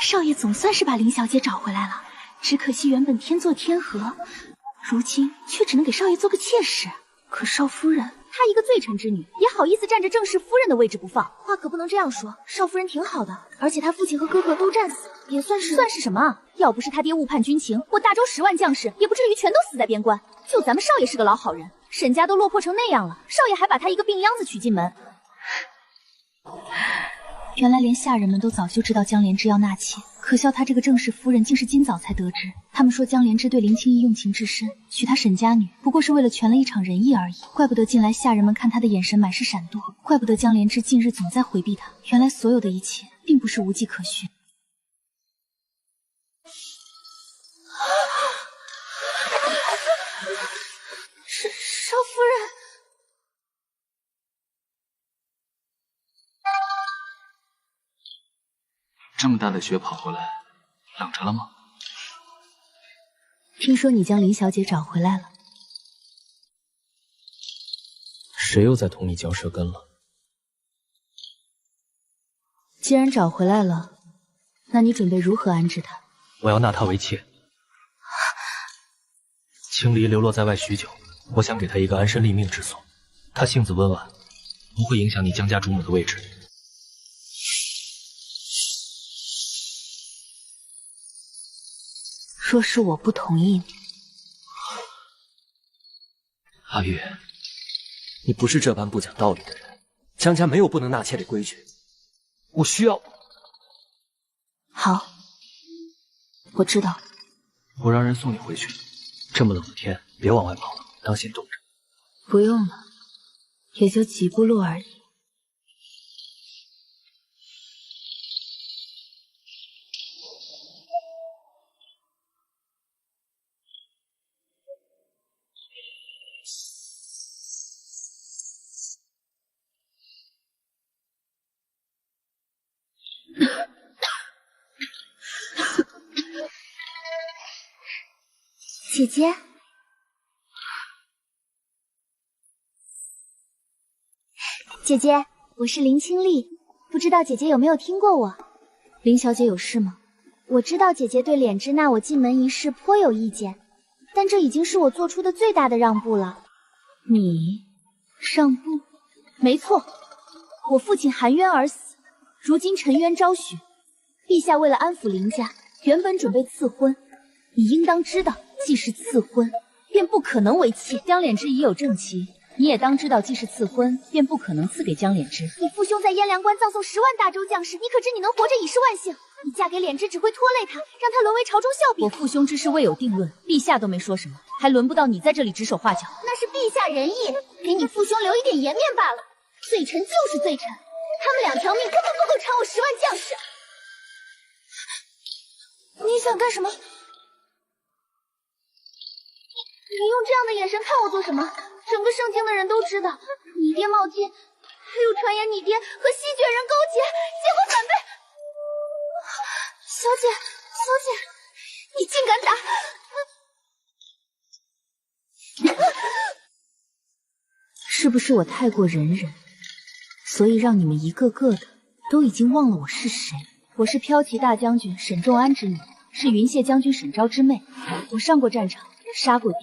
少爷总算是把林小姐找回来了，只可惜原本天作天河，如今却只能给少爷做个妾室。可少夫人，她一个罪臣之女，也好意思占着正室夫人的位置不放？话可不能这样说，少夫人挺好的，而且她父亲和哥哥都战死，也算是什么啊？要不是他爹误判军情，我大周10万将士也不至于全都死在边关。就咱们少爷是个老好人，沈家都落魄成那样了，少爷还把他一个病秧子娶进门。原来连下人们都早就知道江莲芝要纳妾，可笑她这个正室夫人竟是今早才得知。他们说江莲芝对林清逸用情至深，娶她沈家女不过是为了全了一场人意而已。怪不得近来下人们看她的眼神满是闪躲，怪不得江莲芝近日总在回避她。原来所有的一切并不是无迹可寻。少夫人。这么大的雪跑回来，冷着了吗？听说你将林小姐找回来了，谁又在同你嚼舌根了？既然找回来了，那你准备如何安置她？我要纳她为妾。青离流落在外许久，我想给她一个安身立命之所。她性子温婉，不会影响你江家主母的位置。若是我不同意你，阿玉，你不是这般不讲道理的人。江家没有不能纳妾的规矩，我需要。好，我知道。我让人送你回去。这么冷的天，别往外跑了，当心冻着。不用了，也就几步路而已。姐姐，姐姐，我是林清丽，不知道姐姐有没有听过我？林小姐有事吗？我知道姐姐对敛支纳我进门一事颇有意见，但这已经是我做出的最大的让步了。你让步？没错，我父亲含冤而死，如今沉冤昭雪，陛下为了安抚林家，原本准备赐婚，你应当知道。既是赐婚，便不可能为妾。江敛之已有正妻，你也当知道，既是赐婚，便不可能赐给江敛之。你父兄在燕凉关葬送10万大周将士，你可知你能活着已是万幸。你嫁给敛之只会拖累他，让他沦为朝中笑柄。我父兄之事未有定论，陛下都没说什么，还轮不到你在这里指手画脚。那是陛下仁义，给你父兄留一点颜面罢了。罪臣就是罪臣，他们2条命根本不够偿我10万将士。你想干什么？你用这样的眼神看我做什么？整个盛京的人都知道，你爹冒进，还有传言你爹和西决人勾结，结果反被……小姐，你竟敢打！是不是我太过忍忍，所以让你们一个个的都已经忘了我是谁？我是骠骑大将军沈仲安之女，是云谢将军沈昭之妹。我上过战场，杀过敌，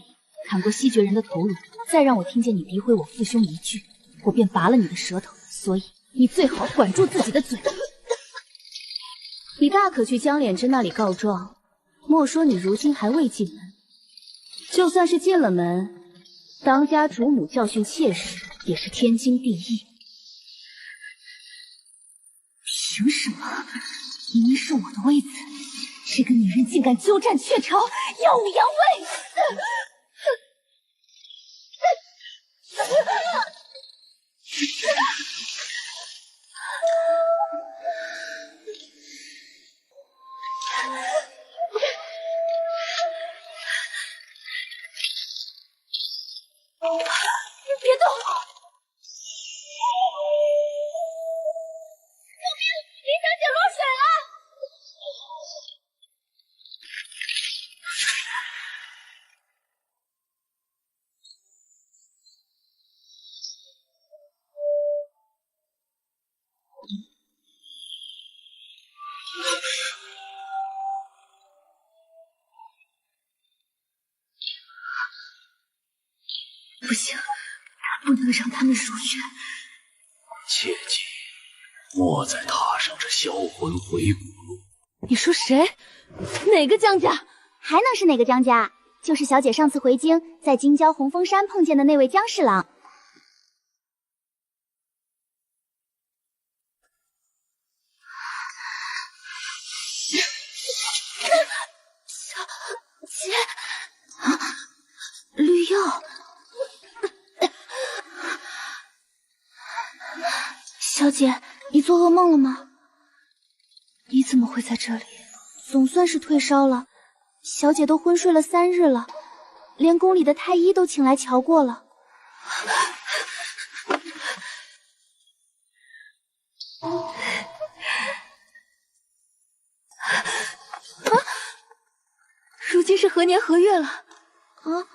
砍过西决人的头颅，再让我听见你诋毁我父兄一句，我便拔了你的舌头。所以你最好管住自己的嘴。你大可去江敛之那里告状，莫说你如今还未进门，就算是进了门，当家主母教训妾室也是天经地义。凭什么？明明是我的位子，这个女人竟敢鸠占鹊巢，耀武扬威！别动！救命！林小姐落水了！不行，不能让他们入院。切记，莫再踏上这销魂回骨路。你说谁？哪个江家？还能是哪个江家？就是小姐上次回京，在京郊红枫山碰见的那位江侍郎。小姐，绿釉。小姐，你做噩梦了吗？你怎么会在这里？总算是退烧了。小姐都昏睡了3日了，连宫里的太医都请来瞧过了。如今是何年何月了？啊，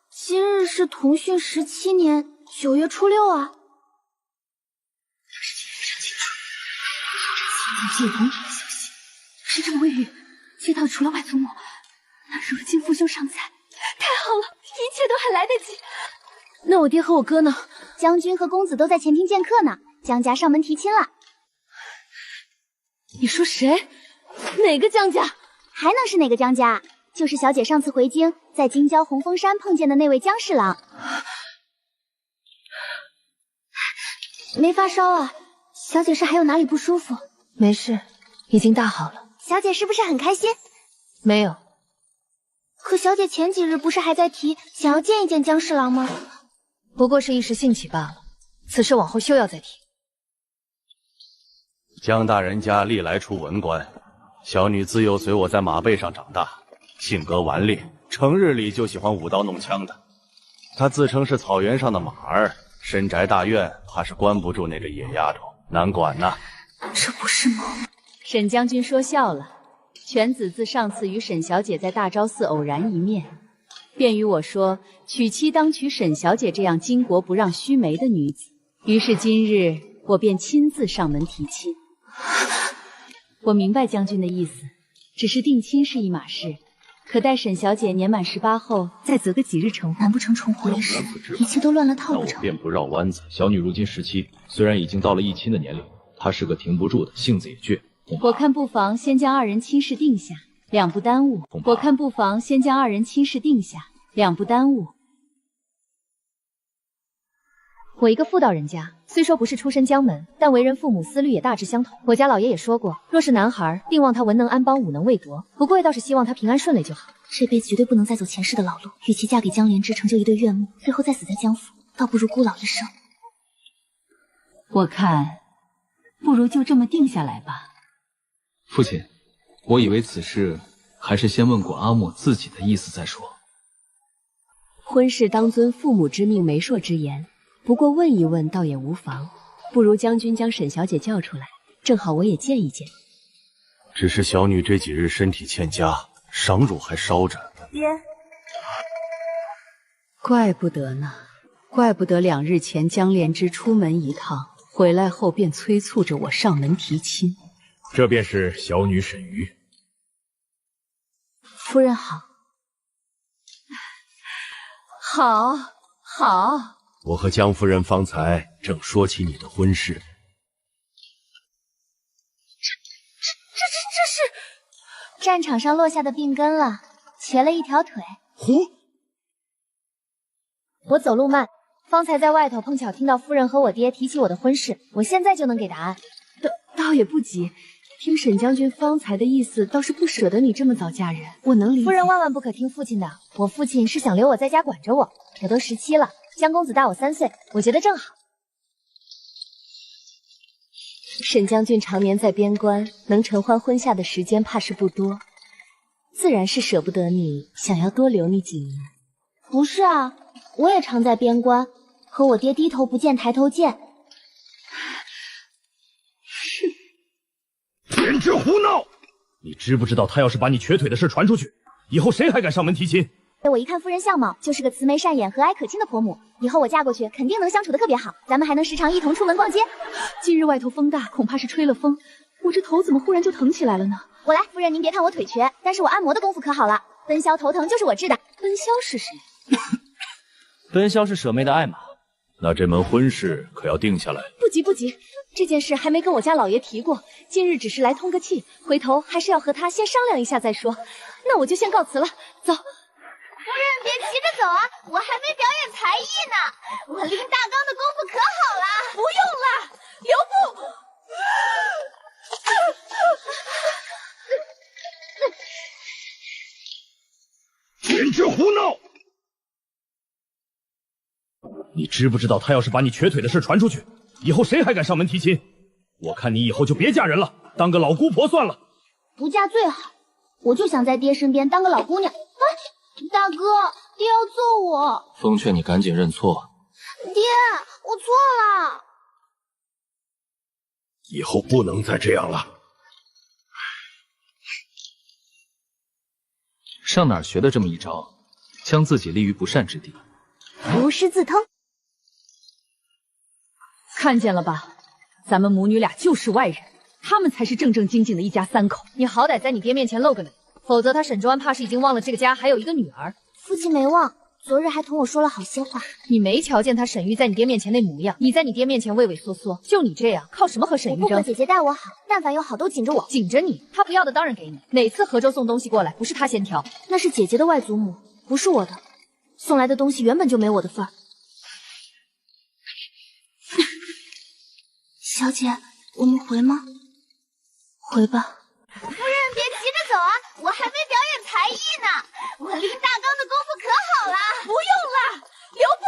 今日是同训17年9月初6啊。接同的消息，时辰未遇，接到除了外祖母，那如今父兄尚在，太好了，一切都还来得及。那我爹和我哥呢？将军和公子都在前厅见客呢，江家上门提亲了。你说谁？哪个江家？还能是哪个江家？就是小姐上次回京，在京郊红枫山碰见的那位江侍郎。没发烧啊？小姐是还有哪里不舒服？没事，已经大好了。小姐是不是很开心？没有。可小姐前几日不是还在提想要见一见江侍郎吗？不过是一时兴起罢了，此事往后休要再提。江大人家历来出文官，小女自幼随我在马背上长大，性格顽劣，成日里就喜欢舞刀弄枪的。她自称是草原上的马儿，深宅大院，怕是关不住那个野丫头，难管呐。这不是梦。沈将军说笑了，犬子自上次与沈小姐在大昭寺偶然一面，便与我说娶妻当娶沈小姐这样巾帼不让须眉的女子。于是今日我便亲自上门提亲。我明白将军的意思，只是定亲是一码事，可待沈小姐年满18后，再择个几日成婚。难不成重婚一事，一切都乱了套不成？那我便不绕弯子。小女如今17，虽然已经到了议亲的年龄，她是个停不住的，性子也倔。我看不妨先将2人亲事定下，两不耽误。我看不妨先将2人亲事定下，两不耽误。我一个妇道人家，虽说不是出身江门，但为人父母思虑也大致相同。我家老爷也说过，若是男孩，定望他文能安邦，武能卫国。不过倒是希望他平安顺遂就好。这辈子绝对不能再走前世的老路，与其嫁给江莲之，成就一对怨幕，最后再死在江府，倒不如孤老一生。我看，不如就这么定下来吧。父亲，我以为此事还是先问过阿莫自己的意思再说。婚事当遵父母之命、媒妁之言，不过问一问倒也无妨。不如将军将沈小姐叫出来，正好我也见一见。只是小女这几日身体欠佳，伤乳还烧着。爹，怪不得呢，怪不得2日前江莲之出门一趟，回来后便催促着我上门提亲。这便是小女沈瑜。夫人好。好。我和江夫人方才正说起你的婚事。这是战场上落下的病根了，瘸了一条腿。我走路慢，方才在外头碰巧听到夫人和我爹提起我的婚事，我现在就能给答案。倒也不急。听沈将军方才的意思，倒是不舍得你这么早嫁人，我能理解。夫人万万不可听父亲的，我父亲是想留我在家管着我。我都17了，江公子大我3岁，我觉得正好。沈将军常年在边关，能承欢婚下的时间怕是不多，自然是舍不得你，想要多留你几年。不是啊，我也常在边关，和我爹低头不见抬头见。简直胡闹！你知不知道，他要是把你瘸腿的事传出去，以后谁还敢上门提亲？我一看夫人相貌，就是个慈眉善眼、和蔼可亲的婆母，以后我嫁过去，肯定能相处得特别好，咱们还能时常一同出门逛街。近日外头风大，恐怕是吹了风，我这头怎么忽然就疼起来了呢？我来，夫人您别看我腿瘸，但是我按摩的功夫可好了。奔霄头疼就是我治的。奔霄是谁？奔霄是舍妹的爱马。那这门婚事可要定下来。不急不急，这件事还没跟我家老爷提过，今日只是来通个气，回头还是要和他先商量一下再说。那我就先告辞了，走。夫人别急着走啊，我还没表演才艺呢。我拎大缸的功夫可好了。不用了，留步。简直胡闹！你知不知道，他要是把你瘸腿的事传出去，以后谁还敢上门提亲？我看你以后就别嫁人了，当个老姑婆算了。不嫁最好，我就想在爹身边当个老姑娘。啊，大哥，爹要揍我。风劝你赶紧认错。爹，我错了。以后不能再这样了。上哪儿学的这么一招，将自己立于不善之地？无师自通。看见了吧，咱们母女俩就是外人，他们才是正正经经的一家三口。你好歹在你爹面前露个脸，否则他沈周安怕是已经忘了这个家还有一个女儿。父亲没忘，昨日还同我说了好些话。你没瞧见他沈玉在你爹面前那模样？你在你爹面前畏畏缩缩，就你这样，靠什么和沈玉争？不和姐姐待我好，但凡有好都紧着我。紧着你，他不要的当然给你。哪次河州送东西过来，不是他先挑？那是姐姐的外祖母，不是我的。送来的东西原本就没我的份儿。小姐，我们回吗？回吧。夫人别急着走啊，我还没表演才艺呢。我拎大缸的功夫可好了。不用了，留步。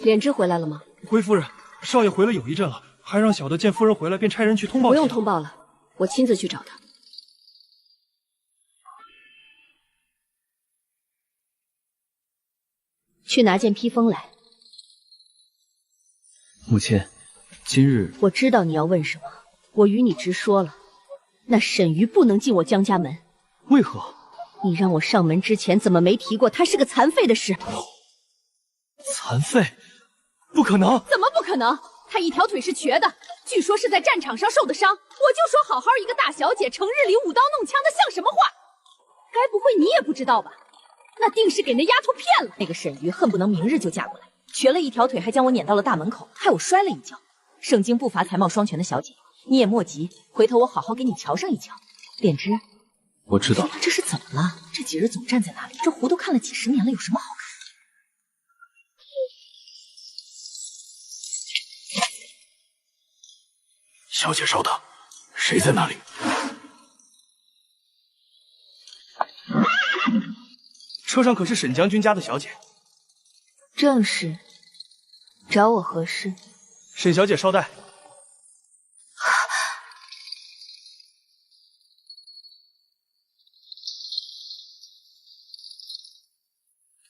莲芝回来了吗？回夫人，少爷回来有一阵了，还让小的见夫人回来便差人去通报。不用通报了，我亲自去找他。去拿件披风来。母亲，今日我知道你要问什么，我与你直说了，那沈瑜不能进我江家门。为何？你让我上门之前怎么没提过他是个残废的事？残废？不可能！怎么不可能？他一条腿是瘸的，据说是在战场上受的伤。我就说好好一个大小姐，成日里舞刀弄枪的，像什么话？该不会你也不知道吧？那定是给那丫头骗了。那个沈瑜恨不能明日就嫁过来，瘸了一条腿，还将我撵到了大门口，害我摔了一跤。圣经不乏才貌双全的小姐，你也莫急，回头我好好给你瞧上一瞧。莲芝，我知道了。这是怎么了？这几日总站在那里，这糊涂看了几十年了，有什么好看？小姐稍等，谁在那里？车上可是沈将军家的小姐。正是，找我何事？沈小姐稍待。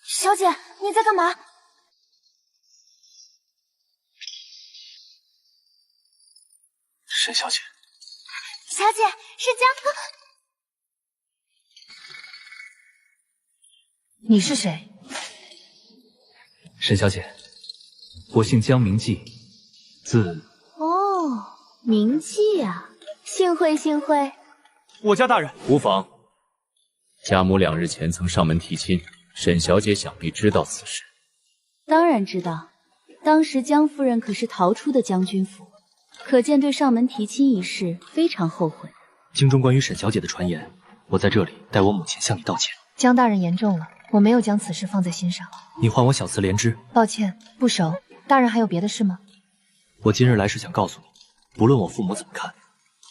小姐，你在干嘛？沈小姐，小姐是江。你是谁？沈小姐，我姓江，名季，字……哦，名季啊，幸会幸会。我家大人无妨。家母2日前曾上门提亲，沈小姐想必知道此事。当然知道，当时江夫人可是逃出的将军府，可见对上门提亲一事非常后悔。京中关于沈小姐的传言，我在这里代我母亲向你道歉。江大人言重了，我没有将此事放在心上。你唤我小慈莲芝。抱歉，不熟。大人还有别的事吗？我今日来是想告诉你，不论我父母怎么看，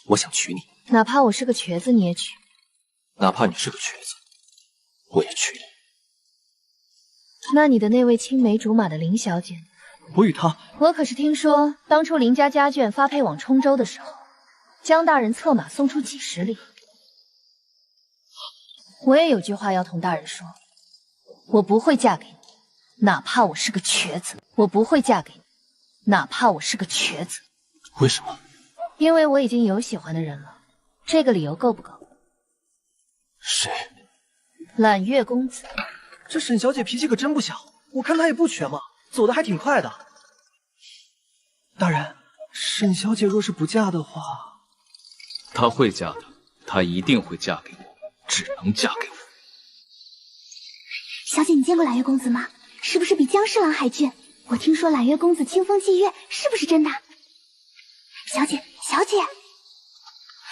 我想娶你。哪怕我是个瘸子，你也娶？哪怕你是个瘸子，我也娶你。那你的那位青梅竹马的林小姐呢？我与她……我可是听说，当初林家家眷发配往冲州的时候，江大人策马送出几10里。我也有句话要同大人说，我不会嫁给你，哪怕我是个瘸子。我不会嫁给你，哪怕我是个瘸子。为什么？因为我已经有喜欢的人了。这个理由够不够？谁？揽月公子。这沈小姐脾气可真不小，我看她也不瘸嘛。走的还挺快的。大人，沈小姐若是不嫁的话，她会嫁的，她一定会嫁给我，只能嫁给我。小姐，你见过揽月公子吗？是不是比江侍郎还俊？我听说揽月公子清风霁月，是不是真的？小姐，小姐，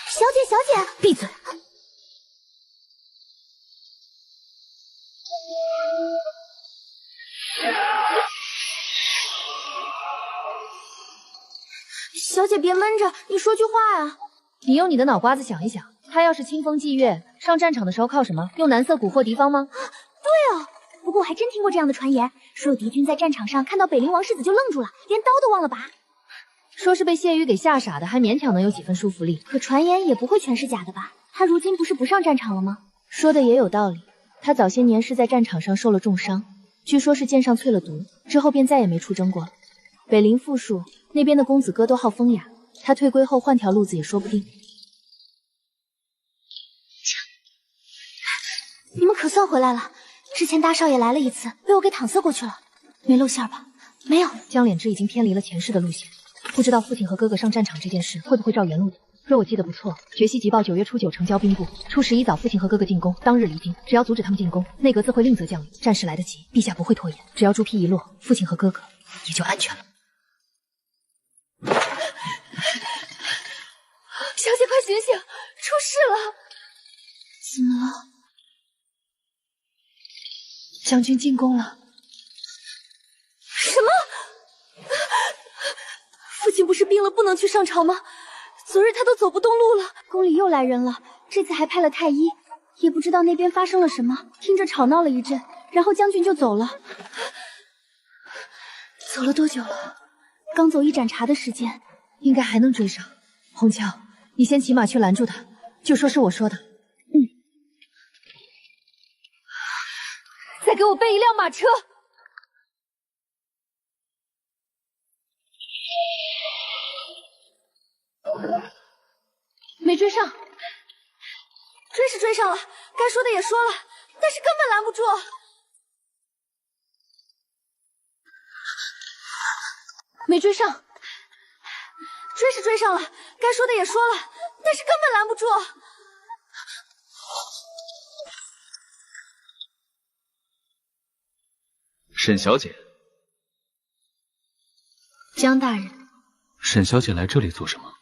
小姐，小姐，闭嘴！小姐别闷着，你说句话呀！你用你的脑瓜子想一想，他要是清风霁月，上战场的时候靠什么？用男色蛊惑敌方吗？对哦，不过我还真听过这样的传言，说有敌军在战场上看到北陵王世子就愣住了，连刀都忘了拔。说是被谢玉给吓傻的，还勉强能有几分说服力。可传言也不会全是假的吧？他如今不是不上战场了吗？说的也有道理，他早些年是在战场上受了重伤，据说是剑上淬了毒，之后便再也没出征过了。北陵富庶，那边的公子哥都好风雅，他退归后换条路子也说不定。你们可算回来了，之前大少爷来了一次，被我给搪塞过去了，没露馅吧？没有。江脸之已经偏离了前世的路线，不知道父亲和哥哥上战场这件事会不会照原路的。若我记得不错，决西急报9月初9成交兵部，初11早父亲和哥哥进攻，当日离京。只要阻止他们进攻，内阁自会另择将领，战事来得及，陛下不会拖延。只要朱批一落，父亲和哥哥也就安全了。小姐快醒醒，出事了！怎么了？将军进宫了。什么？父亲不是病了，不能去上朝吗？昨日他都走不动路了，宫里又来人了，这次还派了太医，也不知道那边发生了什么，听着吵闹了一阵，然后将军就走了。走了多久了？刚走一盏茶的时间，应该还能追上。红桥，你先骑马去拦住他，就说是我说的。再给我备一辆马车。没追上，追是追上了，该说的也说了，但是根本拦不住。没追上，追是追上了，该说的也说了，但是根本拦不住。沈小姐，江大人，沈小姐来这里做什么？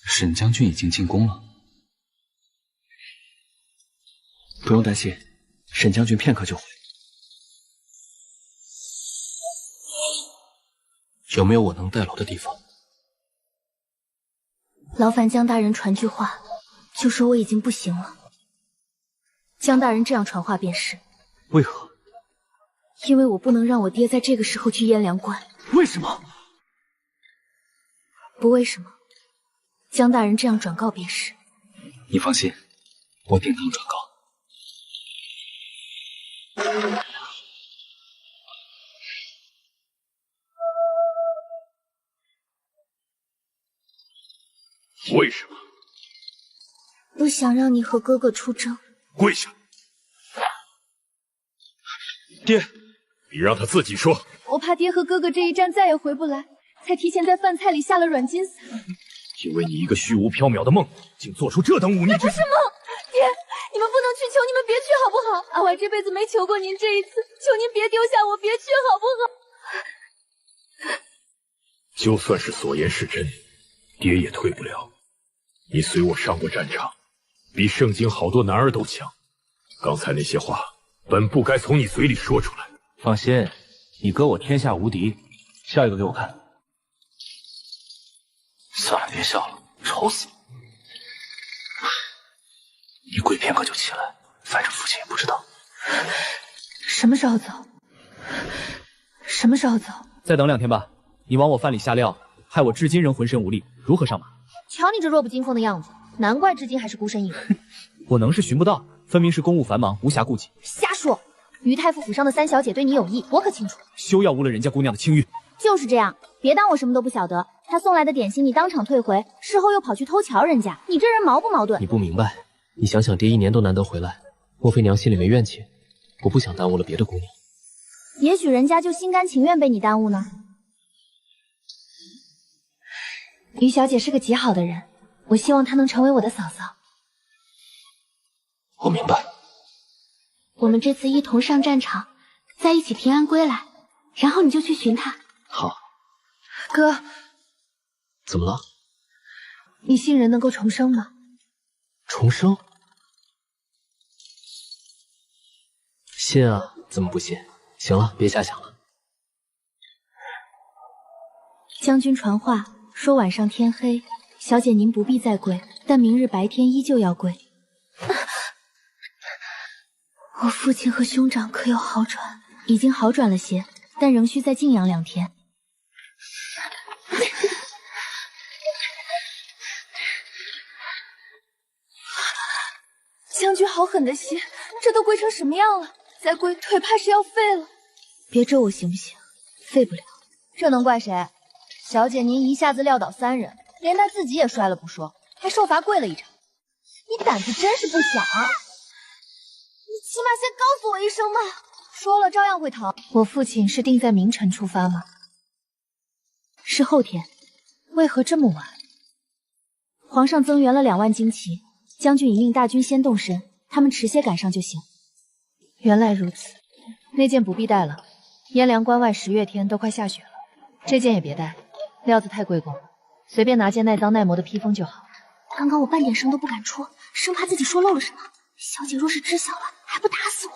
沈将军已经进宫了，不用担心，沈将军片刻就回。有没有我能代劳的地方？劳烦江大人传句话，就说我已经不行了。江大人这样传话便是。为何？因为我不能让我爹在这个时候去燕凉关。为什么？不为什么。江大人这样转告便是。你放心，我定当转告。为什么？不想让你和哥哥出征。跪下！爹，你让他自己说。我怕爹和哥哥这一战再也回不来，才提前在饭菜里下了软金伞。因为你一个虚无缥缈的梦，竟做出这等忤逆之事。那不是梦，爹，你们不能去求，你们别去好不好？阿婉这辈子没求过您，这一次求您别丢下我，别去好不好？就算是所言是真，爹也退不了。你随我上过战场，比盛京好多男儿都强。刚才那些话本不该从你嘴里说出来。放心，你哥我天下无敌。笑一个给我看。算了，别笑了，丑死了。你跪片刻就起来，反正父亲也不知道。什么时候走？什么时候走？再等2天吧。你往我饭里下料，害我至今仍浑身无力，如何上马？瞧你这弱不禁风的样子，难怪至今还是孤身一人。我能是寻不到，分明是公务繁忙，无暇顾及。瞎说！于太傅府上的3小姐对你有意，我可清楚。休要污了人家姑娘的清誉。就是这样，别当我什么都不晓得。他送来的点心你当场退回，事后又跑去偷瞧人家，你这人矛不矛盾？你不明白，你想想爹1年都难得回来，莫非娘心里没怨气？我不想耽误了别的姑娘。也许人家就心甘情愿被你耽误呢。于小姐是个极好的人，我希望她能成为我的嫂嫂。我明白。我们这次一同上战场，在一起平安归来，然后你就去寻她。好。哥，怎么了？你信人能够重生吗？重生？信啊，怎么不信？行了，别瞎想了。将军传话说晚上天黑，小姐您不必再跪，但明日白天依旧要跪。我父亲和兄长可有好转？已经好转了些，但仍需再静养2天。将军好狠的心，这都跪成什么样了？再跪腿怕是要废了。别咒我行不行？废不了。这能怪谁？小姐您一下子撂倒3人，连她自己也摔了不说，还受罚跪了一场。你胆子真是不小啊！你起码先告诉我一声嘛，说了照样会疼。我父亲是定在明晨出发吗？是后天。为何这么晚？皇上增援了2万精骑，将军已令大军先动身，他们迟些赶上就行。原来如此，那件不必带了。燕凉关外10月天都快下雪了，这件也别带，料子太贵重了，随便拿件耐脏耐磨的披风就好。刚刚我半点声都不敢出，生怕自己说漏了什么。小姐若是知晓了，还不打死我？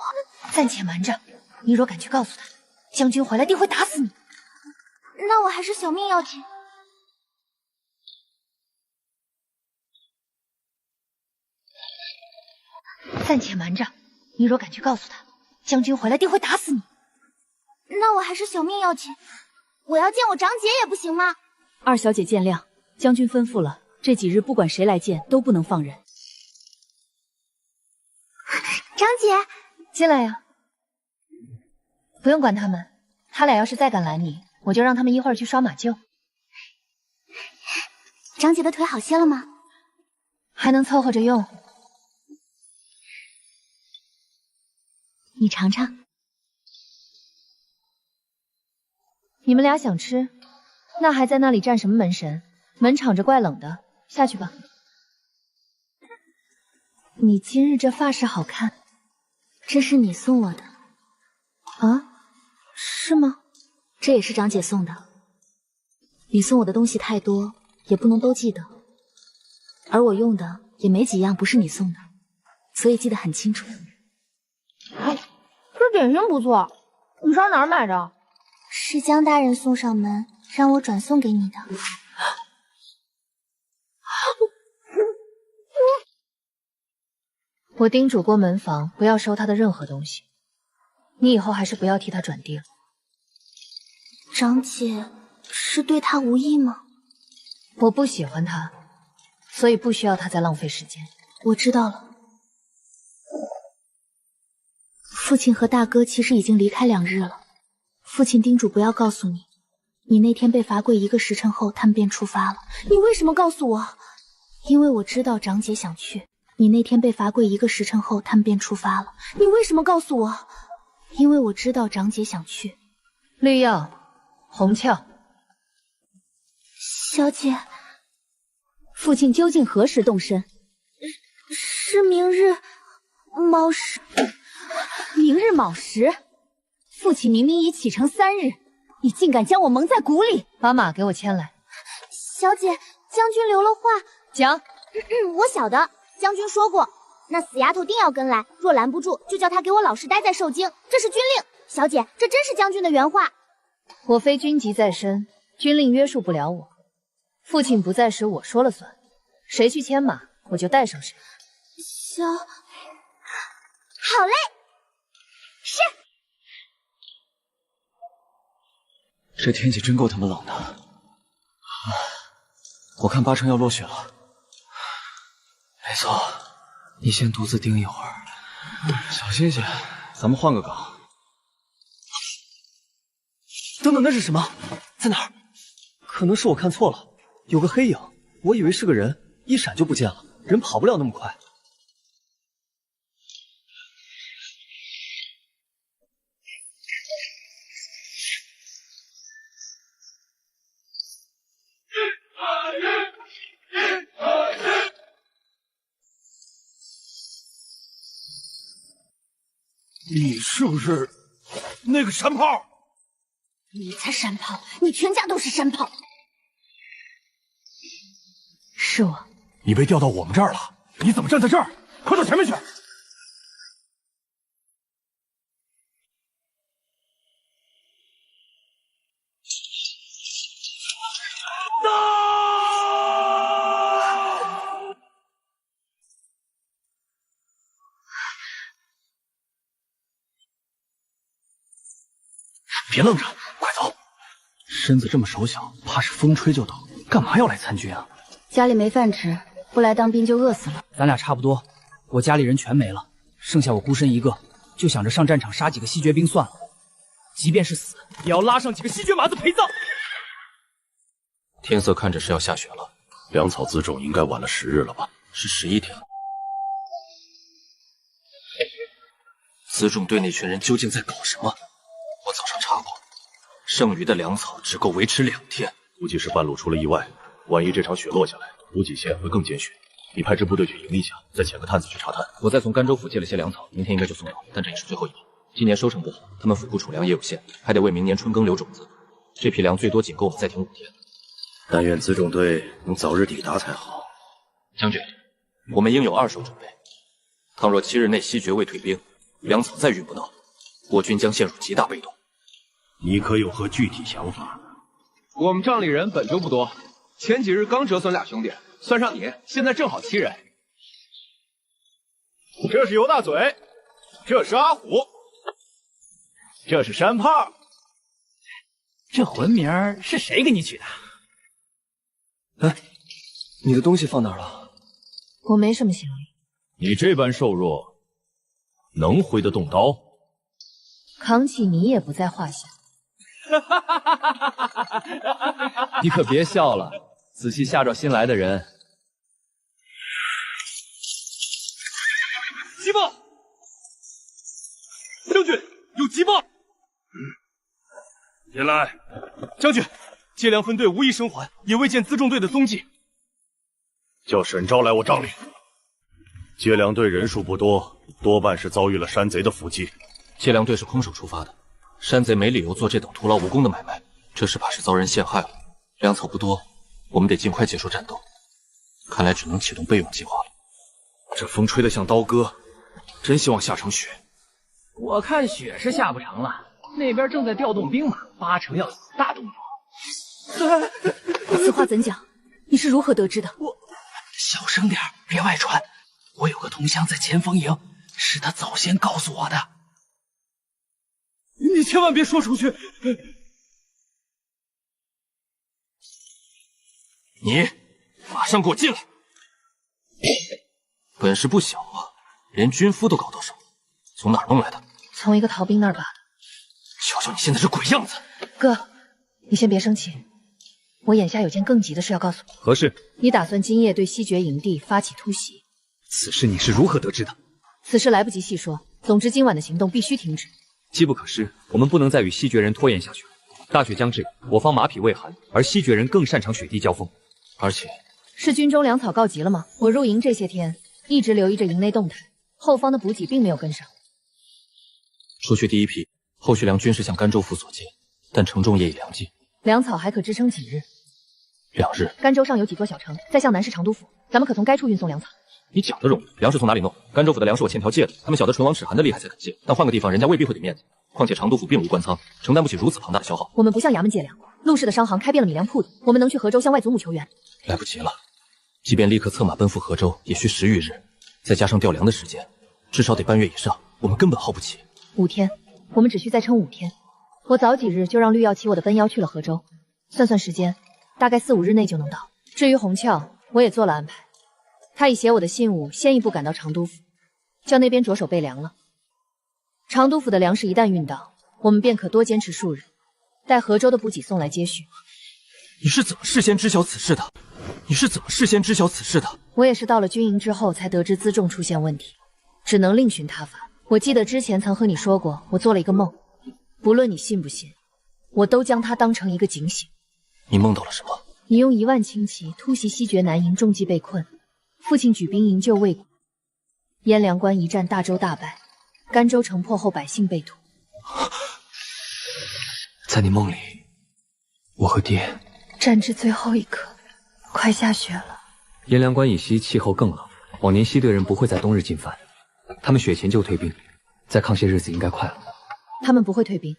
暂且瞒着，你若敢去告诉他，将军回来定会打死你。那我还是小命要紧。暂且瞒着，你若敢去告诉他，将军回来定会打死你。那我还是小命要紧。我要见我长姐也不行吗？二小姐见谅，将军吩咐了，这几日不管谁来见都不能放人。长姐，进来呀。不用管他们，他俩要是再敢拦你，我就让他们一会儿去刷马厩。长姐的腿好些了吗？还能凑合着用。你尝尝。你们俩想吃，那还在那里站什么门神？门敞着怪冷的，下去吧。你今日这发饰好看，这是你送我的。啊？是吗？这也是长姐送的。你送我的东西太多，也不能都记得。而我用的也没几样不是你送的，所以记得很清楚。这点心不错，你上哪儿买的？是江大人送上门，让我转送给你的。我叮嘱过门房不要收他的任何东西，你以后还是不要替他转递了。长姐是对他无意吗？我不喜欢他，所以不需要他再浪费时间。我知道了。父亲和大哥其实已经离开2日了。父亲叮嘱不要告诉你，你那天被罚跪1个时辰后，他们便出发了。你为什么告诉我？因为我知道长姐想去。你那天被罚跪1个时辰后，他们便出发了。你为什么告诉我？因为我知道长姐想去。绿药，红鞘。小姐，父亲究竟何时动身？是明日卯时。明日卯时？父亲明明已启程3日，你竟敢将我蒙在鼓里！把马给我牵来。小姐，将军留了话。讲。我晓得，将军说过，那死丫头定要跟来，若拦不住，就叫她给我老实待在寿京，这是军令。小姐，这真是将军的原话。我非军籍在身，军令约束不了我。父亲不在时，我说了算，谁去牵马，我就带上谁。好嘞。是。这天气真够他们冷的，我看8成要落雪了。没错，你先独自盯一会儿，小心些，咱们换个岗。等等，那是什么？在哪儿？可能是我看错了，有个黑影，我以为是个人，一闪就不见了。人跑不了那么快。你是不是那个山炮？你才山炮，你全家都是山炮。是我。你被调到我们这儿了，你怎么站在这儿？快到前面去！别愣着，快走！身子这么手小，怕是风吹就倒。干嘛要来参军啊？家里没饭吃，不来当兵就饿死了。咱俩差不多，我家里人全没了，剩下我孤身一个，就想着上战场杀几个西决兵算了，即便是死，也要拉上几个西决马子陪葬。天色看着是要下雪了，粮草辎重应该晚了10日了吧？是11天。辎重队那群人究竟在搞什么？我早上查过，剩余的粮草只够维持2天。估计是半路出了意外，万一这场雪落下来，补给线会更艰巨。你派支部队去营一下，再遣个探子去查探。我再从甘州府借了些粮草，明天应该就送到，但这也是最后一批。今年收成不好，他们府库储粮也有限，还得为明年春耕留种子。这批粮最多仅够我们再停5天。但愿辎重队能早日抵达才好。将军，我们应有2手准备。倘若7日内西决未退兵，粮草再运不到，我军将陷入极大被动。你可有何具体想法？我们帐里人本就不多，前几日刚折损2兄弟，算上你，现在正好7人。这是尤大嘴，这是阿虎，这是山炮。这魂名是谁给你取的？哎，你的东西放哪儿了？我没什么行李。你这般瘦弱，能挥得动刀？扛起你也不在话下。你可别笑了，仔细吓着新来的人。急报！将军，有急报！进来。将军，接粮分队无一生还，也未见辎重队的踪迹。叫沈昭来我帐里。接粮队人数不多，多半是遭遇了山贼的伏击。接粮队是空手出发的，山贼没理由做这等徒劳无功的买卖，这是怕是遭人陷害了。粮草不多，我们得尽快结束战斗。看来只能启动备用计划了。这风吹得像刀割，真希望下场雪。我看雪是下不成了，那边正在调动兵马，8成要死大动作。此话怎讲？你是如何得知的？小声点，别外传。我有个同乡在前锋营，是他早先告诉我的。你千万别说出去！你马上给我进来！本事不小啊，连军夫都搞到手，从哪儿弄来的？从一个逃兵那儿拔的。瞧瞧你现在这鬼样子！哥，你先别生气，我眼下有件更急的事要告诉你。何事？你打算今夜对西决营地发起突袭？此事你是如何得知的？此事来不及细说，总之今晚的行动必须停止。机不可失，我们不能再与西决人拖延下去。大雪将至，我方马匹未寒，而西决人更擅长雪地交锋。而且，是军中粮草告急了吗？我入营这些天，一直留意着营内动态，后方的补给并没有跟上。除去第1批，后续粮军是向甘州府所借，但城中也已粮尽。粮草还可支撑几日？2日。甘州上有几座小城，再向南是长都府，咱们可从该处运送粮草。你讲的容易，粮食从哪里弄？甘州府的粮食我欠条借的，他们晓得唇亡齿寒的厉害才肯借，但换个地方人家未必会给面子。况且长都府并无官仓，承担不起如此庞大的消耗。我们不向衙门借粮，陆氏的商行开遍了米粮铺子，我们能去河州向外祖母求援。来不及了，即便立刻策马奔赴河州，也需10余日，再加上调粮的时间，至少得半月以上，我们根本耗不起。 5天，我们只需再撑5天。我早几日就让绿耀骑我的奔腰去了河州，算算时间，大概4、5日内就能到。至于红俏，我也做了安排，他已携我的信物先一步赶到长都府，叫那边着手备粮了。长都府的粮食一旦运到，我们便可多坚持数日，待河州的补给送来接续。你是怎么事先知晓此事的？我也是到了军营之后才得知辎重出现问题，只能另寻他法。我记得之前曾和你说过，我做了一个梦，不论你信不信，我都将它当成一个警醒。你梦到了什么？你用1万轻骑突袭西决南营，中计被困，父亲举兵营救魏国，燕凉关一战大周大败，甘州城破后，百姓被屠。在你梦里，我和爹战至最后一刻，快下雪了。颜良关以西气候更冷，往年西队人不会在冬日进犯，他们雪前就退兵，再抗些日子应该快了。他们不会退兵，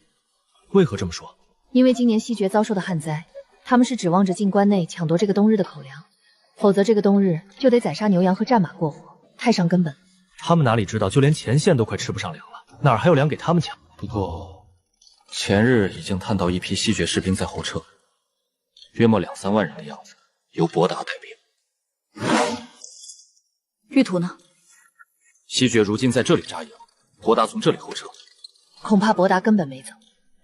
为何这么说？因为今年西决遭受的旱灾，他们是指望着进关内抢夺这个冬日的口粮，否则这个冬日就得宰杀牛羊和战马过活，太伤根本。他们哪里知道，就连前线都快吃不上粮了，哪儿还有粮给他们抢？不过，前日已经探到一批西决士兵在后撤，约莫2、3万人的样子，由博达带兵。玉图呢？西决如今在这里扎营，博达从这里后撤，恐怕博达根本没走。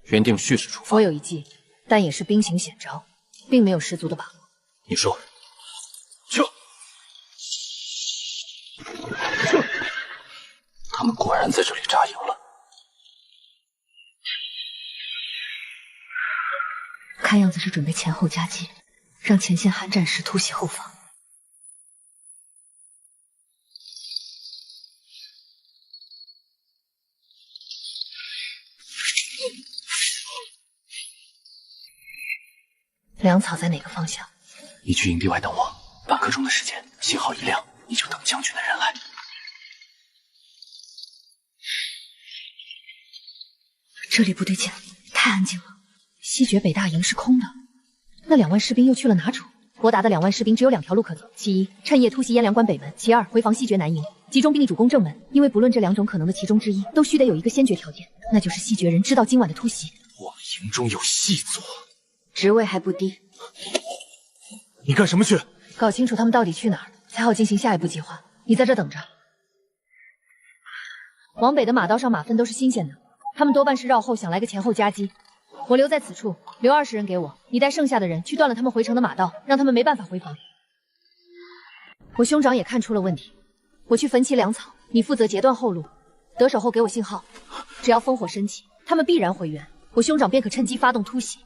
原定蓄势出发。我有一计，但也是兵行险招，并没有十足的把握。你说。他们果然在这里扎营了。看样子是准备前后夹击，让前线酣战时突袭后方。粮草在哪个方向？你去营地外等我，半刻钟的时间，信号一亮，你就等将军的人来。这里不对劲，太安静了。西决北大营是空的，那2万士兵又去了哪处？博达的2万士兵只有2条路可走：其一，趁夜突袭燕良关北门；其二，回防西决南营，集中兵力主攻正门。因为不论这2种可能的其中之一，都须得有一个先决条件，那就是西决人知道今晚的突袭。我们营中有细作，职位还不低。你干什么去？搞清楚他们到底去哪儿，才好进行下一步计划。你在这等着。往北的马道上马粪都是新鲜的，他们多半是绕后想来个前后夹击。我留在此处，留20人给我，你带剩下的人去断了他们回城的马道，让他们没办法回防。我兄长也看出了问题，我去焚其粮草，你负责截断后路。得手后给我信号，只要烽火升起，他们必然回援，我兄长便可趁机发动突袭。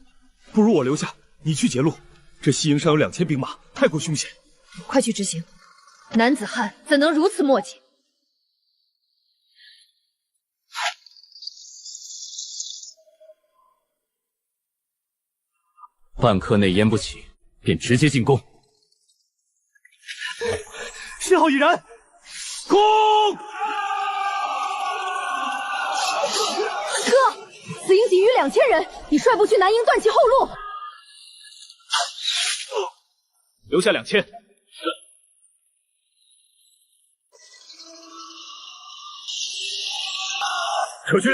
不如我留下，你去截路。这西营上有2000兵马，太过凶险。快去执行。男子汉怎能如此磨叽？半刻内淹不起，便直接进攻。信号已然，攻！哥，此营仅余2000人，你率部去南营断其后路。留下2000。撤军。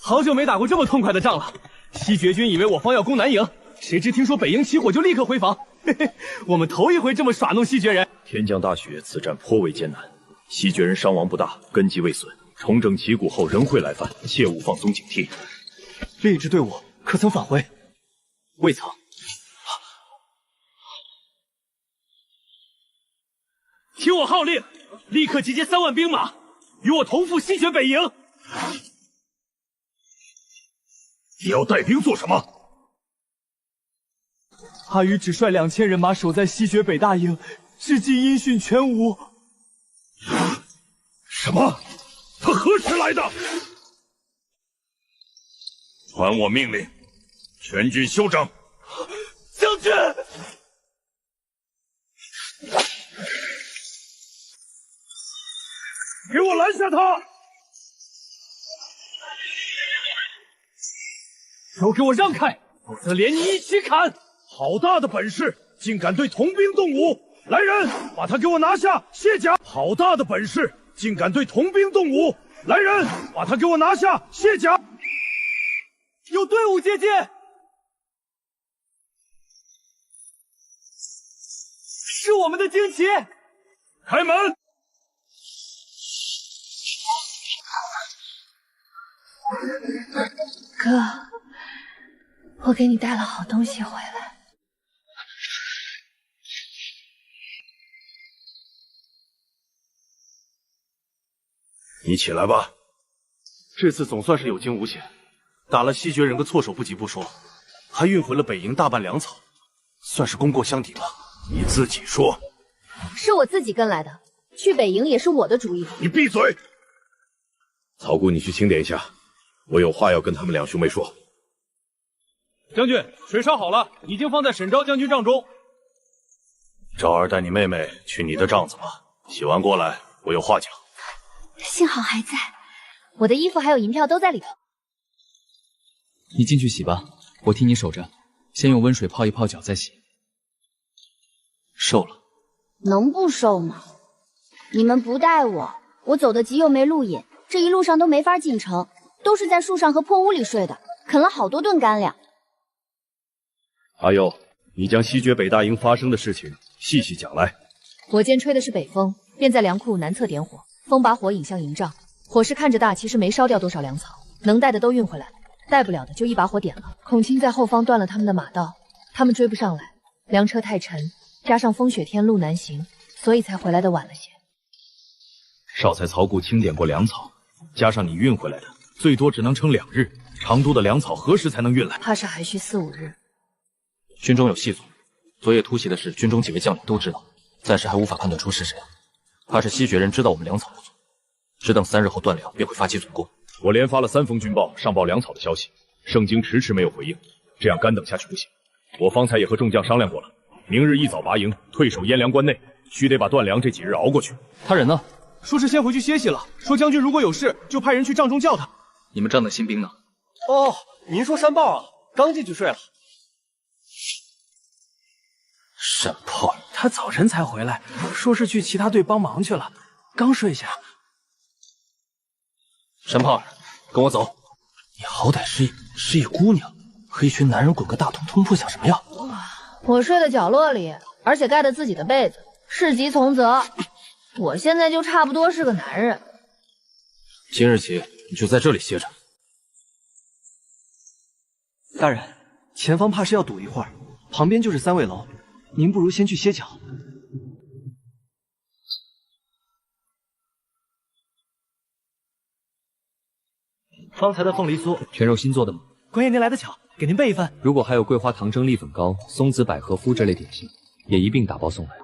好久没打过这么痛快的仗了。西决军以为我方要攻南营，谁知听说北营起火就立刻回防。嘿嘿，我们头一回这么耍弄西决人。天降大雪，此战颇为艰难。西决人伤亡不大，根基未损，重整旗鼓后仍会来犯，切勿放松警惕。另一支队伍可曾返回？未曾。听我号令，立刻集结3万兵马，与我同赴西决北营。你要带兵做什么？阿谀只率2000人马守在西决北大营，至今音讯全无。什么？他何时来的？传我命令，全军休整。将军。给我拦下他！都给我让开，否则连你一起砍！好大的本事，竟敢对童兵动武！来人，把他给我拿下，卸甲！好大的本事，竟敢对童兵动武！来人，把他给我拿下，卸甲！有队伍接近，是我们的旌旗！开门！哥，我给你带了好东西回来。你起来吧。这次总算是有惊无险，打了西决人个措手不及不说，还运回了北营大半粮草，算是功过相抵了。你自己说。是我自己跟来的，去北营也是我的主意。你闭嘴！曹姑，你去清点一下，我有话要跟他们两兄妹说。将军，水烧好了，已经放在沈昭将军帐中。昭儿带你妹妹去你的帐子吧，洗完过来，我有话讲。幸好还在，我的衣服还有银票都在里头。你进去洗吧，我替你守着，先用温水泡一泡脚再洗。瘦了？能不瘦吗？你们不带我，我走得急又没路引，这一路上都没法进城，都是在树上和破屋里睡的，啃了好多顿干粮。阿佑，你将西决北大营发生的事情细细讲来。我见吹的是北风，便在粮库南侧点火，风把火引向营帐。火势看着大，其实没烧掉多少粮草，能带的都运回来了，带不了的就一把火点了。孔钦在后方断了他们的马道，他们追不上来，粮车太沉，加上风雪天路难行，所以才回来的晚了些。少才曹固清点过粮草，加上你运回来的，最多只能撑2日。长都的粮草何时才能运来？怕是还需4、5日。军中有细作，昨夜突袭的事，军中几位将领都知道，暂时还无法判断出是谁。怕是西决人知道我们粮草不足，只等3日后断粮，便会发起总攻。我连发了3封军报，上报粮草的消息，盛京迟迟没有回应，这样干等下去不行。我方才也和众将商量过了，明日一早拔营，退守燕粮关内，须得把断粮这几日熬过去。他人呢？说是先回去歇息了，说将军如果有事，就派人去帐中叫他。你们帐的新兵呢？哦，您说山豹啊，刚进去睡了。山炮，他早晨才回来，说是去其他队帮忙去了，刚睡下。山炮儿，跟我走。你好歹是一姑娘，和一群男人滚个大通通铺像什么样？我睡在角落里，而且盖的自己的被子，事急从责。我现在就差不多是个男人。今日起，你就在这里歇着。大人，前方怕是要堵一会儿，旁边就是3味楼，您不如先去歇脚。方才的凤梨酥，全肉新做的吗？官爷您来得巧，给您备一份。如果还有桂花糖蒸栗粉糕、松子百合麸这类点心，也一并打包送来。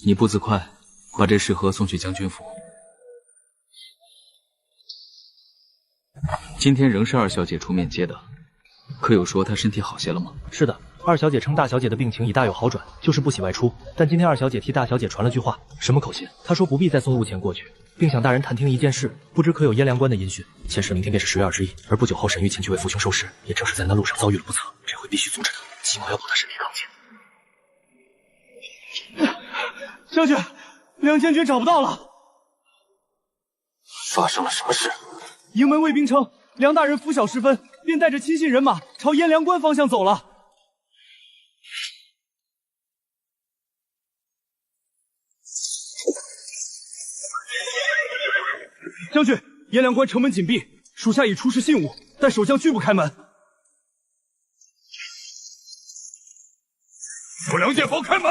你步子快，把这食盒送去将军府。今天仍是2小姐出面接的，可有说她身体好些了吗？是的，2小姐称大小姐的病情已大有好转，就是不喜外出。但今天2小姐替大小姐传了句话，什么口信？她说不必再送物钱过去，并向大人探听一件事，不知可有燕粮关的音讯。前世明天便是10月21日，而不久后沈玉前去为父兄收尸，也正是在那路上遭遇了不测，这回必须阻止他，起码要保他身体刚健。将军，梁监军找不到了。发生了什么事？营门卫兵称，梁大人拂晓时分，便带着亲信人马朝燕粮关方向走了。将军，燕粮关城门紧闭，属下已出示信物，但守将拒不开门。不梁建峰开门！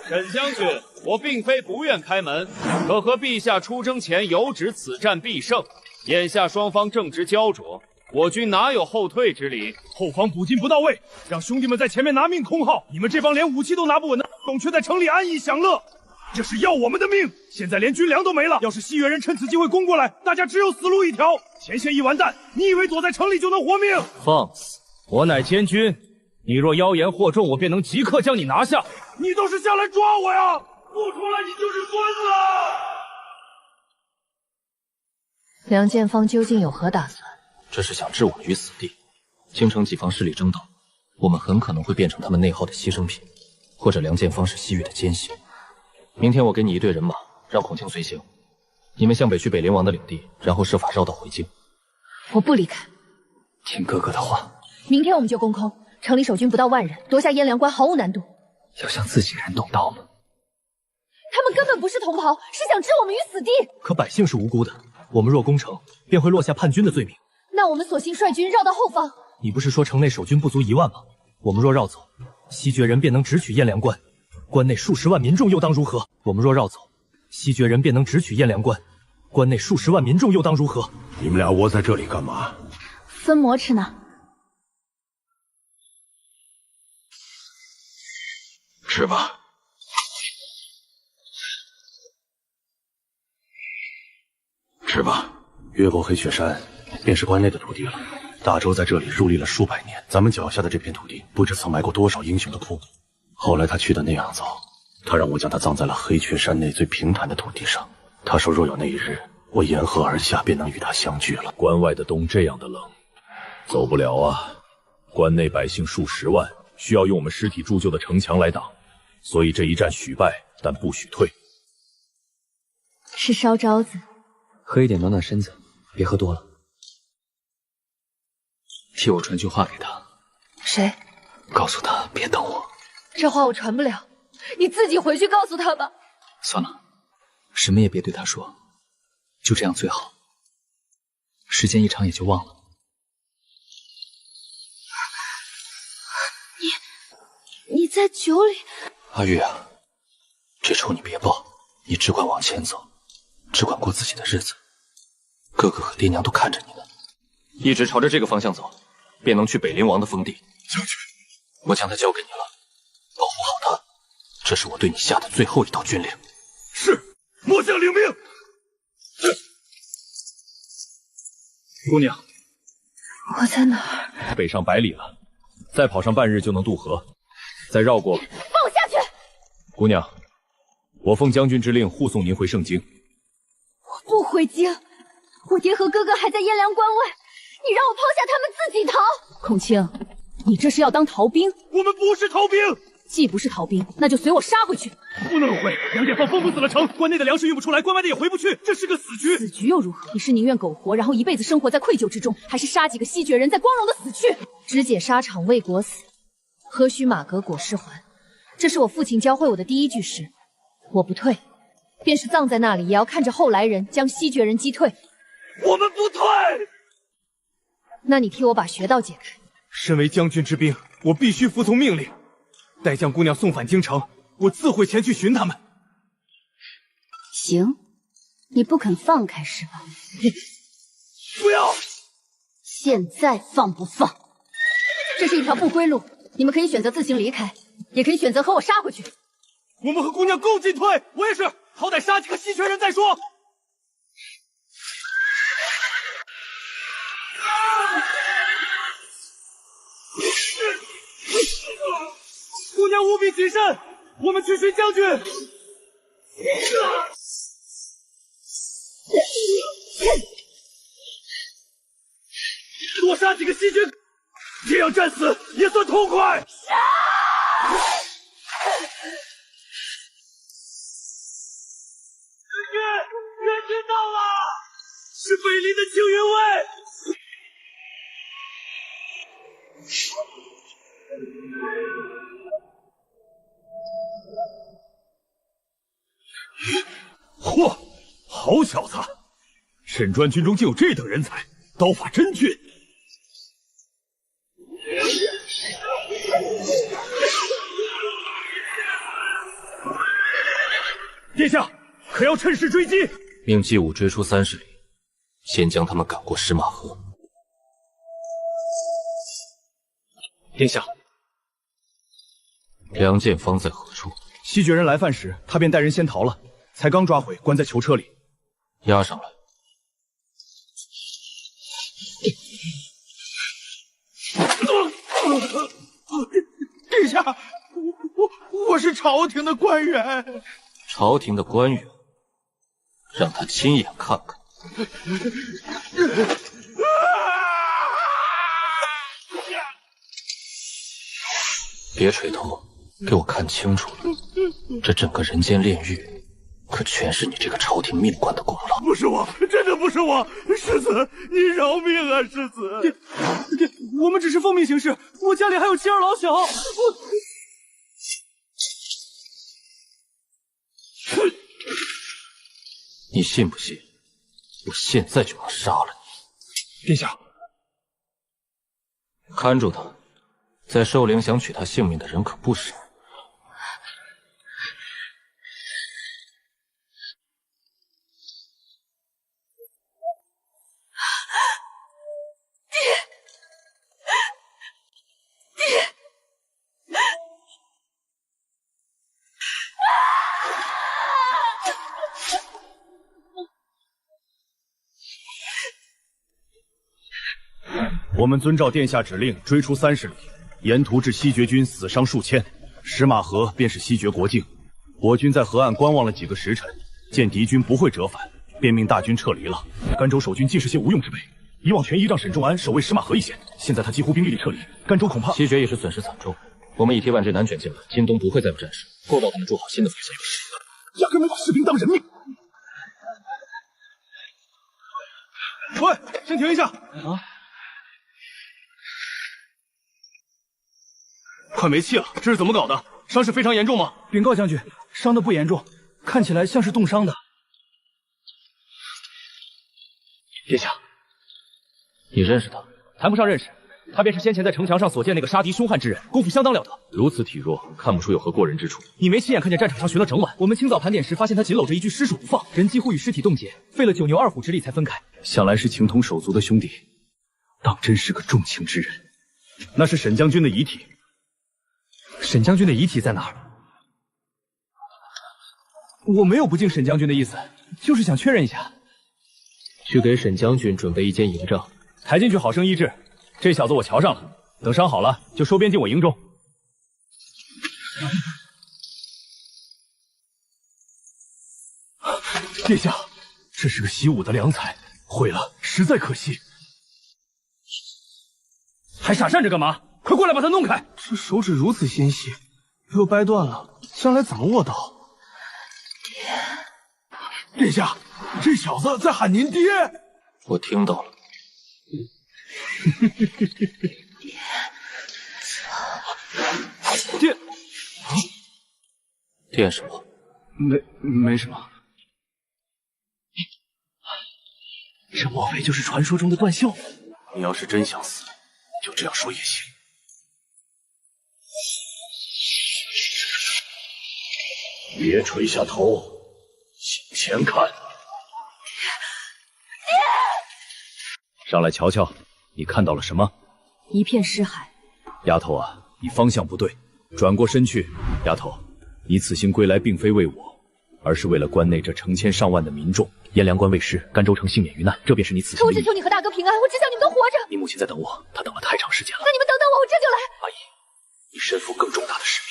沈将军，我并非不愿开门，可和陛下出征前有旨，此战必胜。眼下双方正值焦灼，我军哪有后退之理？后方补进不到位，让兄弟们在前面拿命空号。你们这帮连武器都拿不稳的董，却在城里安逸享乐，这是要我们的命。现在连军粮都没了，要是西越人趁此机会攻过来，大家只有死路一条。前线一完蛋，你以为躲在城里就能活命？放肆！我乃监军，你若妖言惑众，我便能即刻将你拿下。你都是下来抓我呀！不出来，你就是孙子！梁建芳究竟有何打算？这是想置我们于死地。京城几方势力争斗，我们很可能会变成他们内耗的牺牲品，或者梁建芳是西域的奸细。明天我给你一队人马，让孔庆随行，你们向北去北灵王的领地，然后设法绕道回京。我不离开。听哥哥的话。明天我们就攻空，城里守军不到10000人，夺下燕粮关毫无难度。要向自己人动刀吗？他们根本不是同袍，是想置我们于死地。可百姓是无辜的，我们若攻城，便会落下叛军的罪名。那我们索性率军绕到后方。你不是说城内守军不足1万吗？我们若绕走，西决人便能直取燕粮关，关内数十万民众又当如何？我们若绕走，西决人便能直取燕粮关，关内数十万民众又当如何？你们俩窝在这里干嘛？分馍吃呢。吃吧。吃吧。越过黑雪山，便是关内的土地了。大周在这里伫立了数百年，咱们脚下的这片土地，不知曾埋过多少英雄的枯骨。后来他去的那样早，他让我将他葬在了黑雀山内最平坦的土地上。他说，若有那一日，我沿河而下，便能与他相聚了。关外的冬这样的冷，走不了啊！关内百姓数十万，需要用我们尸体铸就的城墙来挡，所以这一战许败，但不许退。是烧招子，喝一点暖暖身子，别喝多了。替我传句话给他。谁？告诉他别等我。这话我传不了，你自己回去告诉他吧。算了，什么也别对他说，就这样最好。时间一长也就忘了。你在酒里？阿玉啊，这仇你别报，你只管往前走，只管过自己的日子。哥哥和爹娘都看着你呢，一直朝着这个方向走，便能去北陵王的封地。将军，我将他交给你了，保护好他，这是我对你下的最后一道军令。是，末将领命。姑娘，我在哪儿？北上100里了，再跑上半日就能渡河，再绕过。放我下去！姑娘，我奉将军之令护送您回盛京。我不回京，我爹和哥哥还在燕凉关外，你让我抛下他们自己逃？孔清，你这是要当逃兵？我们不是逃兵。既不是逃兵，那就随我杀回去。不能回，杨建放封不死了城，关内的粮食运不出来，关外的也回不去，这是个死局。死局又如何？你是宁愿苟活，然后一辈子生活在愧疚之中，还是杀几个西决人，再光荣的死去？肢解沙场为国死，何须马革裹尸还？这是我父亲教会我的第一句诗。我不退，便是葬在那里，也要看着后来人将西决人击退。我们不退。那你替我把穴道解开。身为将军之兵，我必须服从命令。待将姑娘送返京城，我自会前去寻他们。行，你不肯放开是吧？不要！现在放不放？这是一条不归路，你们可以选择自行离开，也可以选择和我杀回去。我们和姑娘共进退，我也是，好歹杀几个西拳人再说。姑娘务必谨慎，我们去寻将军。多杀几个西军，这样战死也算痛快。援军到了，是北林的青云卫。嚯，好小子！沈专军中竟有这等人才，刀法真俊。殿下，可要趁势追击？命季武追出30里，先将他们赶过石马河。殿下，梁建芳在何处？西决人来犯时，他便带人先逃了，才刚抓回，关在囚车里。押上来。殿下，我是朝廷的官员。朝廷的官员，让他亲眼看看。别垂头，给我看清楚了，这整个人间炼狱，可全是你这个朝廷命官的功劳。不是我，真的不是我，世子，你饶命啊，世子！我们只是奉命行事，我家里还有妻儿老小。你信不信？我现在就能杀了你！殿下，看住他，在寿陵想取他性命的人可不少。我们遵照殿下指令追出30里，沿途致西决军死伤数千，石马河便是西决国境。我军在河岸观望了几个时辰，见敌军不会折返，便命大军撤离了。甘州守军尽是些无用之辈，以往权宜让沈仲安守卫石马河一线，现在他几乎兵力撤离，甘州恐怕西决也是损失惨重。我们以10万支南卷进来，京东不会再有战事，够让他们筑好新的防线。压根没把士兵当人命。喂，先停一下！啊！快没气了，这是怎么搞的？伤势非常严重吗？禀告将军，伤得不严重，看起来像是冻伤的。殿下，你认识他？谈不上认识，他便是先前在城墙上所见那个杀敌凶悍之人，功夫相当了得。如此体弱，看不出有何过人之处。你没亲眼看见战场上寻了整晚，我们清早盘点时发现他紧搂着一具尸首不放，人几乎与尸体冻结，费了9牛2虎之力才分开。想来是情同手足的兄弟，当真是个重情之人。那是沈将军的遗体。沈将军的遗体在哪儿？我没有不敬沈将军的意思，就是想确认一下。去给沈将军准备一间营帐，抬进去好生医治。这小子我瞧上了，等伤好了就收编进我营中。殿下，这是个习武的良才，毁了实在可惜。还傻站着干嘛？快过来把他弄开！这手指如此纤细，被我掰断了，将来怎么握刀？殿下，这小子在喊您爹。我听到了。爹，爹什么？没什么。这莫非就是传说中的段秀？你要是真想死，就这样说也行。别垂下头，向前看。上来瞧瞧，你看到了什么？一片尸海。丫头啊，你方向不对，转过身去。丫头，你此行归来并非为我，而是为了关内这成千上万的民众。燕良关未失，甘州城幸免于难，这便是你此行的意义。我只求你和大哥平安，我只想你们都活着。你母亲在等我，她等了太长时间了。那你们等等我，我这就来。阿姨，你身负更重大的使命。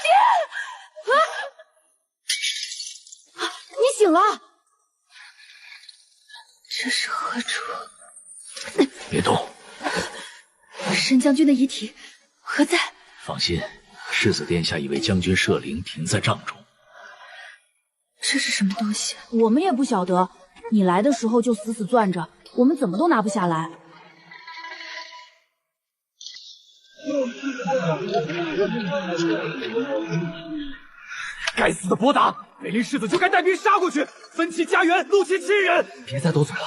爹！你醒了。这是何处？别动。沈将军的遗体何在？放心，世子殿下已为将军设灵，停在帐中。这是什么东西？我们也不晓得，你来的时候就死死攥着，我们怎么都拿不下来。该死的伯达，美林世子就该带兵杀过去，分其家园，戮其亲人。别再多嘴了，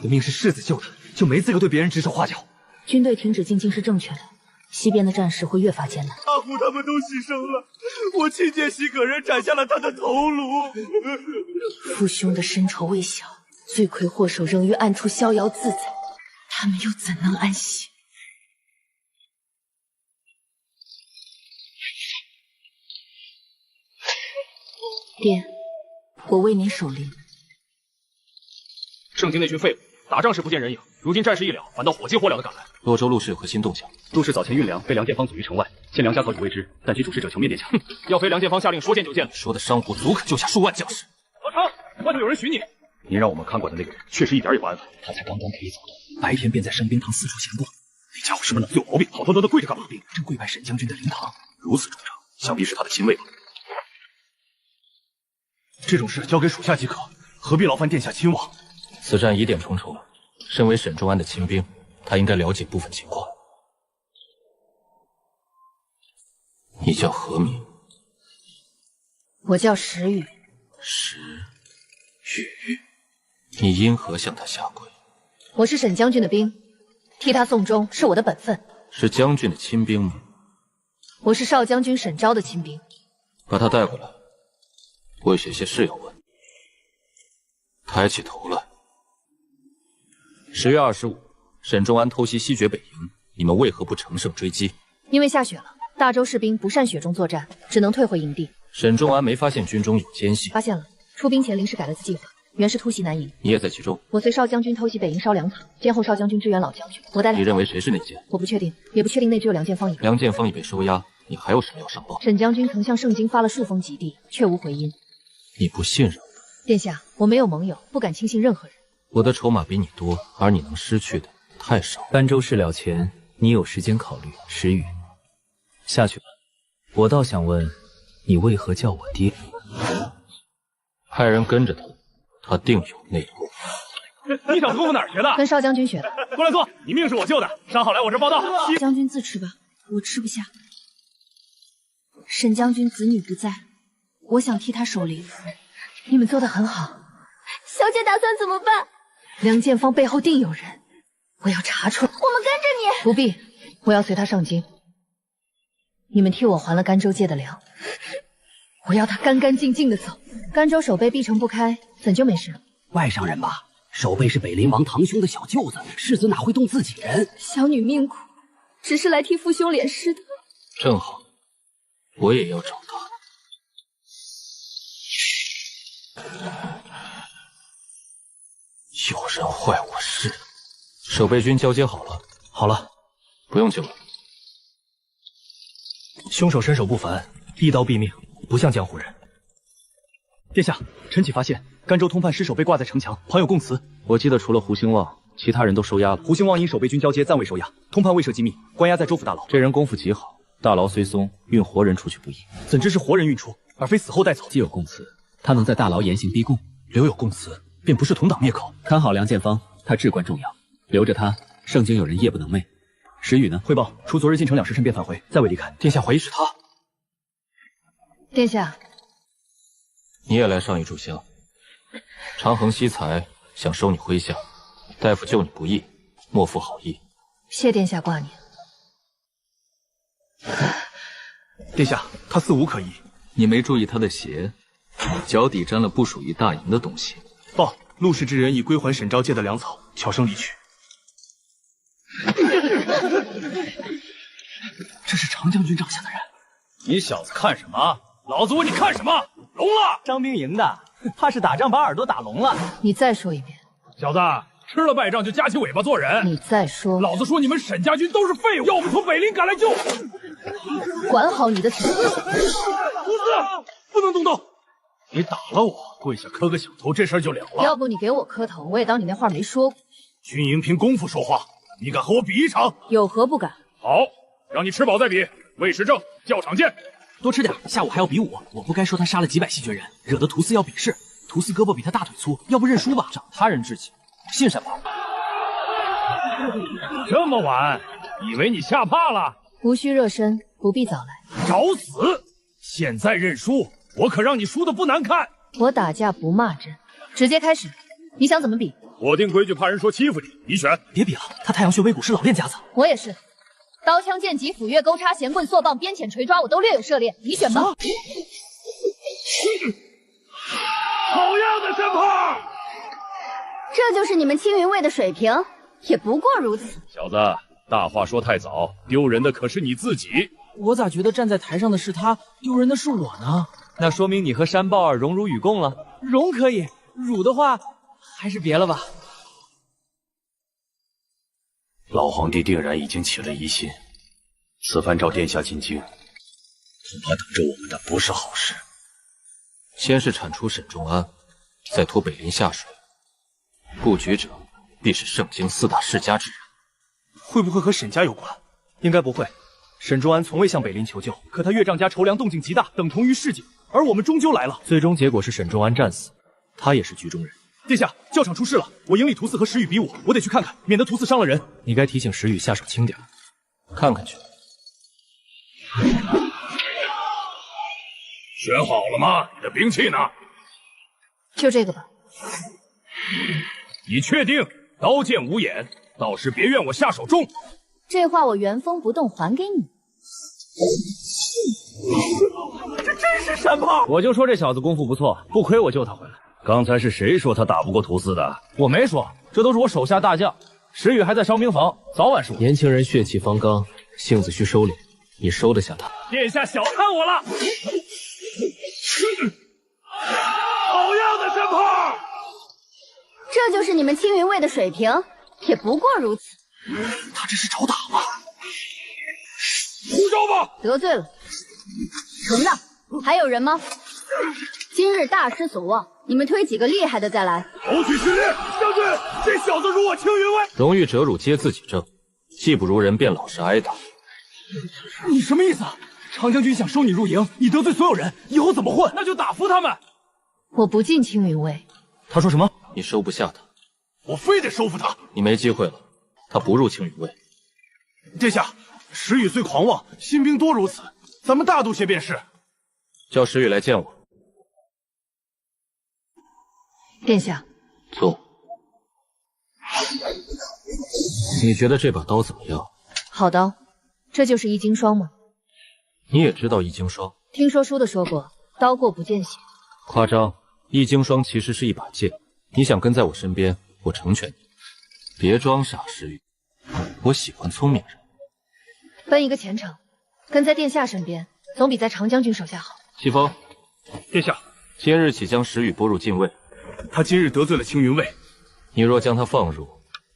我命是世子救的，就没资格对别人指手画脚。军队停止进京是正确的，西边的战事会越发艰难。阿虎他们都牺牲了，我亲见西葛人斩下了他的头颅。父兄的深仇未消，罪魁祸首仍于暗处逍遥自在，他们又怎能安息？爹，我为您守灵。盛京那群废物，打仗时不见人影，如今战事一了，反倒火急火燎的赶来。洛州陆氏有何新动向？陆氏早前运粮被梁建芳阻于城外，现梁家早已未知，但其主事者求灭殿下。要非梁建芳下令说见就见了。说的商户足可救下数万将士。何成，外头有人寻你。您让我们看管的那个人，确实一点也不安分。他才刚刚可以走动，白天便在生兵堂四处闲逛。那家伙是不是脑子有毛病？好端端的跪着干嘛？正跪拜沈将军的灵堂，如此忠诚，想必是他的亲卫吧。这种事交给属下即可，何必劳烦殿下亲往？此战疑点重重，身为沈仲安的亲兵，他应该了解部分情况。你叫何名？我叫石宇。石宇，你因何向他下跪？我是沈将军的兵，替他送终是我的本分。是将军的亲兵吗？我是少将军沈昭的亲兵。把他带过来，我有些事要问。抬起头来。10月25，沈仲安偷袭西决北营，你们为何不乘胜追击？因为下雪了，大周士兵不善雪中作战，只能退回营地。沈仲安没发现军中有奸细？发现了，出兵前临时改了次计划，原是突袭南营，你也在其中。我随少将军偷袭北营烧粮草，监候少将军支援老将军。我带你认为谁是内奸？我不确定，也不确定内只有梁建芳一个。梁建芳已被收押，你还有什么要上报？沈将军曾向盛京发了数封急递，却无回音。你不信任我？殿下，我没有盟友，不敢轻信任何人。我的筹码比你多，而你能失去的太少。儋州事了前，你有时间考虑。石宇，下去吧。我倒想问，你为何叫我爹？派人跟着他，他定有内幕。你小子功夫哪儿学的？跟少将军学的。过来坐，你命是我救的，伤好来我这报道。将军自吃吧，我吃不下。沈将军子女不在，我想替他守灵。你们做得很好。小姐打算怎么办？梁建芳背后定有人，我要查出来。我们跟着你。不必，我要随他上京。你们替我还了甘州借的粮，我要他干干净净的走。甘州守备闭城不开，怎就没事？外省人吧，守备是北林王堂兄的小舅子，世子哪会动自己人？小女命苦，只是来替父兄敛尸的。正好，我也要找他。有人坏我事，守备军交接好了。好了，不用救了。凶手身手不凡，一刀毙命，不像江湖人。殿下，臣启发现甘州通判尸首被挂在城墙，旁有供词。我记得除了胡兴旺，其他人都收押了。胡兴旺因守备军交接暂未收押，通判未涉机密，关押在州府大牢。这人功夫极好，大牢虽松，运活人出去不易。怎知是活人运出，而非死后带走？既有供词，他能在大牢严刑逼供，留有供词，便不是同党灭口。看好梁建芳，他至关重要，留着他，盛京有人夜不能寐。石宇呢？汇报，除昨日进城2时辰便返回，再未离开。殿下怀疑是他。殿下，你也来上一炷香。长衡惜才，想收你麾下，大夫救你不易，莫负好意。谢殿下挂念。殿下，他似无可疑。你没注意他的鞋，脚底沾了不属于大营的东西。报，陆氏之人已归还沈昭借的粮草，悄声离去。这是常将军帐下的人。你小子看什么？老子问你看什么？聋了！张兵营的，怕是打仗把耳朵打聋了。你再说一遍。小子，吃了败仗就夹起尾巴做人。你再说。老子说你们沈家军都是废物，要不从北林赶来救。管好你的嘴！胡四，不能动刀！你打了我，跪下磕个响头，这事儿就了了。要不你给我磕头，我也当你那话没说过。军营凭功夫说话，你敢和我比一场？有何不敢？好，让你吃饱再比。魏时正，教场见。多吃点，下午还要比武。我不该说他杀了几百西决人，惹得屠四要比试。屠四胳膊比他大腿粗，要不认输吧？长他人志气，信什么？这么晚，以为你吓怕了？无需热身，不必早来。找死！现在认输，我可让你输得不难看。我打架不骂阵，直接开始。你想怎么比？我定规矩，怕人说欺负你，你选。别比了，他太阳穴微骨是老练家子。我也是。刀枪剑戟斧钺钩叉弦棍槊棒鞭钳锤抓我都略有涉猎，你选吧。好样的，山炮！这就是你们青云卫的水平，也不过如此。小子，大话说太早，丢人的可是你自己。我咋觉得站在台上的是他，丢人的是我呢？那说明你和山豹儿荣辱与共了。荣可以，辱的话还是别了吧。老皇帝定然已经起了疑心，此番召殿下进京，恐怕等着我们的不是好事。先是铲除沈仲安，再拖北林下水，布局者必是盛京4大世家之人。会不会和沈家有关？应该不会。沈仲安从未向北林求救，可他岳丈家筹粮动静极大，等同于市井，而我们终究来了。最终结果是沈仲安战死，他也是局中人。殿下，教场出事了，我营里屠四和石宇比武，我得去看看，免得屠四伤了人。你该提醒石宇下手轻点。看看去。选好了吗？你的兵器呢？就这个吧。你确定？刀剑无眼，到时别怨我下手重。这话我原封不动还给你。这真是山炮！我就说这小子功夫不错，不亏我救他回来。刚才是谁说他打不过屠四的？我没说，这都是我手下大将。石宇还在伤兵房，早晚是我。年轻人血气方刚，性子需收敛，你收得下他？殿下小看我了。好样的，山炮！这就是你们青云卫的水平，也不过如此。他这是找打吗？出招吧！得罪了，承让。还有人吗？今日大失所望，你们推几个厉害的再来。头取训练，将军，这小子辱我青云卫。荣誉者辱皆自己正，技不如人便老实挨打。你什么意思？常将军想收你入营，你得罪所有人，以后怎么混？那就打服他们。我不进青云卫。他说什么？你收不下他，我非得收服他。你没机会了，他不入青云卫。殿下，石宇虽狂妄，新兵多如此，咱们大度些便是。叫石宇来见我。殿下，坐。你觉得这把刀怎么样？好刀。这就是易经霜吗？你也知道易经霜？听说书的说过，刀过不见血。夸张，易经霜其实是一把剑。你想跟在我身边，我成全你。别装傻，石宇，我喜欢聪明人。分一个前程，跟在殿下身边，总比在常将军手下好。西风，殿下，今日起将石宇拨入禁卫。他今日得罪了青云卫，你若将他放入，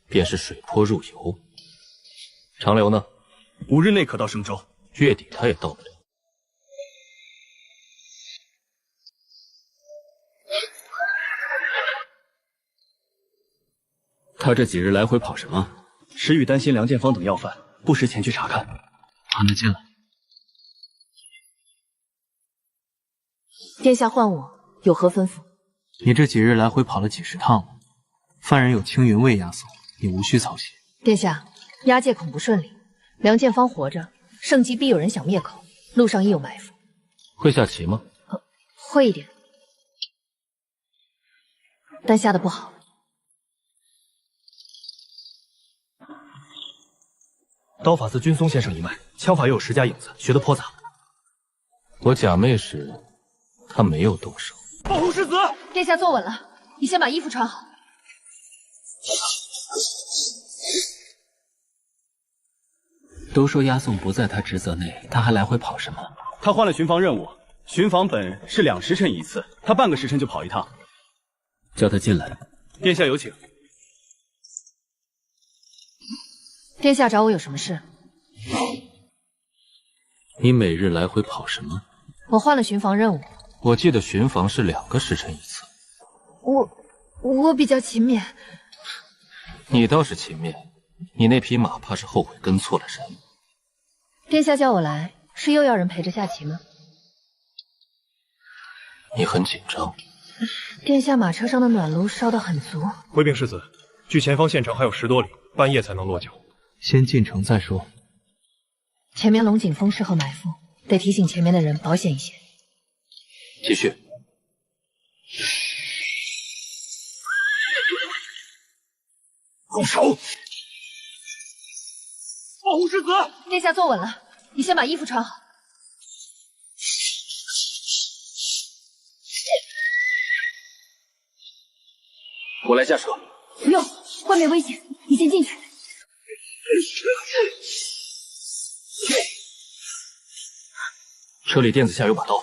便是水泼入油。长留呢？5日内可到盛州，月底他也到不了。他这几日来回跑什么？石宇担心梁建芳等要犯，不时前去查看。让他进来。殿下唤我，有何吩咐？你这几日来回跑了几十趟了，犯人有青云卫押送，你无需操心。殿下，押解恐不顺利。梁建芳活着，盛极必有人想灭口，路上亦有埋伏。会下棋吗？会一点，但下的不好。刀法自军松先生一脉，枪法又有石家影子，学得颇杂。我假寐时，他没有动手。保护世子！殿下坐稳了，你先把衣服穿好。都说押送不在他职责内，他还来回跑什么？他换了巡防任务，巡防本是2时辰一次，他半个时辰就跑一趟。叫他进来。殿下有请。殿下找我有什么事？你每日来回跑什么？我换了巡防任务。我记得巡防是2个时辰一次。我比较勤勉。你倒是勤勉，你那匹马怕是后悔跟错了人。殿下叫我来，是又要人陪着下棋吗？你很紧张。殿下马车上的暖炉烧得很足。回禀世子，距前方县城还有10多里，半夜才能落脚。先进城再说。前面龙井峰适合埋伏，得提醒前面的人保险一些。继续。住手！保护世子！殿下坐稳了，你先把衣服穿好。我来下车。不用，外面危险，你先进去。车里垫子下有把刀。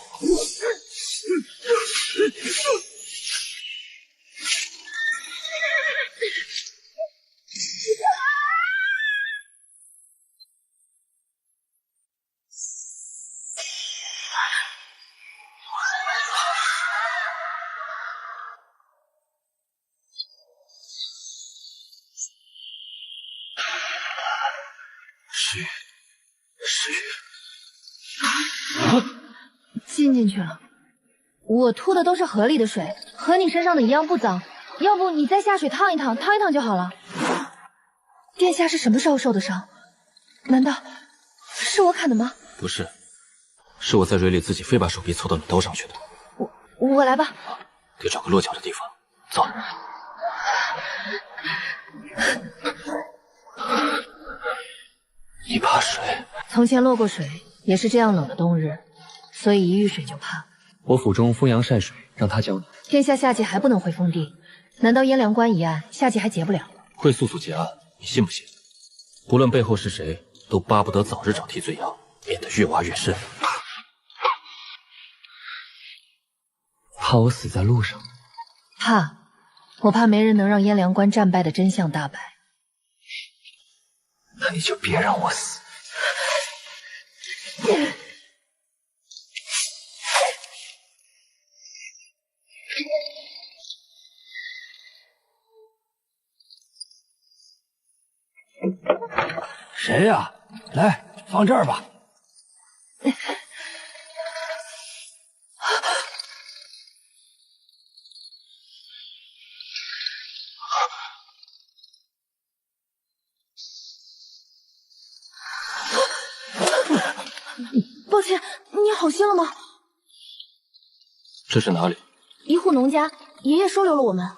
进进去了。我吐的都是河里的水，和你身上的一样不脏。要不你再下水烫一烫就好了。殿下是什么时候受的伤？难道是我砍的吗？不是，是我在水里自己非把手臂凑到你刀上去的。我来吧。得找个落脚的地方。走。你怕水？从前落过水，也是这样冷的冬日，所以一遇水就怕。我府中风阳晒水，让他教你。殿下夏季还不能回封地，难道燕良关一案夏季还结不了？会速速结案，你信不信？不论背后是谁，都巴不得早日找替罪羊，免得越挖越深。怕我死在路上？怕，我怕没人能让燕良关战败的真相大白。那你就别让我死。谁呀？来，放这儿吧。抱歉，你好些了吗？这是哪里？一户农家，爷爷收留了我们。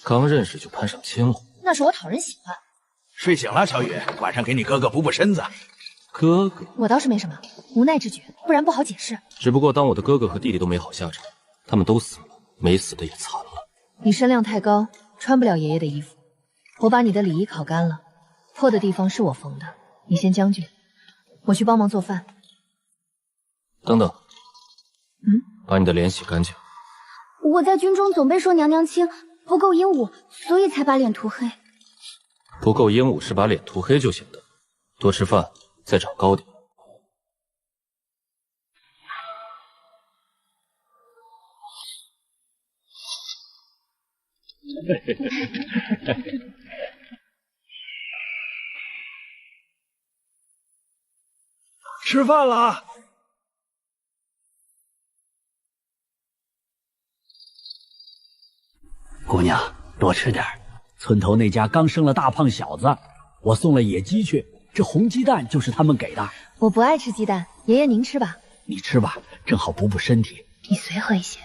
刚认识就攀上亲了？那是我讨人喜欢。睡醒了，小雨，晚上给你哥哥补补身子。哥哥，我倒是没什么，无奈之举，不然不好解释。只不过当我的哥哥和弟弟都没好下场，他们都死了，没死的也惨了。你身量太高，穿不了爷爷的衣服。我把你的里衣烤干了，破的地方是我缝的，你先将就，我去帮忙做饭。等等，把你的脸洗干净。我在军中总被说娘娘腔，不够英武，所以才把脸涂黑。不够英武是把脸涂黑就行的，多吃饭，再长高点。吃饭了。姑娘，多吃点。村头那家刚生了大胖小子，我送了野鸡去，这红鸡蛋就是他们给的。我不爱吃鸡蛋，爷爷您吃吧。你吃吧，正好补补身体。你随和一些。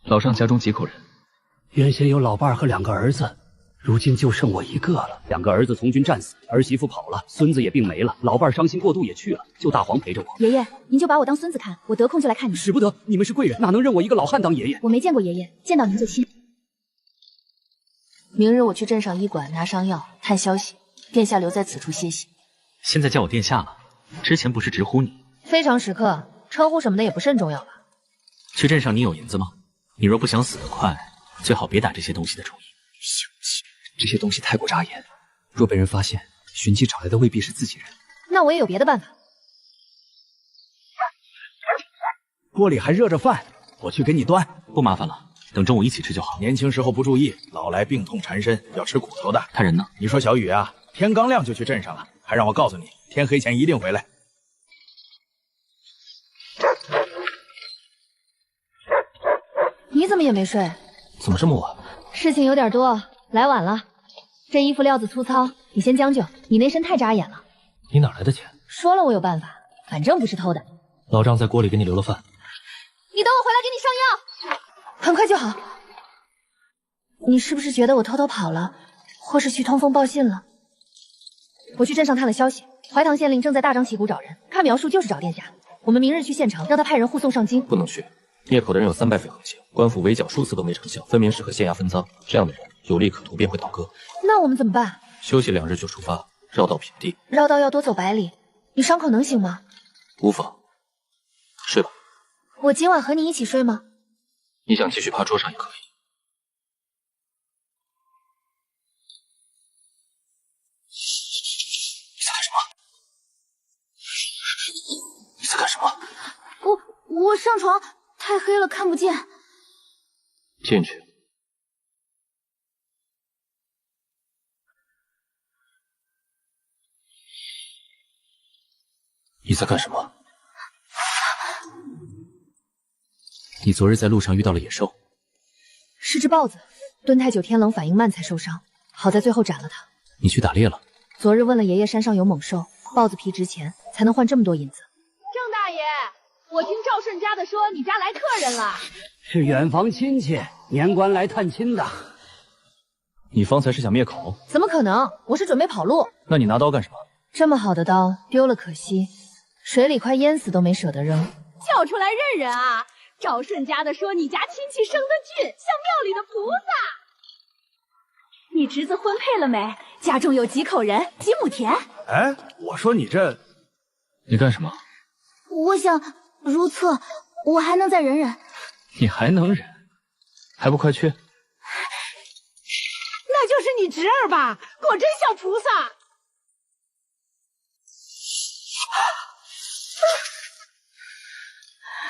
老丈家中几口人？原先有老伴儿和2个儿子，如今就剩我1个了。2个儿子从军战死，儿媳妇跑了，孙子也病没了，老伴儿伤心过度也去了，就大黄陪着我。爷爷，您就把我当孙子看，我得空就来看你。使不得，你们是贵人，哪能认我一个老汉当爷爷？我没见过爷爷，见到您就亲。明日我去镇上医馆拿伤药，探消息。殿下留在此处歇息。现在叫我殿下了，之前不是直呼你？非常时刻，称呼什么的也不甚重要吧？去镇上你有银子吗？你若不想死得快，最好别打这些东西的主意。小气，这些东西太过扎眼，若被人发现，寻机找来的未必是自己人。那我也有别的办法。锅里还热着饭，我去给你端。不麻烦了，等中午一起吃就好。年轻时候不注意，老来病痛缠身，要吃苦头的。他人呢？你说小雨啊，天刚亮就去镇上了，还让我告诉你，天黑前一定回来。你怎么也没睡？怎么这么晚？事情有点多，来晚了。这衣服料子粗糙，你先将就。你那身太扎眼了。你哪来的钱？说了我有办法，反正不是偷的。老丈在锅里给你留了饭。你等我回来给你上药，很快就好。你是不是觉得我偷偷跑了，或是去通风报信了？我去镇上探了消息，怀唐县令正在大张旗鼓找人，看描述就是找殿下。我们明日去县城，让他派人护送上京。不能去，灭口的人有3败匪横行，官府围剿数次都没成效，分明是和县衙分赃。这样的人有利可图，便会倒戈。那我们怎么办？休息2日就出发，绕道平地。绕道要多走100里，你伤口能行吗？无妨，睡吧。我今晚和你一起睡吗？你想继续趴桌上也可以。你在干什么？我上床，太黑了看不见。进去。你在干什么？你昨日在路上遇到了野兽，是只豹子，蹲太久天冷反应慢才受伤，好在最后斩了它。你去打猎了？昨日问了爷爷，山上有猛兽，豹子皮值钱，才能换这么多银子。郑大爷，我听赵顺家的说你家来客人了，是远房亲戚，年关来探亲的。你方才是想灭口？怎么可能？我是准备跑路。那你拿刀干什么？这么好的刀丢了可惜，水里快淹死都没舍得扔。叫出来认认啊！赵顺家的说你家亲戚生得俊，像庙里的菩萨。你侄子婚配了没？家中有几口人？几亩田？哎，我说你这……你干什么？我想如厕，我还能再忍忍。你还能忍？还不快去？那就是你侄儿吧？果真像菩萨。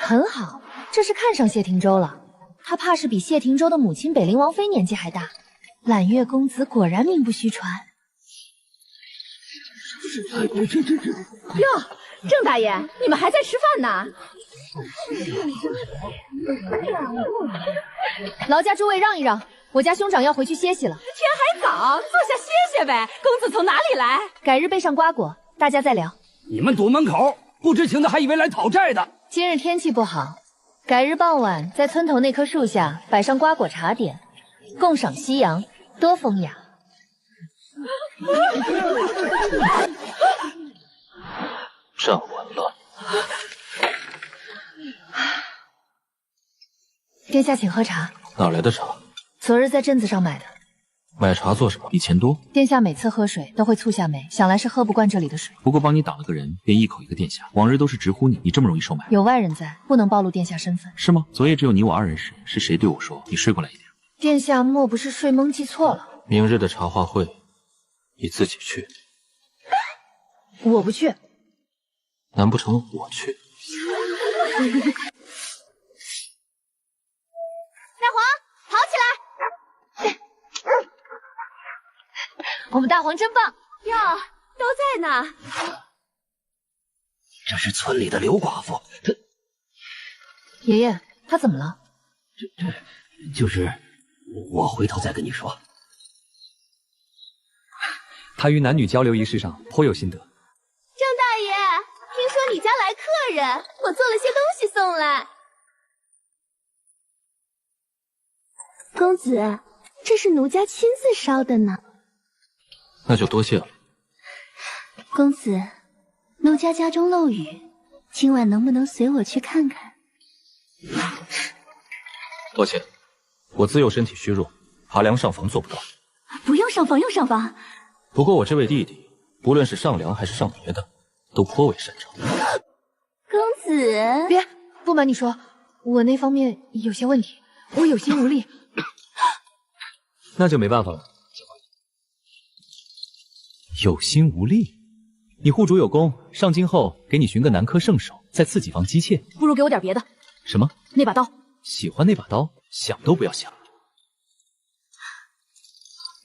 很好，这是看上谢霆州了。他怕是比谢霆州的母亲北陵王妃年纪还大。揽月公子果然名不虚传。哟，郑大爷，你们还在吃饭呢？劳驾诸位让一让，我家兄长要回去歇息了。天还早，坐下歇歇呗。公子从哪里来？改日备上瓜果，大家再聊。你们堵门口，不知情的还以为来讨债的。今日天气不好，改日傍晚在村头那棵树下摆上瓜果茶点，共赏夕阳，多风雅。站稳了。殿下请喝茶。哪来的茶？昨日在镇子上买的。买茶做什么？比钱多？殿下每次喝水都会蹙下眉，想来是喝不惯这里的水。不过帮你挡了个人，便一口一个殿下，往日都是直呼你，你这么容易收买？有外人在，不能暴露殿下身份。是吗？昨夜只有你我二人时，是谁对我说你睡过来一点？殿下莫不是睡懵记错了？明日的茶话会，你自己去。我不去。难不成我去？大黄，跑起来！我们大黄真棒哟，都在呢。这是村里的刘寡妇，她爷爷，她怎么了？就是我回头再跟你说。她于男女交流一事上颇有心得。郑大爷，听说你家来客人，我做了些东西送来。公子，这是奴家亲自烧的呢。那就多谢了。公子，奴家家中漏雨，今晚能不能随我去看看？多谢，我自幼身体虚弱，爬梁上房做不到。不用上房，用上房。不过我这位弟弟，不论是上梁还是上别的，都颇为擅长。公子，别，不瞒你说，我那方面有些问题，我有心无力。那就没办法了。有心无力？你护主有功，上京后给你寻个南柯圣手，再赐几房姬妾。不如给我点别的。什么？那把刀。喜欢那把刀？想都不要想。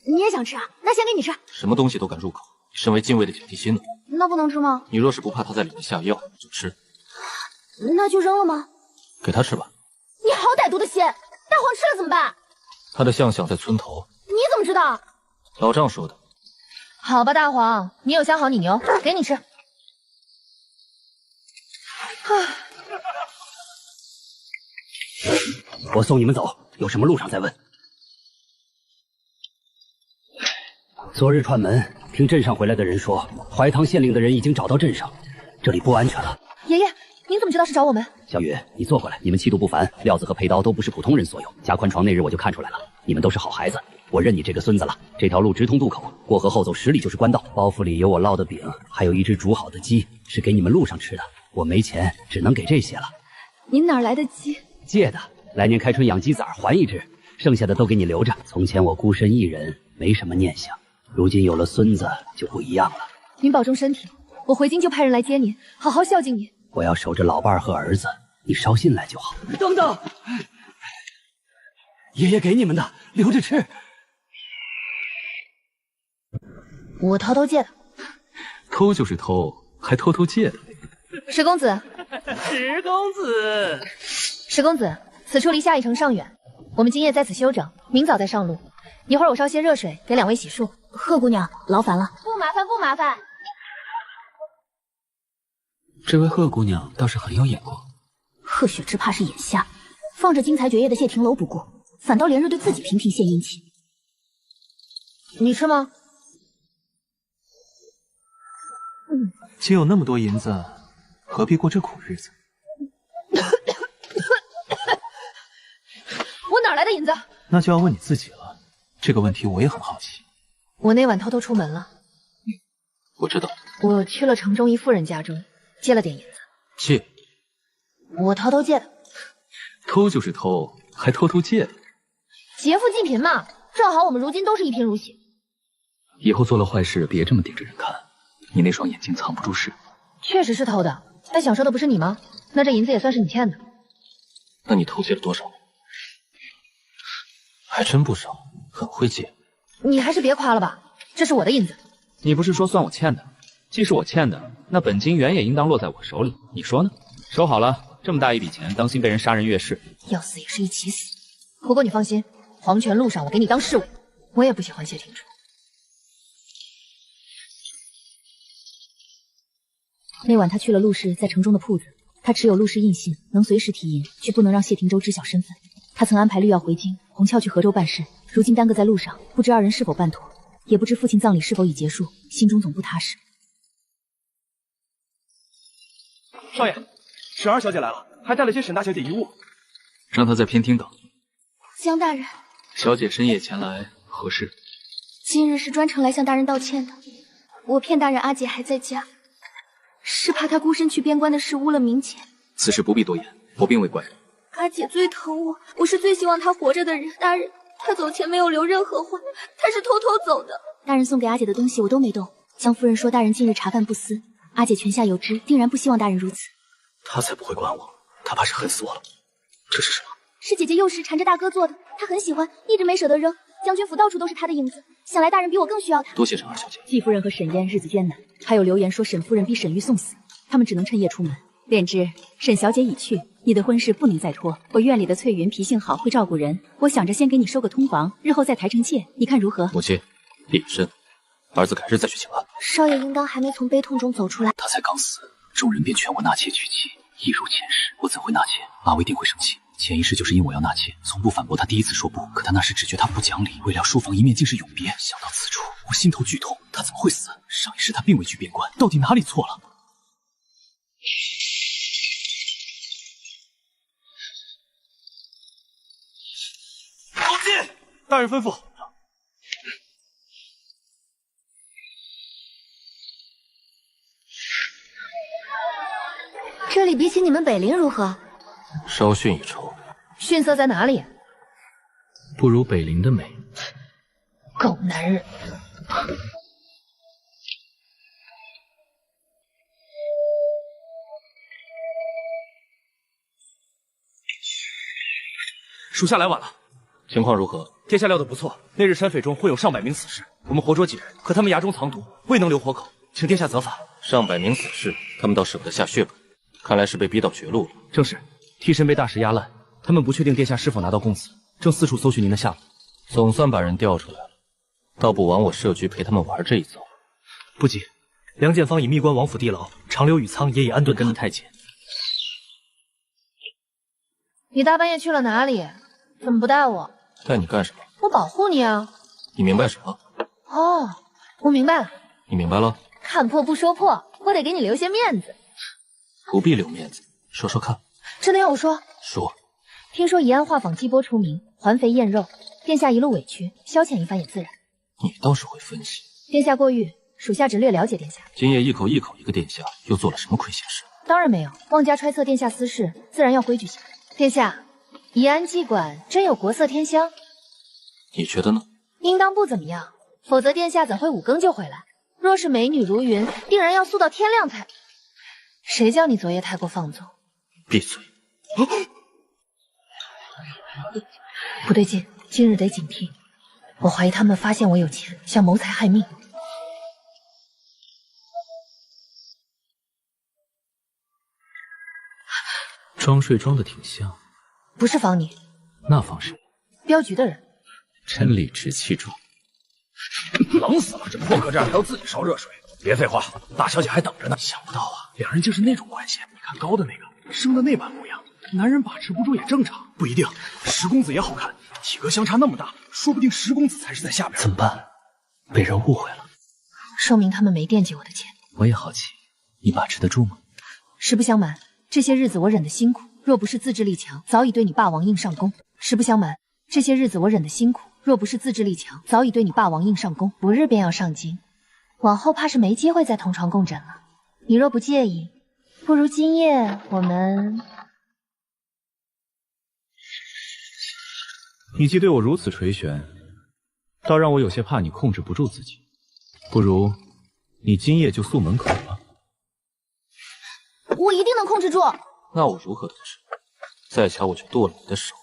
你也想吃啊？那先给你吃。什么东西都敢入口，你身为禁卫的警惕心呢？那不能吃吗？你若是不怕他在里面下药，就吃。那就扔了吗？给他吃吧。你好歹毒的心，大黄吃了怎么办？他的相在村头。你怎么知道？老丈说的。好吧，大黄，你有相好你牛，给你吃。我送你们走，有什么路上再问。昨日串门，听镇上回来的人说，怀唐县令的人已经找到镇上，这里不安全了。爷爷，您怎么知道是找我们？小雨，你坐过来，你们气度不凡，料子和佩刀都不是普通人所有。加宽床那日我就看出来了，你们都是好孩子，我认你这个孙子了。这条路直通渡口，过河后走10里就是官道。包袱里有我烙的饼，还有一只煮好的鸡，是给你们路上吃的。我没钱，只能给这些了。您哪来的鸡？借的，来年开春养鸡崽还一只，剩下的都给你留着。从前我孤身一人，没什么念想，如今有了孙子就不一样了。您保重身体，我回京就派人来接您，好好孝敬您。我要守着老伴儿和儿子，你捎信来就好。等等，爷爷给你们的，留着吃。我偷偷借的。偷就是偷，还偷偷借的。石公子，石公子，石公子，此处离下一城尚远，我们今夜在此休整，明早再上路。一会儿我烧些热水给两位洗漱。贺姑娘，劳烦了。不麻烦，不麻烦。这位贺姑娘倒是很有眼光。贺雪芝怕是眼瞎，放着精彩绝艳的谢霆楼不顾，反倒连日对自己频频献殷勤。你吃吗？既有那么多银子，何必过这苦日子？我哪来的银子？那就要问你自己了。这个问题我也很好奇。我那晚偷偷出门了。我知道。我去了城中一妇人家中，借了点银子。借？我偷偷借的。偷就是偷，还偷偷借的。劫富济贫嘛，正好我们如今都是一贫如洗。以后做了坏事别这么盯着人看，你那双眼睛藏不住事。确实是偷的，但享受的不是你吗？那这银子也算是你欠的。那你偷窃了多少？还真不少，很会借。你还是别夸了吧，这是我的银子。你不是说算我欠的？既是我欠的，那本金原也应当落在我手里，你说呢？收好了，这么大一笔钱，当心被人杀人越市。要死也是一起死。不过你放心，黄泉路上我给你当侍卫，我也不喜欢谢廷初。那晚他去了陆氏在城中的铺子，他持有陆氏印信，能随时提银，却不能让谢廷州知晓身份。他曾安排绿药回京，洪俏去河州办事，如今耽搁在路上，不知二人是否办妥，也不知父亲葬礼是否已结束，心中总不踏实。少爷，沈二小姐来了，还带了些沈大小姐遗物，让她在偏厅等。江大人，小姐深夜前来何事？今日是专程来向大人道歉的。我骗大人阿姐还在家，是怕她孤身去边关的事污了名节。此事不必多言，我并未怪人。阿姐最疼我，我是最希望她活着的人。大人，她走前没有留任何话，她是偷偷走的。大人送给阿姐的东西我都没动。江夫人说大人近日茶饭不思，阿姐泉下有知，定然不希望大人如此。她才不会管我，她怕是恨死我了。这是什么？是姐姐幼时缠着大哥做的，她很喜欢，一直没舍得扔。将军府到处都是她的影子，想来大人比我更需要她。多谢沈二小姐。季夫人和沈嫣日子艰难，还有流言说沈夫人逼沈玉送死，他们只能趁夜出门。炼之，沈小姐已去，你的婚事不能再拖。我院里的翠云脾性好，会照顾人，我想着先给你收个通房，日后再抬成妾，你看如何？母亲，理身，儿子改日再去请安。少爷应当还没从悲痛中走出来。他才刚死，众人便劝我纳妾娶妻，一如前世，我怎会纳妾？阿威定会生气。前一世就是因我要纳妾，从不反驳他第一次说不，可他那时只觉他不讲理，未料书房一面竟是永别。想到此处，我心头剧痛，他怎么会死？上一世他并未去边关，到底哪里错了？老进，大人吩咐。这里比起你们北陵如何？稍逊一筹。逊色在哪里？不如北陵的美。狗男人！属下来晚了，情况如何？殿下料得不错，那日山匪中会有上百名死士，我们活捉几人，可他们牙中藏毒，未能留活口，请殿下责罚。上百名死士，他们倒舍不得下血本，看来是被逼到绝路了。正是，替身被大石压烂，他们不确定殿下是否拿到供词，正四处搜寻您的下落。总算把人调出来了，倒不枉我设局陪他们玩这一遭。不急，梁建芳已密关王府地牢，长留宇仓也已安顿跟得太紧。你大半夜去了哪里？怎么不带我？带你干什么？我保护你啊。你明白什么？哦，我明白了。你明白了？看破不说破，我得给你留些面子。不必留面子，说说看。真的要我说？说。听说宜安画舫击波出名，环肥燕肉，殿下一路委屈，消遣一番也自然。你倒是会分析。殿下过誉，属下只略了解殿下。今夜一口一口一个殿下，又做了什么亏心事？当然没有，妄加揣测殿下私事，自然要规矩些。殿下，宜安妓馆真有国色天香？你觉得呢？应当不怎么样，否则殿下怎会五更就回来？若是美女如云，定然要宿到天亮才。谁叫你昨夜太过放纵？闭嘴！不对劲，今日得警惕。我怀疑他们发现我有钱，想谋财害命。装睡装的挺像，不是防你，那防谁？镖局的人。真理直气壮。冷死了！这破客栈还要自己烧热水。别废话，大小姐还等着呢。想不到啊，两人竟是那种关系。你看高的那个，生的那般模样，男人把持不住也正常。不一定，石公子也好看，体格相差那么大，说不定石公子才是在下边。怎么办？被人误会了，说明他们没惦记我的钱。我也好奇，你把持得住吗？实不相瞒，这些日子我忍得辛苦，若不是自制力强，早已对你霸王硬上弓。实不相瞒，这些日子我忍得辛苦，若不是自制力强，早已对你霸王硬上弓。不日便要上京，往后怕是没机会再同床共枕了。你若不介意，不如今夜我们……你既对我如此垂涎，倒让我有些怕你控制不住自己。不如你今夜就宿门口吧。我一定能控制住。那我如何得知？再巧我就剁了你的手。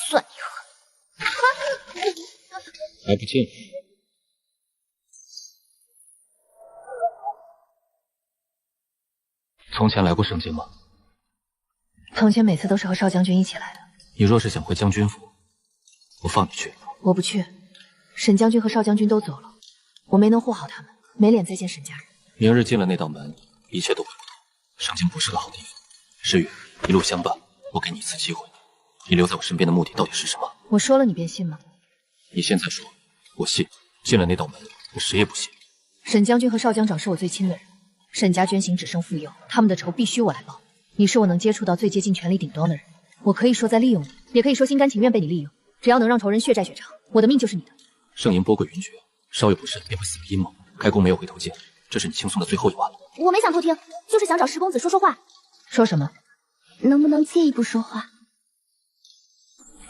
算你狠！还不进？从前来过盛京吗？从前每次都是和少将军一起来的。你若是想回将军府，我放你去。我不去，沈将军和少将军都走了，我没能护好他们，没脸再见沈家人。明日进了那道门，一切都会不同。盛京不是个好地方。诗雨，一路相伴，我给你一次机会，你留在我身边的目的到底是什么？我说了你便信吗？你现在说，我信。进了那道门，我谁也不信。沈将军和少将长是我最亲的人，沈家捐行只剩妇幼，他们的仇必须我来报。你是我能接触到最接近权力顶端的人，我可以说在利用你，也可以说心甘情愿被你利用。只要能让仇人血债血偿，我的命就是你的。盛营波贵云谲，稍有不慎便会死于阴谋。开弓没有回头箭，这是你轻松的最后一话了。我没想偷听，就是想找石公子说说话。说什么？能不能借一步说话？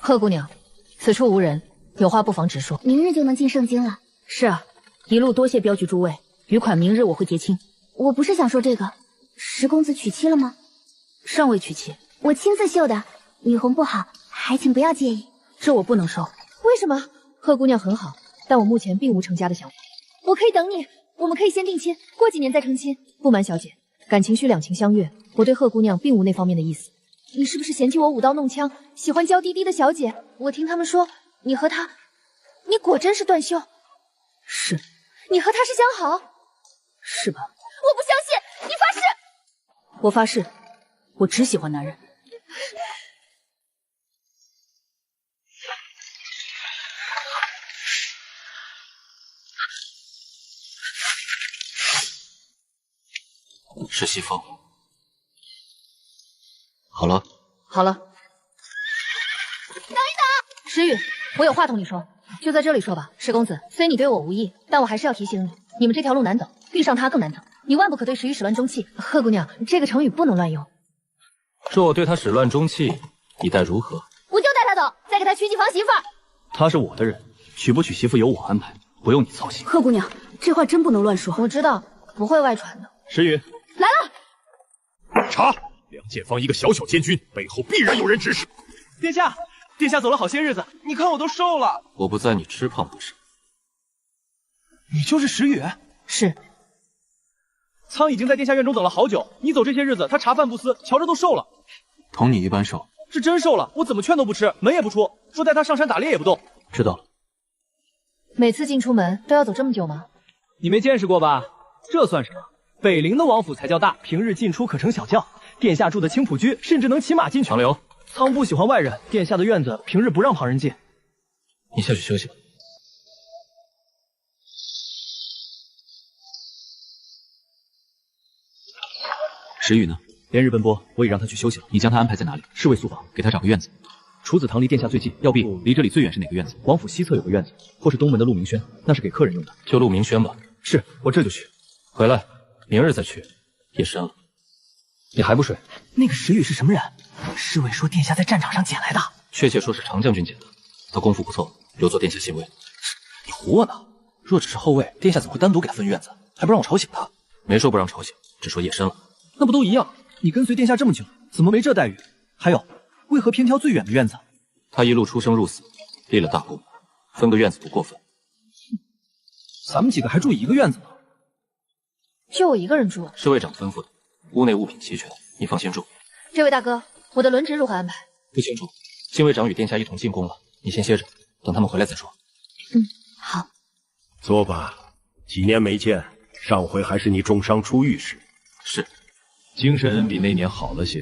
贺姑娘，此处无人，有话不妨直说。明日就能进盛京了。是啊，一路多谢镖局诸位，余款明日我会结清。我不是想说这个，石公子娶妻了吗？尚未娶妻，我亲自绣的，女红不好，还请不要介意。这我不能收。为什么？贺姑娘很好，但我目前并无成家的想法。我可以等你，我们可以先定亲，过几年再成亲。不瞒小姐，感情需两情相悦，我对贺姑娘并无那方面的意思。你是不是嫌弃我舞刀弄枪，喜欢娇滴滴的小姐？我听他们说你和她，你果真是断袖？是。你和他是相好？是吧？我不相信，你发誓。我发誓，我只喜欢男人。是西风。好了，好了。等一等，石宇，我有话同你说，就在这里说吧。石公子，虽你对我无意，但我还是要提醒你，你们这条路难走，遇上他更难走。你万不可对石宇始乱终弃。贺姑娘，这个成语不能乱用。若我对他始乱终弃，你待如何？我就带他走，再给他娶几房媳妇儿。他是我的人，娶不娶媳妇由我安排，不用你操心。贺姑娘，这话真不能乱说。我知道，不会外传的。石宇，来了。查，梁建芳一个小小监军，背后必然有人指使。殿下，殿下走了好些日子，你看我都瘦了。我不在，你吃胖不是？你就是石宇？是。苍已经在殿下院中等了好久，你走这些日子，他茶饭不思，瞧着都瘦了。同你一般瘦。是真瘦了，我怎么劝都不吃，门也不出，说带他上山打猎也不动。知道了。每次进出门都要走这么久吗？你没见识过吧？这算什么？北陵的王府才叫大，平日进出可乘小轿。殿下住的青浦居，甚至能骑马进去。长留，仓不喜欢外人，殿下的院子平日不让旁人进。你下去休息吧。石宇呢？连日奔波，我已让他去休息了。你将他安排在哪里？侍卫宿房，给他找个院子。楚子堂离殿下最近，要避。离这里最远是哪个院子？王府西侧有个院子，或是东门的鹿鸣轩，那是给客人用的。就鹿鸣轩吧。是，我这就去。回来，明日再去。夜深了，你还不睡？那个石宇是什么人？侍卫说殿下在战场上捡来的，确切说是常将军捡的。他功夫不错，留作殿下信尉。你唬我呢？若只是后卫，殿下怎么会单独给他分院子？还不让我吵醒他？没说不让吵醒，只说夜深了。那不都一样？你跟随殿下这么久，怎么没这待遇？还有，为何偏挑最远的院子？他一路出生入死，立了大功，分个院子不过分。咱们几个还住一个院子呢。就我一个人住。侍卫长吩咐的，屋内物品齐全，你放心住。这位大哥，我的轮值如何安排？不清楚，禁卫长与殿下一同进宫了，你先歇着，等他们回来再说。好。坐吧，几年没见，上回还是你重伤出狱时。是。精神比那年好了些，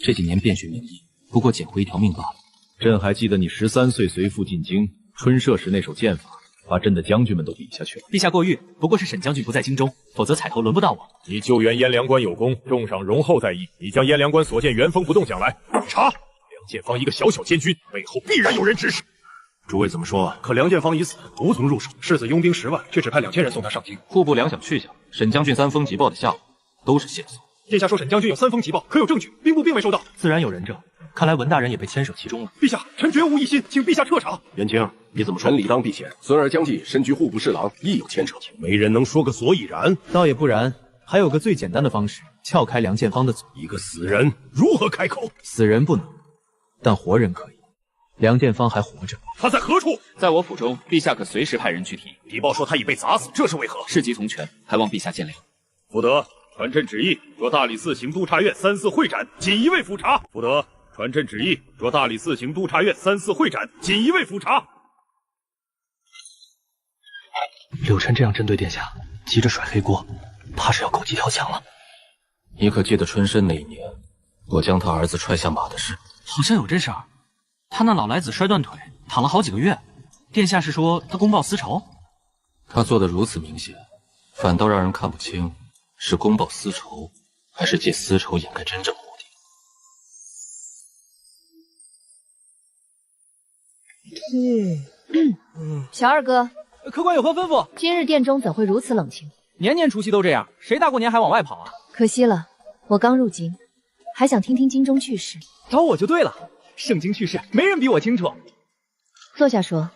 这几年遍寻名医，不过捡回一条命罢了。朕还记得你13岁随父进京，春射时那手剑法，把朕的将军们都比下去了。陛下过誉，不过是沈将军不在京中，否则彩头轮不到我。你救援燕良关有功，重赏容后再议。你将燕良关所见原封不动讲来。查，梁建芳一个小小监军，背后必然有人指使。诸位怎么说？可梁建芳已死，无从入手。世子拥兵10万，却只派2000人送他上京。户部粮饷去向，沈将军3封急报的下落，都是线索。殿下说沈将军有3封急报，可有证据？兵部并未收到。自然有人证，看来文大人也被牵涉其中了。陛下，臣绝无一心，请陛下彻查。元清，你怎么说？臣理当避嫌。孙儿将计身居户部侍郎，亦有牵扯，没人能说个所以然。倒也不然，还有个最简单的方式，撬开梁建芳的嘴。一个死人如何开口？死人不能，但活人可以。梁建芳还活着。他在何处？在我府中，陛下可随时派人去提。禀报说他已被砸死，这是为何？事急从权，还望陛下见谅。福德，传朕旨意，着大理寺行督察院3、4会斩，仅一位复查。福德，传朕旨意，着大理寺行督察院3、4会斩，仅一位复查。柳晨这样针对殿下，急着甩黑锅，怕是要狗急跳墙了。你可记得春申那一年，我将他儿子踹下马的事？好像有这事儿。他那老来子摔断腿，躺了好几个月。殿下是说他公报私仇？他做得如此明显，反倒让人看不清是公报私仇，还是借私仇掩盖真正目的。小二哥，客官有何吩咐？今日殿中怎会如此冷清？年年除夕都这样，谁大过年还往外跑啊？可惜了，我刚入京，还想听听京中趣事。找我就对了。圣经趣事，没人比我清楚。坐下说，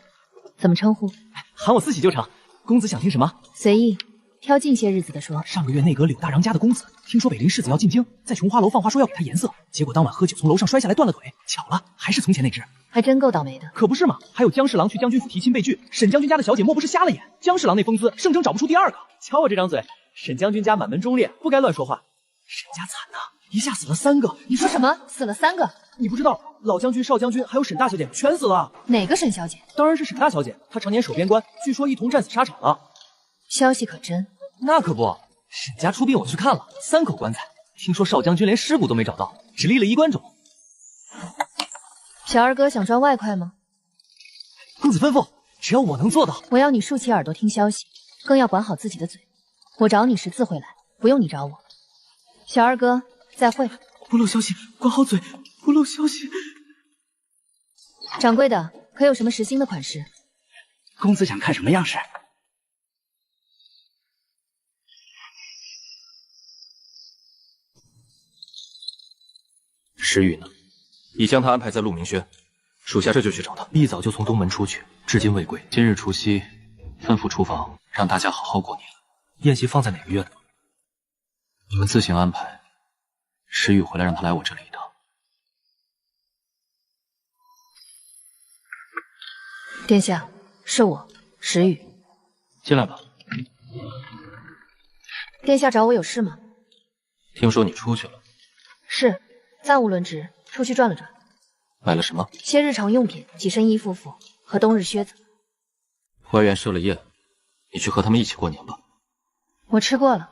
怎么称呼？喊我四喜就成。公子想听什么？随意，挑近些日子的说。上个月内阁柳大郎家的公子，听说北林世子要进京，在琼花楼放话说要给他颜色，结果当晚喝酒从楼上摔下来断了腿。巧了，还是从前那只。还真够倒霉的。可不是嘛？还有江侍郎去将军府提亲被拒，沈将军家的小姐莫不是瞎了眼？江侍郎那风姿，盛征找不出第二个。瞧我这张嘴，沈将军家满门忠烈，不该乱说话。沈家惨呐，一下死了3个。你说什么？死了3个？你不知道，老将军、少将军还有沈大小姐全死了。哪个沈小姐？当然是沈大小姐，她常年守边关，据说一同战死沙场了。消息可真？那可不，沈家出殡我去看了，3口棺材，听说少将军连尸骨都没找到，只立了衣冠冢。小二哥想赚外快吗？公子吩咐，只要我能做到。我要你竖起耳朵听消息，更要管好自己的嘴。我找你时自会来，不用你找我。小二哥，再会。不漏消息，管好嘴，不漏消息。掌柜的，可有什么时兴的款式？公子想看什么样式？石宇呢？已将他安排在陆明轩，属下这就去找他。一早就从东门出去，至今未归。今日除夕，吩咐厨房让大家好好过年。宴席放在哪个月呢？你们自行安排。石宇回来，让他来我这里一趟。殿下，是我，石宇。进来吧。殿下找我有事吗？听说你出去了。是，暂无论职，出去转了转。买了什么？些日常用品，几身衣服和冬日靴子。外院设了宴，你去和他们一起过年吧。我吃过了，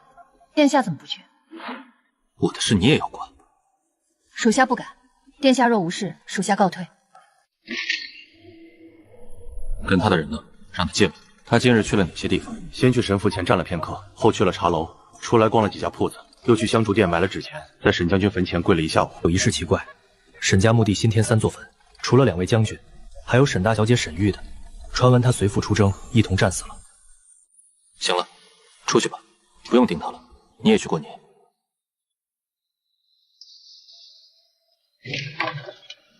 殿下怎么不去？我的事你也要管？属下不敢。殿下若无事，属下告退。跟他的人呢？让他进来。他今日去了哪些地方？先去神符前站了片刻，后去了茶楼，出来逛了几家铺子，又去香烛店买了纸钱，在沈将军坟前跪了一下午。有一事奇怪，沈家墓地新添3座坟，除了2位将军，还有沈大小姐沈玉的。传闻他随父出征，一同战死了。行了，出去吧，不用盯他了。你也去过年。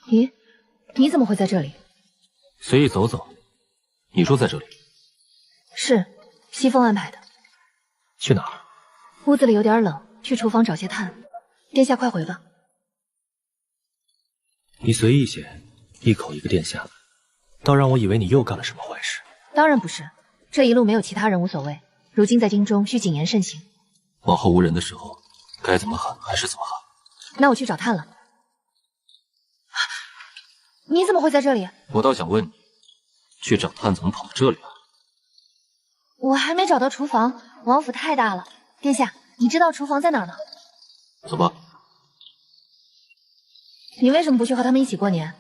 咦，你怎么会在这里？随意走走。你住在这里？是，西风安排的。去哪儿？屋子里有点冷，去厨房找些炭。殿下快回吧。你随意些，一口一个殿下，倒让我以为你又干了什么坏事。当然不是，这一路没有其他人无所谓。如今在京中需谨言慎行。往后无人的时候，该怎么喊还是怎么喊。那我去找炭了。你怎么会在这里？我倒想问你，去找炭怎么跑到这里了？我还没找到厨房，王府太大了。殿下，你知道厨房在哪儿呢？走吧。你为什么不去和他们一起过年？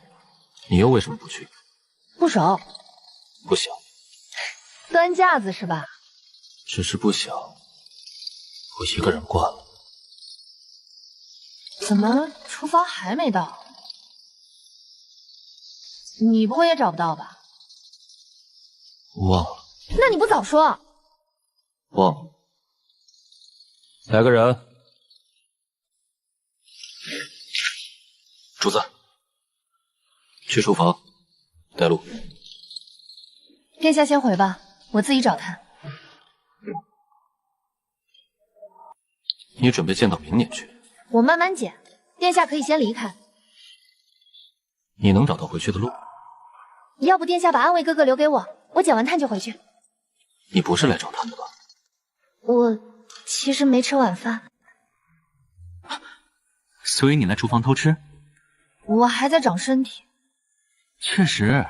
你又为什么不去？不熟。不想。端架子是吧？只是不想。我一个人惯了。怎么厨房还没到？你不会也找不到吧？忘了。那你不早说？忘了。来个人。主子，去书房带路。殿下先回吧，我自己找他。你准备见到明年去？我慢慢捡，殿下可以先离开。你能找到回去的路？要不殿下把安卫哥哥留给我，我捡完炭就回去。你不是来找他的吧？我其实没吃晚饭。所以你来厨房偷吃？我还在长身体。确实，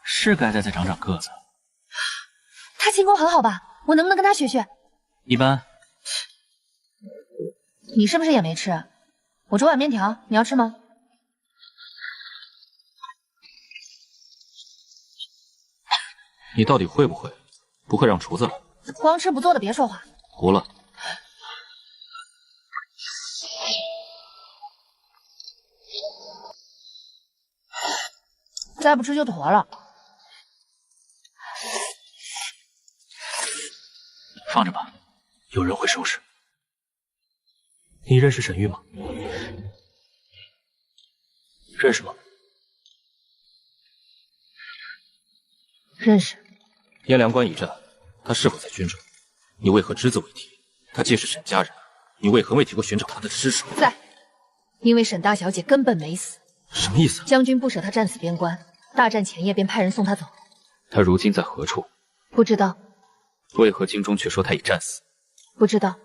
是该再长长个子。他轻功很好吧？我能不能跟他学学？一般。你是不是也没吃？我煮碗面条，你要吃吗？你到底会不会？不会让厨子来？光吃不做的别说话。糊了。再不吃就坨了。放着吧，有人会收拾。你认识沈玉吗？认识吗？认识。燕良关一战，他是否在军中？你为何只字未提？他既是沈家人，你为何未提过寻找他的尸首？在，因为沈大小姐根本没死。什么意思？将军不舍她战死边关，大战前夜便派人送她走。他如今在何处？不知道。为何京中却说他已战死？不知道。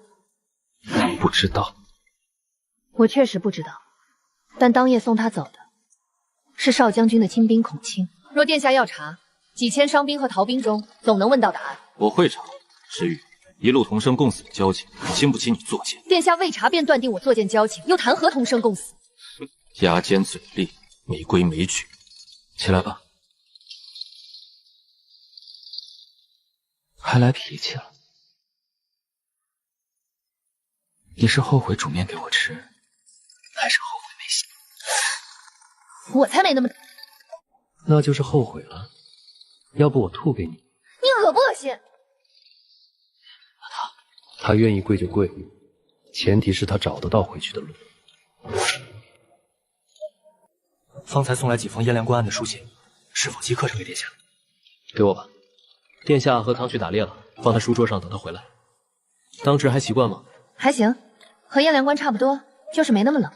不知道。我确实不知道，但当夜送他走的是少将军的亲兵孔卿。若殿下要查，几千伤兵和逃兵中，总能问到答案。我会查。石玉，一路同生共死的交情，经不起你作践。殿下未查便断定我作践交情，又谈何同生共死？牙尖嘴利，没规没矩。起来吧。还来脾气了？你是后悔煮面给我吃，还是后悔没洗？我才没那么……那就是后悔了。要不我吐给你？你恶不恶心？他愿意跪就跪，前提是他找得到回去的路。方才送来几封燕良关案的书信，是否即刻呈给殿下？给我吧。殿下和汤去打猎了，放他书桌上等他回来。当值还习惯吗？还行，和燕良关差不多，就是没那么冷。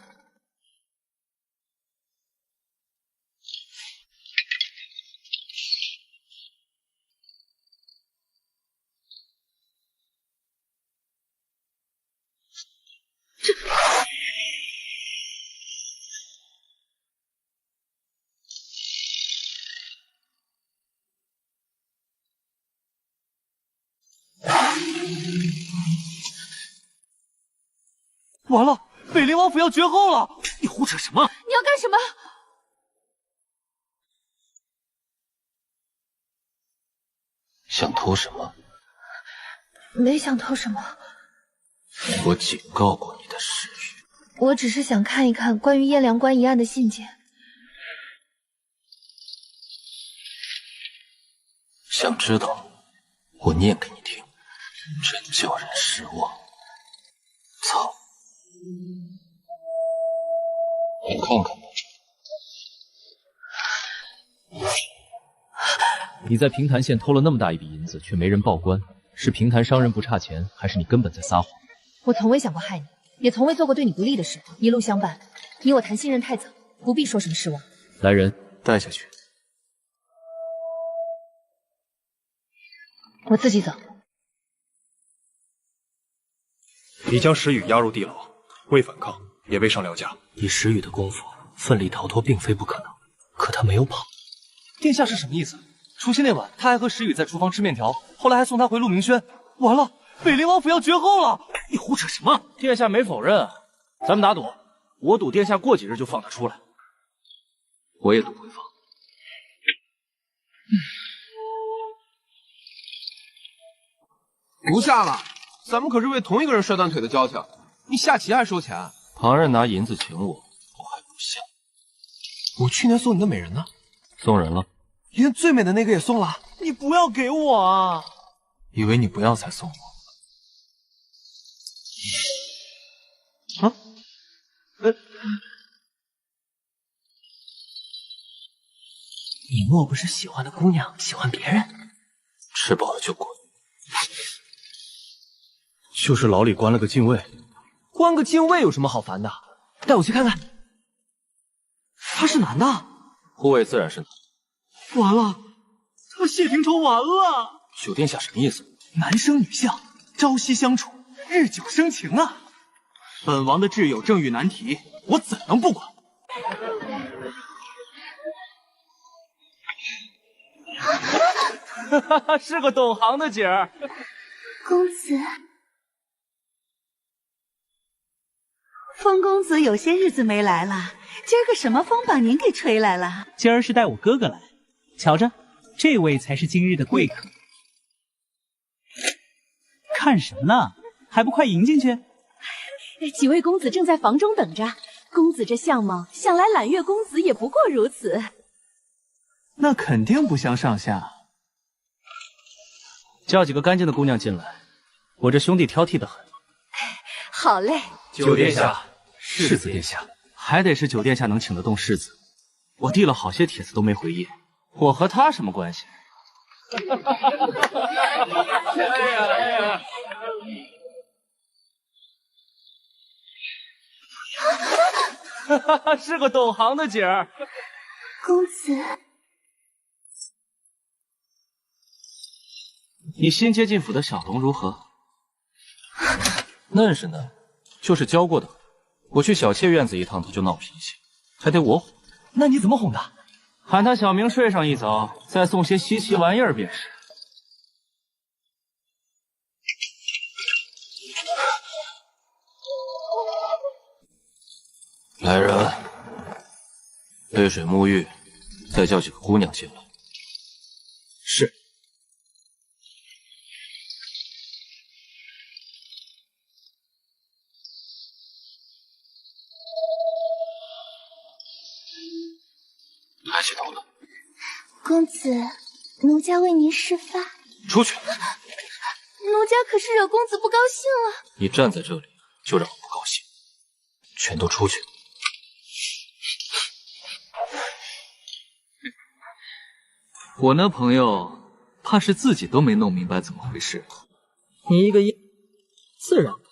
完了，北陵王府要绝后了！你胡扯什么？你要干什么？想偷什么？没想偷什么。我警告过你的石玉。我只是想看一看关于燕良关一案的信件。想知道？我念给你听，真叫人失望。操！你看看吧。你在平潭县偷了那么大一笔银子，却没人报官，是平潭商人不差钱，还是你根本在撒谎？我从未想过害你，也从未做过对你不利的事。一路相伴，你我谈信任太早，不必说什么失望。来人，带下去。我自己走。你将石宇押入地牢，未反抗，也未上辽家。以石宇的功夫，奋力逃脱并非不可能，可他没有跑。殿下是什么意思？除夕那晚，他还和石宇在厨房吃面条，后来还送他回陆明轩。完了，北陵王府要绝后了！你胡扯什么？殿下没否认啊，咱们打赌，我赌殿下过几日就放他出来。我也赌会放。不下了，咱们可是为同一个人摔断腿的交情，你下棋还收钱？旁人拿银子请我，我还不下。我去年送你的美人呢？送人了。连最美的那个也送了？你不要给我啊！以为你不要才送我。啊？你莫不是喜欢的姑娘喜欢别人？吃饱了就滚。就是牢里关了个禁卫。关个禁卫有什么好烦的？带我去看看。他是男的。护卫自然是男。完了，他谢霆仇完了。九殿下什么意思？男生女相，朝夕相处，日久生情啊！本王的挚友正遇难题，我怎能不管？是个懂行的姐儿。公子，风公子有些日子没来了，今儿个什么风把您给吹来了？今儿是带我哥哥来，瞧着，这位才是今日的贵客。看什么呢？还不快迎进去？几位公子正在房中等着。公子这相貌，想来揽月公子也不过如此。那肯定不相上下。叫几个干净的姑娘进来，我这兄弟挑剔的很。好嘞。九殿下，世子殿下，还得是九殿下能请得动世子。我递了好些帖子都没回应，我和他什么关系？是个懂行的姐儿。公子，你新接进府的小龙如何？嫩是嫩，就是教过的。我去小妾院子一趟，他就闹脾气，还得我哄。那你怎么哄的？喊他小名睡上一遭，再送些稀奇玩意儿便是。来人，杯水沐浴，再叫几个姑娘进来。是。抬起头来。公子，奴家为您施法。出去。奴家可是惹公子不高兴了。你站在这里，就让我不高兴。全都出去。我那朋友怕是自己都没弄明白怎么回事。你一个自然不懂。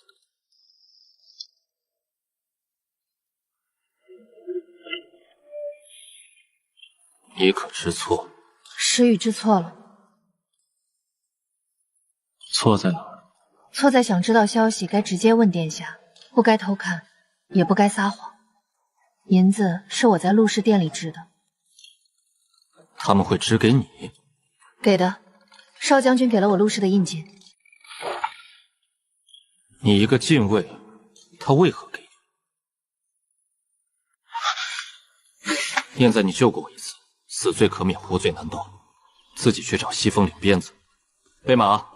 你可知错？时雨知错了。错在哪儿？错在想知道消息该直接问殿下，不该偷看，也不该撒谎。银子是我在陆氏店里支的。他们会支给你？给的，少将军给了我陆氏的印金。你一个禁卫，他为何给你？念在你救过我一次，死罪可免，活罪难报，自己去找西风领鞭子。备马。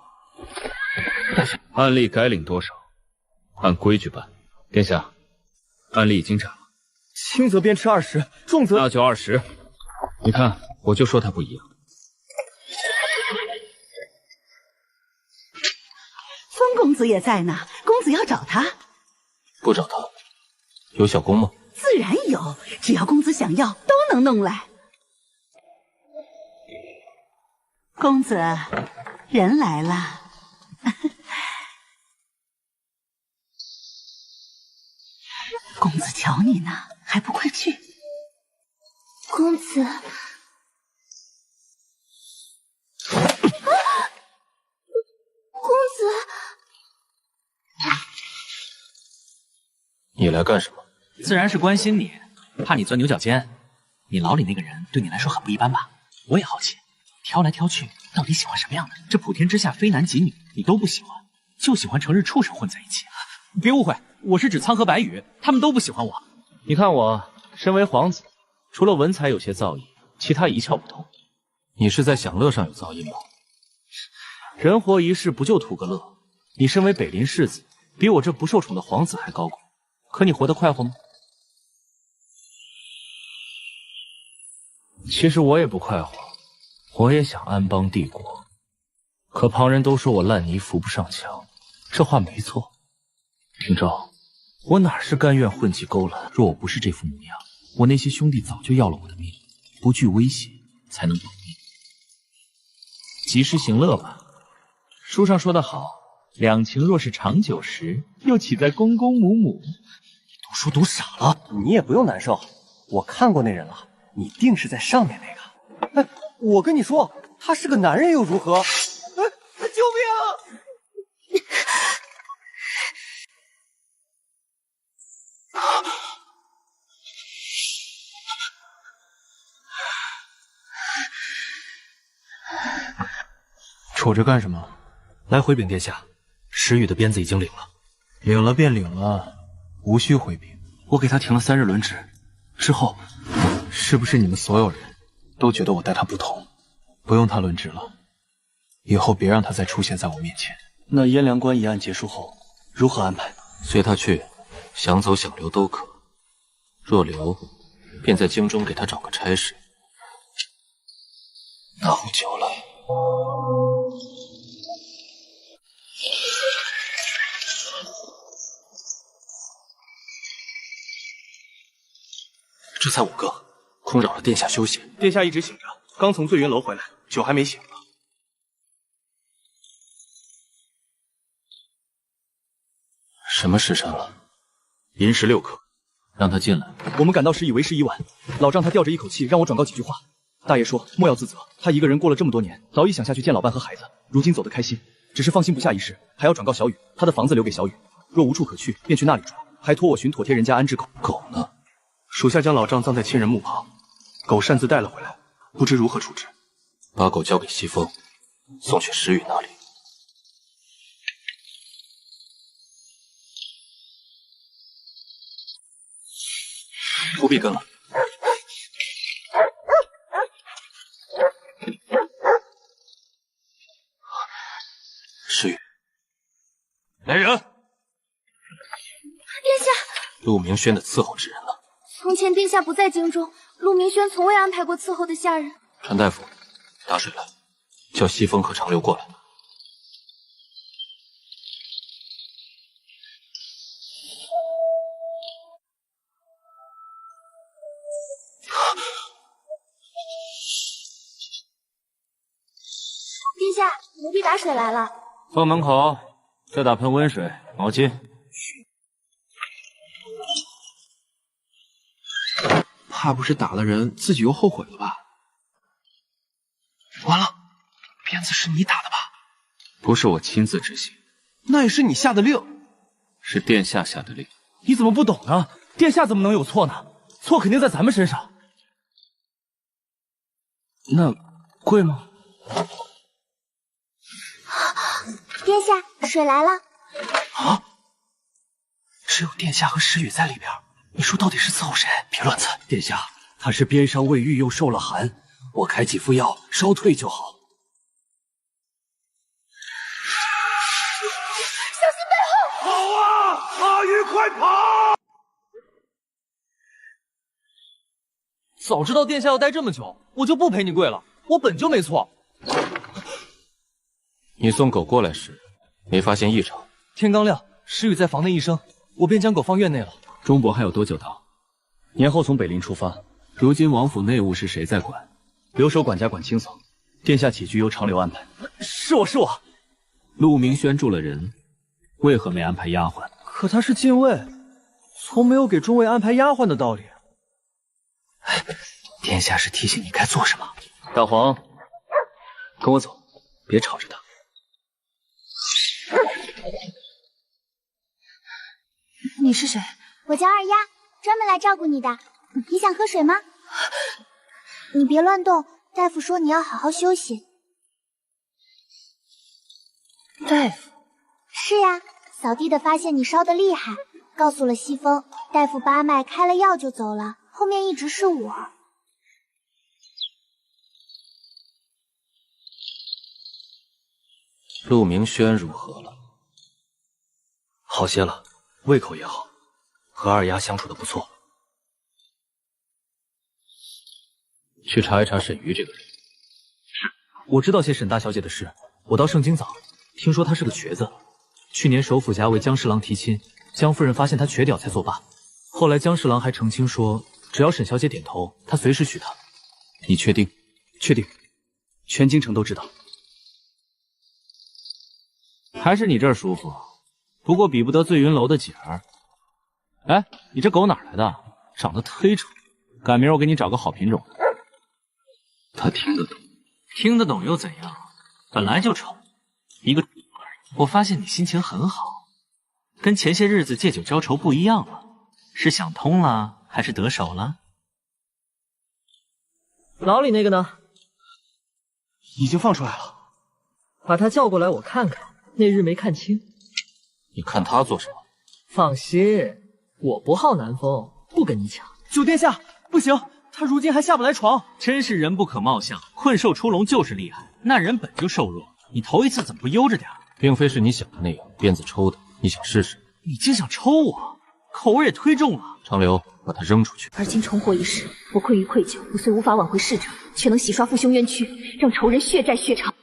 案例该领多少？按规矩办。殿下，案例已经斩了。轻则鞭笞20，重则……那就20。你看，我就说他不一样。风公子也在呢，公子要找他？不找他，有小弓吗？自然有，只要公子想要，都能弄来。公子，人来了。公子瞧你呢，还不快去！公子，公子，你来干什么？自然是关心你，怕你钻牛角尖。你牢里那个人对你来说很不一般吧？我也好奇，挑来挑去，到底喜欢什么样的？这普天之下非男即女，你都不喜欢，就喜欢成日畜生混在一起。别误会，我是指苍和白羽，他们都不喜欢我。你看我身为皇子，除了文采有些造诣，其他一窍不通。你是在享乐上有造诣吗？人活一世不就图个乐？你身为北林世子，比我这不受宠的皇子还高贵，可你活得快活吗？其实我也不快活，我也想安邦帝国，可旁人都说我烂泥扶不上墙，这话没错。廷昭，我哪是甘愿混迹勾栏？若我不是这副模样，我那些兄弟早就要了我的命，不惧威胁，才能保命。及时行乐吧。书上说得好，两情若是长久时，又岂在公公母母？读书读傻了，你也不用难受，我看过那人了，你定是在上面那个。哎，我跟你说，他是个男人又如何？哎，救命！瞅着干什么？来回禀殿下，石宇的鞭子已经领了。领了便领了，无需回禀。我给他停了3日轮值，之后，是不是你们所有人都觉得我待他不同？不用他轮值了，以后别让他再出现在我面前。那燕良关一案结束后，如何安排？随他去，想走想留都可。若留，便在京中给他找个差事。那壶酒来。这才5个，空扰了殿下休息。殿下一直醒着，刚从醉云楼回来，酒还没醒呢。什么时辰了？寅时6刻，让他进来。我们赶到时已为时已晚。老丈他吊着一口气，让我转告几句话。大爷说莫要自责，他一个人过了这么多年，早已想下去见老伴和孩子，如今走得开心，只是放心不下一事，还要转告小雨，他的房子留给小雨，若无处可去，便去那里住，还托我寻妥帖人家安置狗。狗呢？属下将老丈葬在亲人墓旁，狗擅自带了回来，不知如何处置。把狗交给西风，送去石宇那里。不必跟了。石宇，来人！殿下，陆明轩的伺候之人呢？从前殿下不在京中，陆明轩从未安排过伺候的下人。陈大夫，打水来，叫西风和长留过来。殿下，奴婢打水来了。放门口，再打盆温水、毛巾。怕不是打了人，自己又后悔了吧？完了，鞭子是你打的吧？不是我亲自执行，那也是你下的令，是殿下下的令。你怎么不懂呢？殿下怎么能有错呢？错肯定在咱们身上。那贵吗？殿下，水来了。啊！只有殿下和石宇在里边，你说到底是伺候谁？别乱猜，殿下，他是鞭伤未愈又受了寒，我开几副药烧退就好。小心背后！跑啊！阿玉，快跑！早知道殿下要待这么久，我就不陪你跪了。我本就没错。你送狗过来时，没发现异常？天刚亮，石宇在房内一声，我便将狗放院内了。钟伯还有多久到？年后从北林出发。如今王府内务是谁在管？留守管家管清扫，殿下起居由长留安排。是我。陆明轩住了人，为何没安排丫鬟？可他是禁卫，从没有给中尉安排丫鬟的道理。殿下是提醒你该做什么。大黄，跟我走，别吵着他。你是谁？我叫二丫，专门来照顾你的。你想喝水吗？你别乱动，大夫说你要好好休息。大夫？是呀，扫地的发现你烧得厉害，告诉了西风，大夫把脉开了药就走了，后面一直是我。陆明轩如何了？好些了，胃口也好，和二丫相处的不错。去查一查沈瑜这个人。是，我知道些沈大小姐的事。我到盛京早，听说她是个瘸子。去年首府家为江侍郎提亲，江夫人发现她瘸屌才作罢。后来江侍郎还澄清说，只要沈小姐点头，他随时许她。你确定？确定，全京城都知道。还是你这儿舒服，不过比不得醉云楼的姐儿。哎，你这狗哪来的？长得忒丑，赶明儿我给你找个好品种的。他听得懂，听得懂又怎样？本来就丑，一个我发现你心情很好，跟前些日子借酒浇愁不一样了，是想通了还是得手了？牢里那个呢？已经放出来了。把他叫过来，我看看。那日没看清。你看他做什么？放心，我不好南风，不跟你抢。九殿下，不行，他如今还下不来床。真是人不可貌相，困兽出笼就是厉害。那人本就瘦弱，你头一次怎么不悠着点？并非是你想的那样，鞭子抽的。你想试试？你竟想抽我，口味也忒重了。长流，把他扔出去。而今重获一世，我愧于愧疚，我虽无法挽回逝者，却能洗刷父兄冤屈，让仇人血债血偿。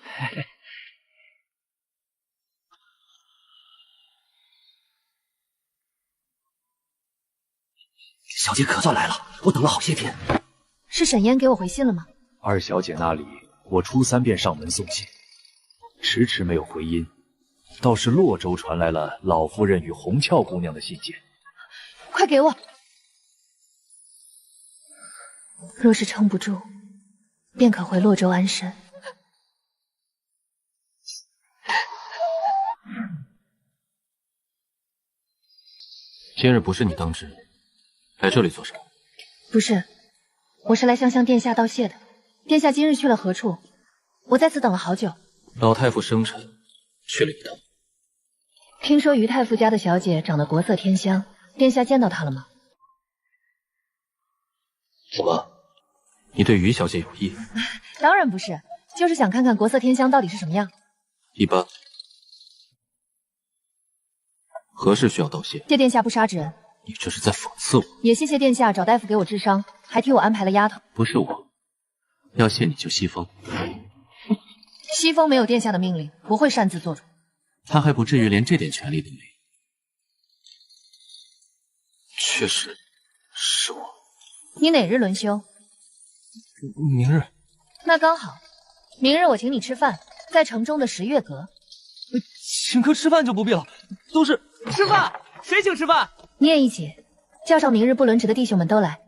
小姐可算来了，我等了好些天。是沈烟给我回信了吗？二小姐那里，我初3便上门送信，迟迟没有回音。倒是洛州传来了老夫人与红俏姑娘的信件，快给我！若是撑不住，便可回洛州安身。今日不是你当值，来这里做什么？不是，我是来向殿下道谢的。殿下今日去了何处？我在此等了好久。老太傅生辰去了一趟。听说于太傅家的小姐长得国色天香，殿下见到她了吗？怎么？你对于小姐有意？当然不是，就是想看看国色天香到底是什么样。一般。何事需要道谢？谢殿下不杀之恩。你这是在讽刺我。也谢谢殿下找大夫给我治伤，还替我安排了丫头。不是我，要谢你就西风。西风没有殿下的命令，不会擅自做主。他还不至于连这点权利都没有。确实是我。你哪日轮休？明日。那刚好，明日我请你吃饭，在城中的十月阁。请客吃饭就不必了，都是吃饭，谁请吃饭？你也一起，叫上明日不轮值的弟兄们都来。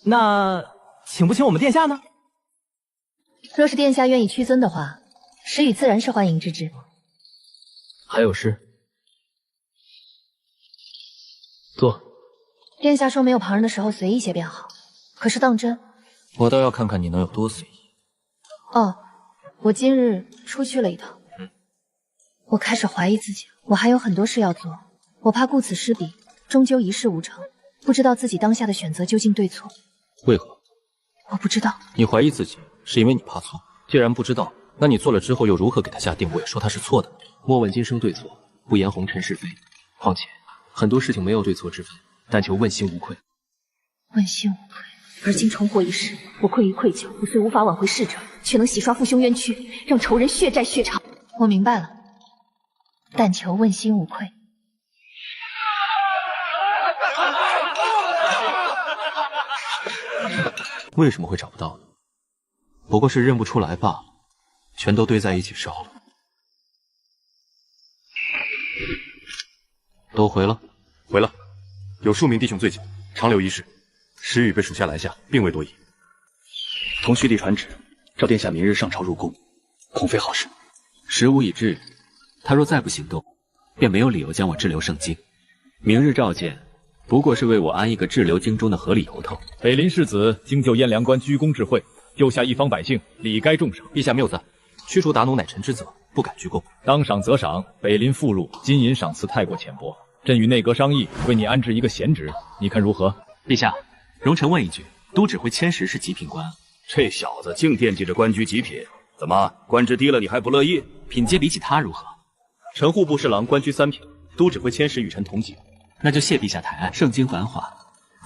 那请不请我们殿下呢？若是殿下愿意屈尊的话，时雨自然是欢迎之至。还有事？坐。殿下说没有旁人的时候随意些便好，可是当真，我倒要看看你能有多随意。哦，我今日出去了一趟。我开始怀疑自己，我还有很多事要做，我怕顾此失彼，终究一事无成，不知道自己当下的选择究竟对错。为何？我不知道。你怀疑自己，是因为你怕错。既然不知道，那你做了之后又如何给他下定位，说他是错的？莫问今生对错，不言红尘是非。况且很多事情没有对错之分，但求问心无愧。问心无愧。而今重获一世，我愧于愧疚，我虽无法挽回逝者，却能洗刷父兄冤屈，让仇人血债血偿。我明白了。但求问心无愧。为什么会找不到呢？不过是认不出来罢了，全都堆在一起烧了。都回了？回了，有数名弟兄醉酒，长留一室。时雨被属下拦下，并未多疑。同须弟传旨，召殿下明日上朝入宫，恐非好事。时无已至。他若再不行动，便没有理由将我滞留圣京。明日召见，不过是为我安一个滞留京中的合理由头。北林世子经就燕良官居功至惠，救下一方百姓，理该重赏。陛下谬赞，驱除达奴乃臣之责，不敢居功。当赏则赏，北林附录金银赏赐太过浅薄，朕与内阁商议，为你安置一个闲职，你看如何？陛下，容臣问一句，都指挥千石是极品官，这小子净惦记着官居极品，怎么官职低了你还不乐意？品阶比起他如何？臣户部侍郎官居3品，都指挥千石与臣同级。那就谢陛下抬爱。盛京繁华，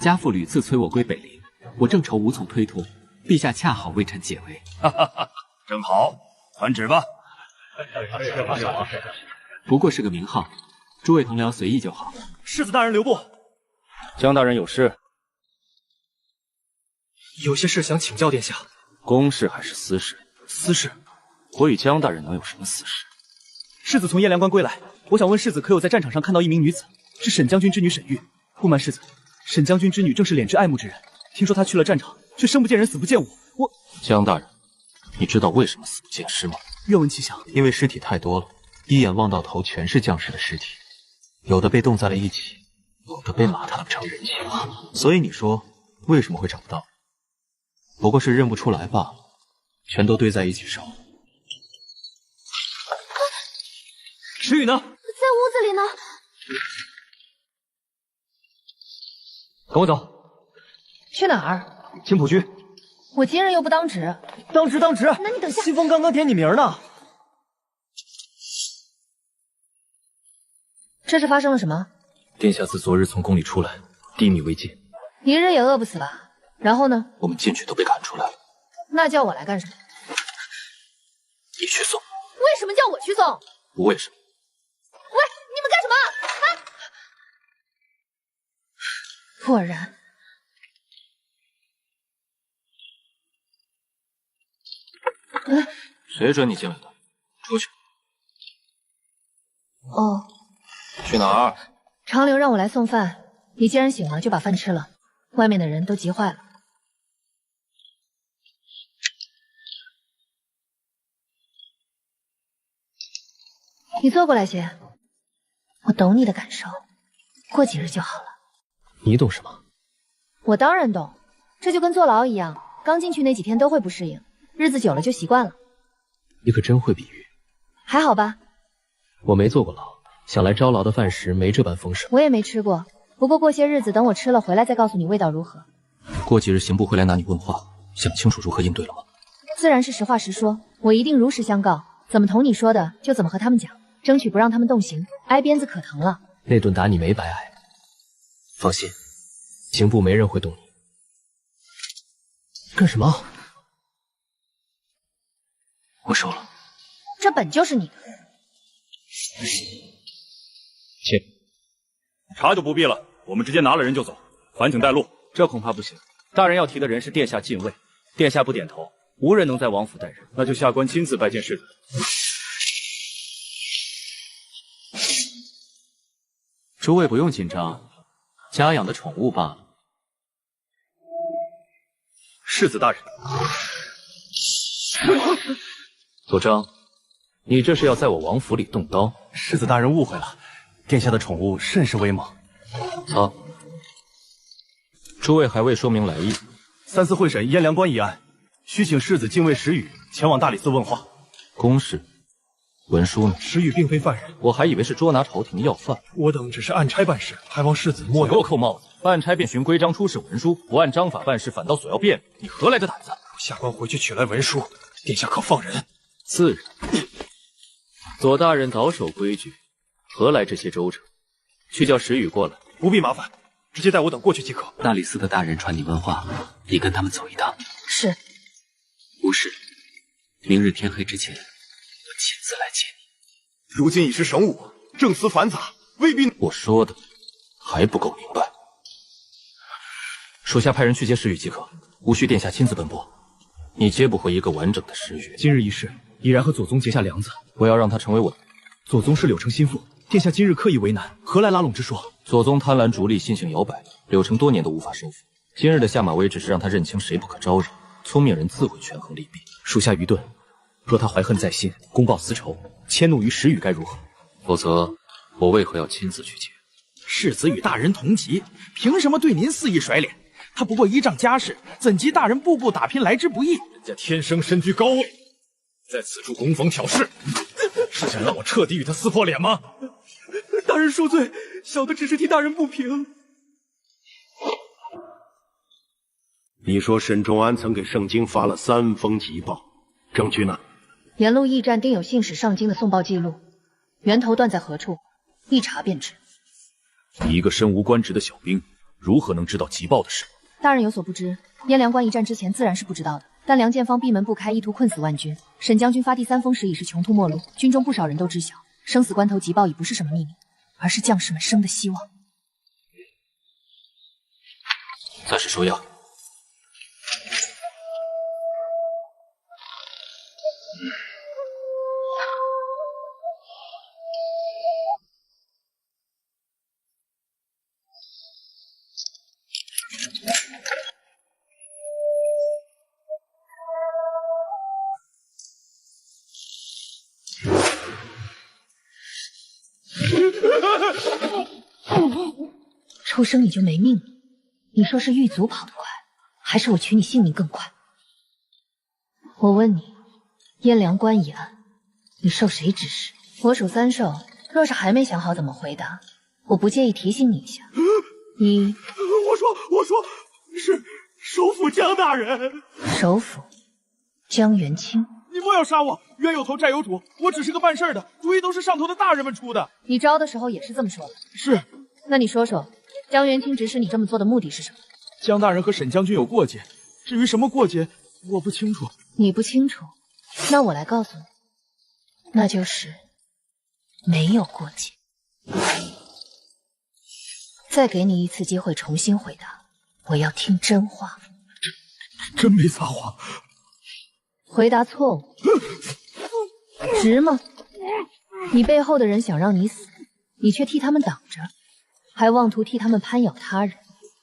家父屡次催我归北陵，我正愁无从推脱，陛下恰好为臣解围。哈哈哈，正好，传旨吧。不过是个名号，诸位同僚随意就好。世子大人留步。江大人有事？有些事想请教殿下。公事还是私事？私事。我与江大人能有什么私事？世子从燕良关归来，我想问世子可有在战场上看到一名女子，是沈将军之女沈玉。不瞒世子，沈将军之女正是脸之爱慕之人。听说她去了战场，却生不见人，死不见我。江大人，你知道为什么死不见尸吗？愿闻其详。因为尸体太多了，一眼望到头全是将士的尸体，有的被冻在了一起，有的被马踏成人形。所以你说为什么会找不到？不过是认不出来罢了，全都堆在一起烧。石宇呢？在屋子里呢。跟我走。去哪儿？青浦居。我今日又不当值。当值当值。那你等下。西风刚刚点你名呢。这是发生了什么？殿下自昨日从宫里出来，低米未进，一日也饿不死吧？然后呢？我们进去都被赶出来了。那叫我来干什么？你去送。为什么叫我去送？不为什么。喂，你们干什么？啊！果然。谁准你进来的？出去。哦。去哪儿？长陵让我来送饭，你既然醒了，就把饭吃了。外面的人都急坏了。你坐过来些，我懂你的感受，过几日就好了。你懂什么？我当然懂，这就跟坐牢一样，刚进去那几天都会不适应，日子久了就习惯了。你可真会比喻。还好吧？我没坐过牢，想来招牢的饭食没这般丰盛。我也没吃过，不过过些日子等我吃了回来再告诉你味道如何。过几日刑部会来拿你问话，想清楚如何应对了吗？自然是实话实说，我一定如实相告，怎么同你说的就怎么和他们讲，争取不让他们动刑，挨鞭子可疼了。那顿打你没白挨，放心，刑部没人会动你。干什么？我收了。这本就是你的。切，茶就不必了，我们直接拿了人就走。烦请带路。这恐怕不行，大人要提的人是殿下近卫，殿下不点头，无人能在王府带人。那就下官亲自拜见世子。诸位不用紧张，家养的宠物罢了。世子大人。左章，你这是要在我王府里动刀？世子大人误会了，殿下的宠物甚是威猛。曹，诸位还未说明来意。三司会审燕良关一案，需请世子禁卫石宇前往大理寺问话。公事，文书呢？石宇并非犯人，我还以为是捉拿朝廷的要犯。我等只是按差办事，还望世子莫给我扣帽子！按差便循规章出示文书，不按章法办事，反倒索要便利，你何来的胆子？下官回去取来文书，殿下可放人。自然。左大人早守规矩，何来这些周折？去叫石宇过来。不必麻烦，直接带我等过去即可。大理寺的大人传你问话，你跟他们走一趟。是。无事，明日天黑之前，我亲自来接你。如今已是神武，政司繁杂，未必。我说的还不够明白。属下派人去接石宇即可，无需殿下亲自奔波。你接不回一个完整的石宇。今日一事，已然和左宗结下梁子，我要让他成为我的。左宗是柳城心腹，殿下今日刻意为难，何来拉拢之说？左宗贪婪逐利，性情摇摆，柳城多年都无法收服。今日的下马威只是让他认清谁不可招惹，聪明人自会权衡利弊。属下愚钝，若他怀恨在心，公报私仇，迁怒于石宇该如何？否则，我为何要亲自去接？世子与大人同级，凭什么对您肆意甩脸？他不过依仗家世，怎及大人步步打拼来之不易？人家天生身居高位，在此处攻锋挑事，是想让我彻底与他撕破脸吗？大人恕罪，小的只是替大人不平。你说沈仲安曾给盛京发了3封急报，证据呢？沿路驿站定有信使上京的送报记录，源头断在何处，一查便知。你一个身无官职的小兵，如何能知道急报的事？大人有所不知，燕良关一战之前自然是不知道的，但梁建方闭门不开，意图困死万军。沈将军发第3封时已是穷途末路，军中不少人都知晓，生死关头急报已不是什么秘密，而是将士们生的希望。暂时收药。出生你就没命了。你说是狱卒跑得快，还是我取你性命更快？我问你，燕良关一案，你受谁指使？我数三受，若是还没想好怎么回答，我不介意提醒你一下。你，我说是首府江大人。首府江元清，你莫要杀我，冤有头债有主，我只是个办事的，主意都是上头的大人们出的。你招的时候也是这么说的。是。那你说说，江元清指使你这么做的目的是什么？江大人和沈将军有过节，至于什么过节，我不清楚。你不清楚，那我来告诉你，那就是没有过节。再给你一次机会重新回答，我要听真话。真没撒谎。回答错误，值吗？你背后的人想让你死，你却替他们挡着，还妄图替他们攀咬他人。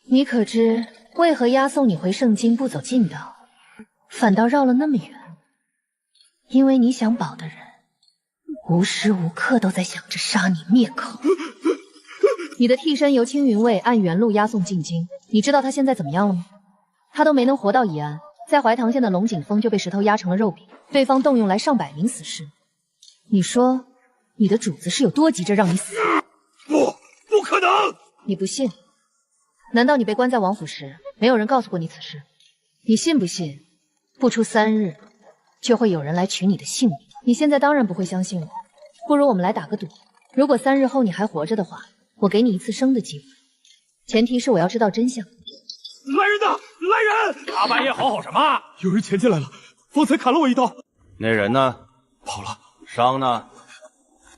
你可知为何押送你回圣京不走近道，反倒绕了那么远？因为你想保的人，无时无刻都在想着杀你灭口。你的替身由青云卫按原路押送进京，你知道他现在怎么样了吗？他都没能活到宜安，在怀唐县的龙井峰就被石头压成了肉饼，对方动用来上百名死士。你说你的主子是有多急着让你死？不可能！你不信？难道你被关在王府时，没有人告诉过你此事？你信不信，不出3日，就会有人来取你的性命？你现在当然不会相信我，不如我们来打个赌，如果3日后你还活着的话，我给你一次生的机会，前提是我要知道真相。来人呐！来人！大半夜嚎嚎什么？有人潜进来了，方才砍了我一刀。那人呢？跑了。伤呢？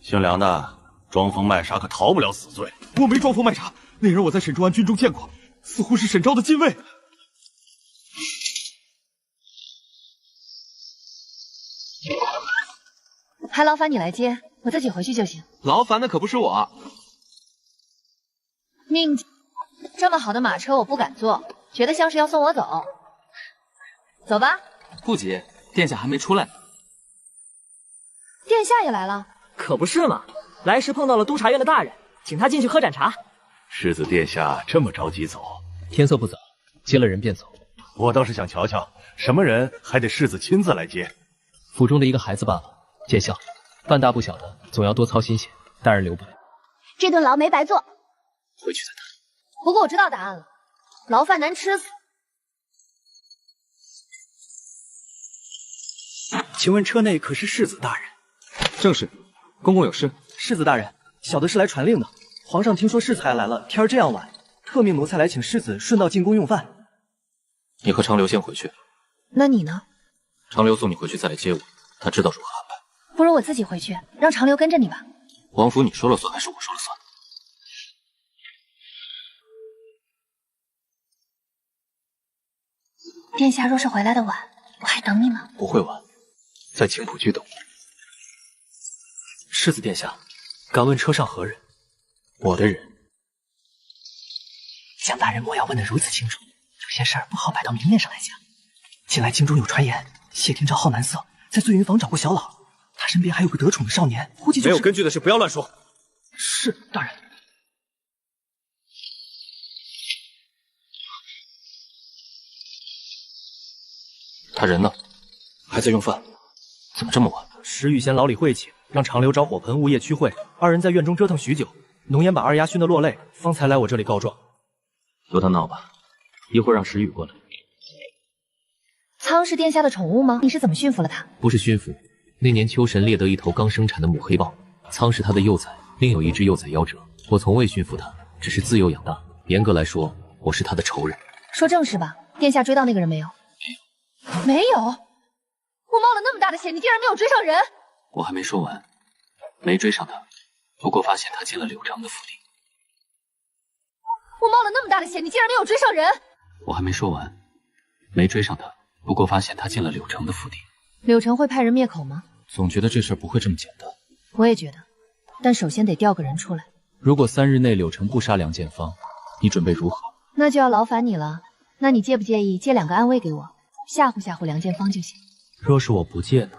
姓梁的，装疯卖傻可逃不了死罪。我没装疯卖傻，那人我在沈中安军中见过，似乎是沈昭的禁卫。还劳烦你来接，我自己回去就行。劳烦的可不是我。命这么好的马车我不敢坐，觉得像是要送我走。走吧。不急，殿下还没出来。殿下也来了。可不是嘛，来时碰到了督察院的大人，请他进去喝盏茶。世子殿下这么着急走？天色不早，接了人便走。我倒是想瞧瞧，什么人还得世子亲自来接？府中的一个孩子罢了。见笑，半大不小的，总要多操心些。大人留步。这顿牢没白做。回去再谈。不过我知道答案了，牢饭难吃死。请问车内可是世子大人？正是，公公有事。世子大人，小的是来传令的。皇上听说世子还来了，天儿这样晚，特命奴才来请世子顺道进宫用饭。你和长留先回去。那你呢？长留送你回去再来接我，他知道如何安排。不如我自己回去，让长留跟着你吧。王府你说了算还是我说了算？殿下若是回来的晚，我还等你吗？不会晚，在青浦居等我。世子殿下，敢问车上何人？我的人。江大人莫要问得如此清楚，有些事儿不好摆到明面上来讲。近来京中有传言，谢廷昭好男色，在醉云坊找过小老，他身边还有个得宠的少年，估计就是……没有根据的事不要乱说。是大人。他人呢？还在用饭？怎么这么晚？石宇贤老李晦气，让长留找火盆物业驱会，二人在院中折腾许久，浓烟把二丫熏得落泪，方才来我这里告状。由他闹吧，一会儿让石宇过来。苍是殿下的宠物吗？你是怎么驯服了他？不是驯服，那年秋神猎得一头刚生产的母黑豹，苍是他的幼崽，另有一只幼崽夭折。我从未驯服它，只是自幼养大。严格来说，我是他的仇人。说正事吧，殿下追到那个人没有？没有。我冒了那么大的险，你竟然没有追上人！我还没说完，没追上他，不过发现他进了柳城的府邸。我冒了那么大的险，你竟然没有追上人！我还没说完，没追上他，不过发现他进了柳城的府邸。柳城会派人灭口吗？总觉得这事儿不会这么简单。我也觉得，但首先得调个人出来。如果3日内柳城不杀梁建芳，你准备如何？那就要劳烦你了。那你介不介意借2个暗卫给我，吓唬吓唬梁建芳就行？若是我不借呢？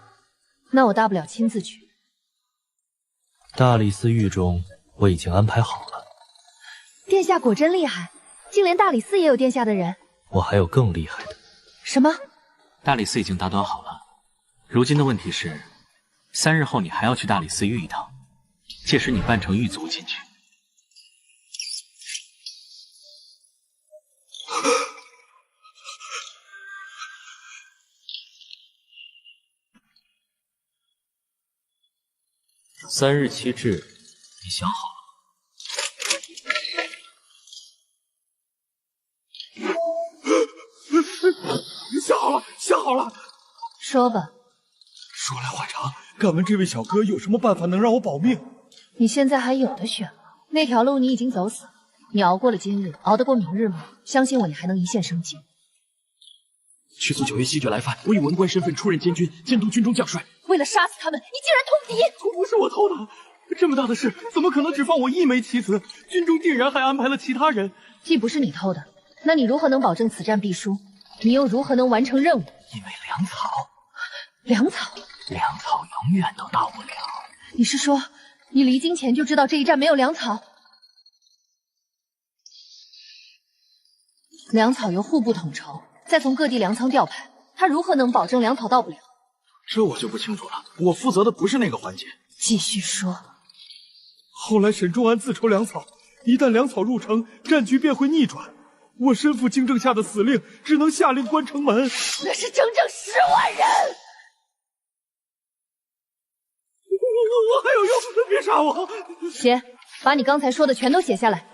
那我大不了亲自去。大理寺狱中，我已经安排好了。殿下果真厉害，竟连大理寺也有殿下的人。我还有更厉害的。什么？大理寺已经打点好了，如今的问题是，3日后你还要去大理寺狱一趟，届时你扮成狱卒进去。3日期至，你想好了？想好了。说吧。说来话长，敢问这位小哥有什么办法能让我保命？你现在还有的选吗？那条路你已经走死了，你熬过了今日，熬得过明日吗？相信我，你还能一线生机。驱逐9月西决来犯，我以文官身份出任监军，监督军中将帅。为了杀死他们，你竟然通敌！不是我偷的，这么大的事，怎么可能只放我一枚棋子？军中定然还安排了其他人。既不是你偷的，那你如何能保证此战必输？你又如何能完成任务？因为粮草，粮草永远都到不了。你是说，你离京前就知道这一战没有粮草？粮草由户部统筹，再从各地粮仓调派，他如何能保证粮草到不了？这我就不清楚了，我负责的不是那个环节。继续说。后来沈仲安自筹粮草，一旦粮草入城，战局便会逆转。我身负京正下的死令，只能下令关城门。那是整整10万人！我还有用，别杀我！写，把你刚才说的全都写下来。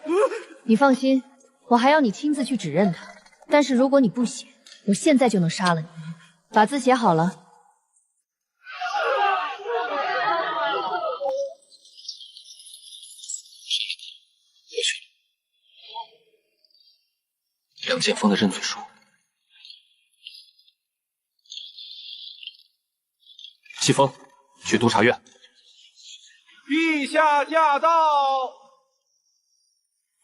你放心，我还要你亲自去指认他。但是如果你不写，我现在就能杀了你。把字写好了。梁剑锋的认罪书。西风，去督察院。陛下驾到。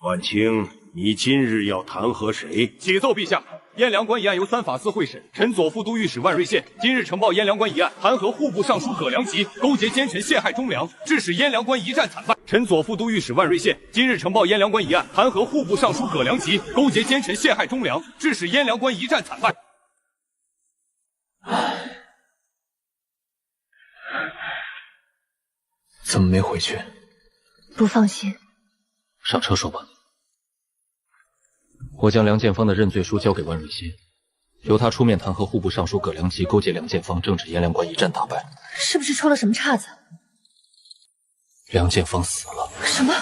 婉清，你今日要弹劾谁？启奏陛下，燕良关一案由3法司会审，臣左副都御史万瑞宪今日呈报燕良关一案，弹劾户部尚书葛良吉勾结奸臣陷害忠良，致使燕良关一战惨败。臣左副都御史万瑞宪今日呈报燕良关一案，弹劾户部尚书葛良吉勾结奸臣陷害忠良，致使燕良关一战惨败。怎么没回去？不放心。上车说吧。我将梁建芳的认罪书交给万瑞先，由他出面弹劾户部尚书葛良吉勾结梁建芳，正指燕良关一战打败。是不是出了什么岔子？梁建芳死了。什么？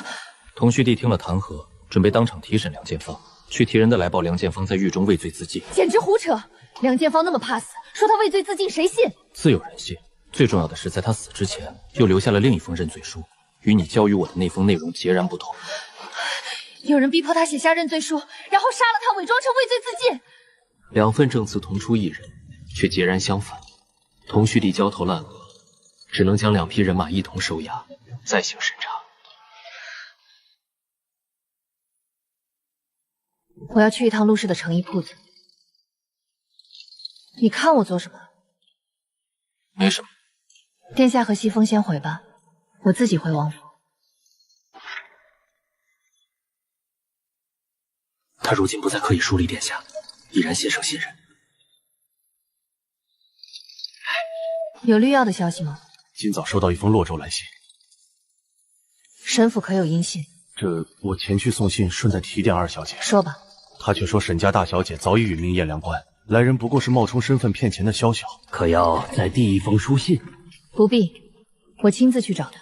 同绪帝听了弹劾，准备当场提审梁建芳。去提人的来报梁建芳在狱中畏罪自尽，简直胡扯！梁建芳那么怕死，说他畏罪自尽，谁信？自有人信。最重要的是，在他死之前，又留下了另一封认罪书，与你交予我的那封内容截然不同。有人逼迫他写下认罪书，然后杀了他，伪装成畏罪自尽。2份证词同出一人，却截然相反。同绪帝焦头烂额，只能将2批人马一同收押，再行审查。我要去一趟陆氏的成衣铺子，你看我做什么？没什么。殿下和西风先回吧，我自己回王府。他如今不再可以疏离殿下，已然先生信任。有绿药的消息吗？今早收到一封洛州来信。沈府可有音信？这我前去送信，顺带提点二小姐。说吧。她却说沈家大小姐早已殒命燕良关，来人不过是冒充身份骗钱的宵小。可要再递一封书信？不必，我亲自去找他。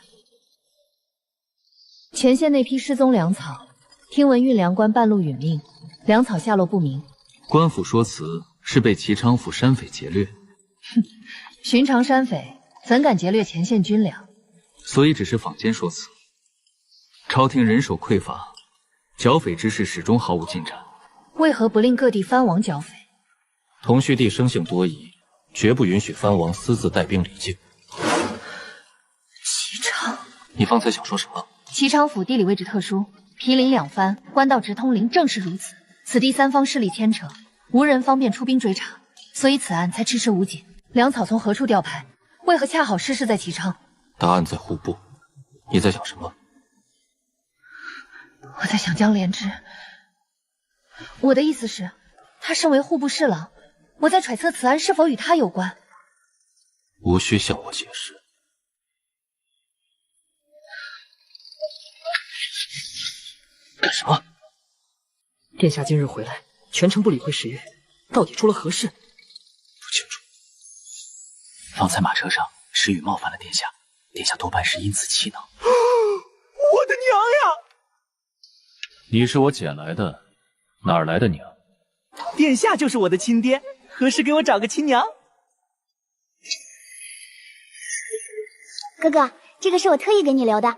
前线那批失踪粮草，听闻运粮官半路殒命，粮草下落不明。官府说辞是被齐昌府山匪劫掠。哼，寻常山匪怎敢劫掠前线军粮？所以只是坊间说辞。朝廷人手匮乏，剿匪之事始终毫无进展。为何不令各地藩王剿匪？同绪帝生性多疑，绝不允许藩王私自带兵离境。齐昌，你方才想说什么？齐昌府地理位置特殊，毗邻两藩，官道直通邻，正是如此。此地三方势力牵扯，无人方便出兵追查，所以此案才迟迟无解。粮草从何处调派？为何恰好失事在齐昌？答案在户部。你在想什么？我在想江莲芝，我的意思是，他身为户部侍郎，我在揣测此案是否与他有关。无需向我解释。干什么？殿下今日回来，全程不理会石玉，到底出了何事？不清楚。方才马车上，石宇冒犯了殿下，殿下多半是因此气恼。我的娘呀！你是我捡来的，哪儿来的娘？殿下就是我的亲爹，何时给我找个亲娘？哥哥，这个是我特意给你留的。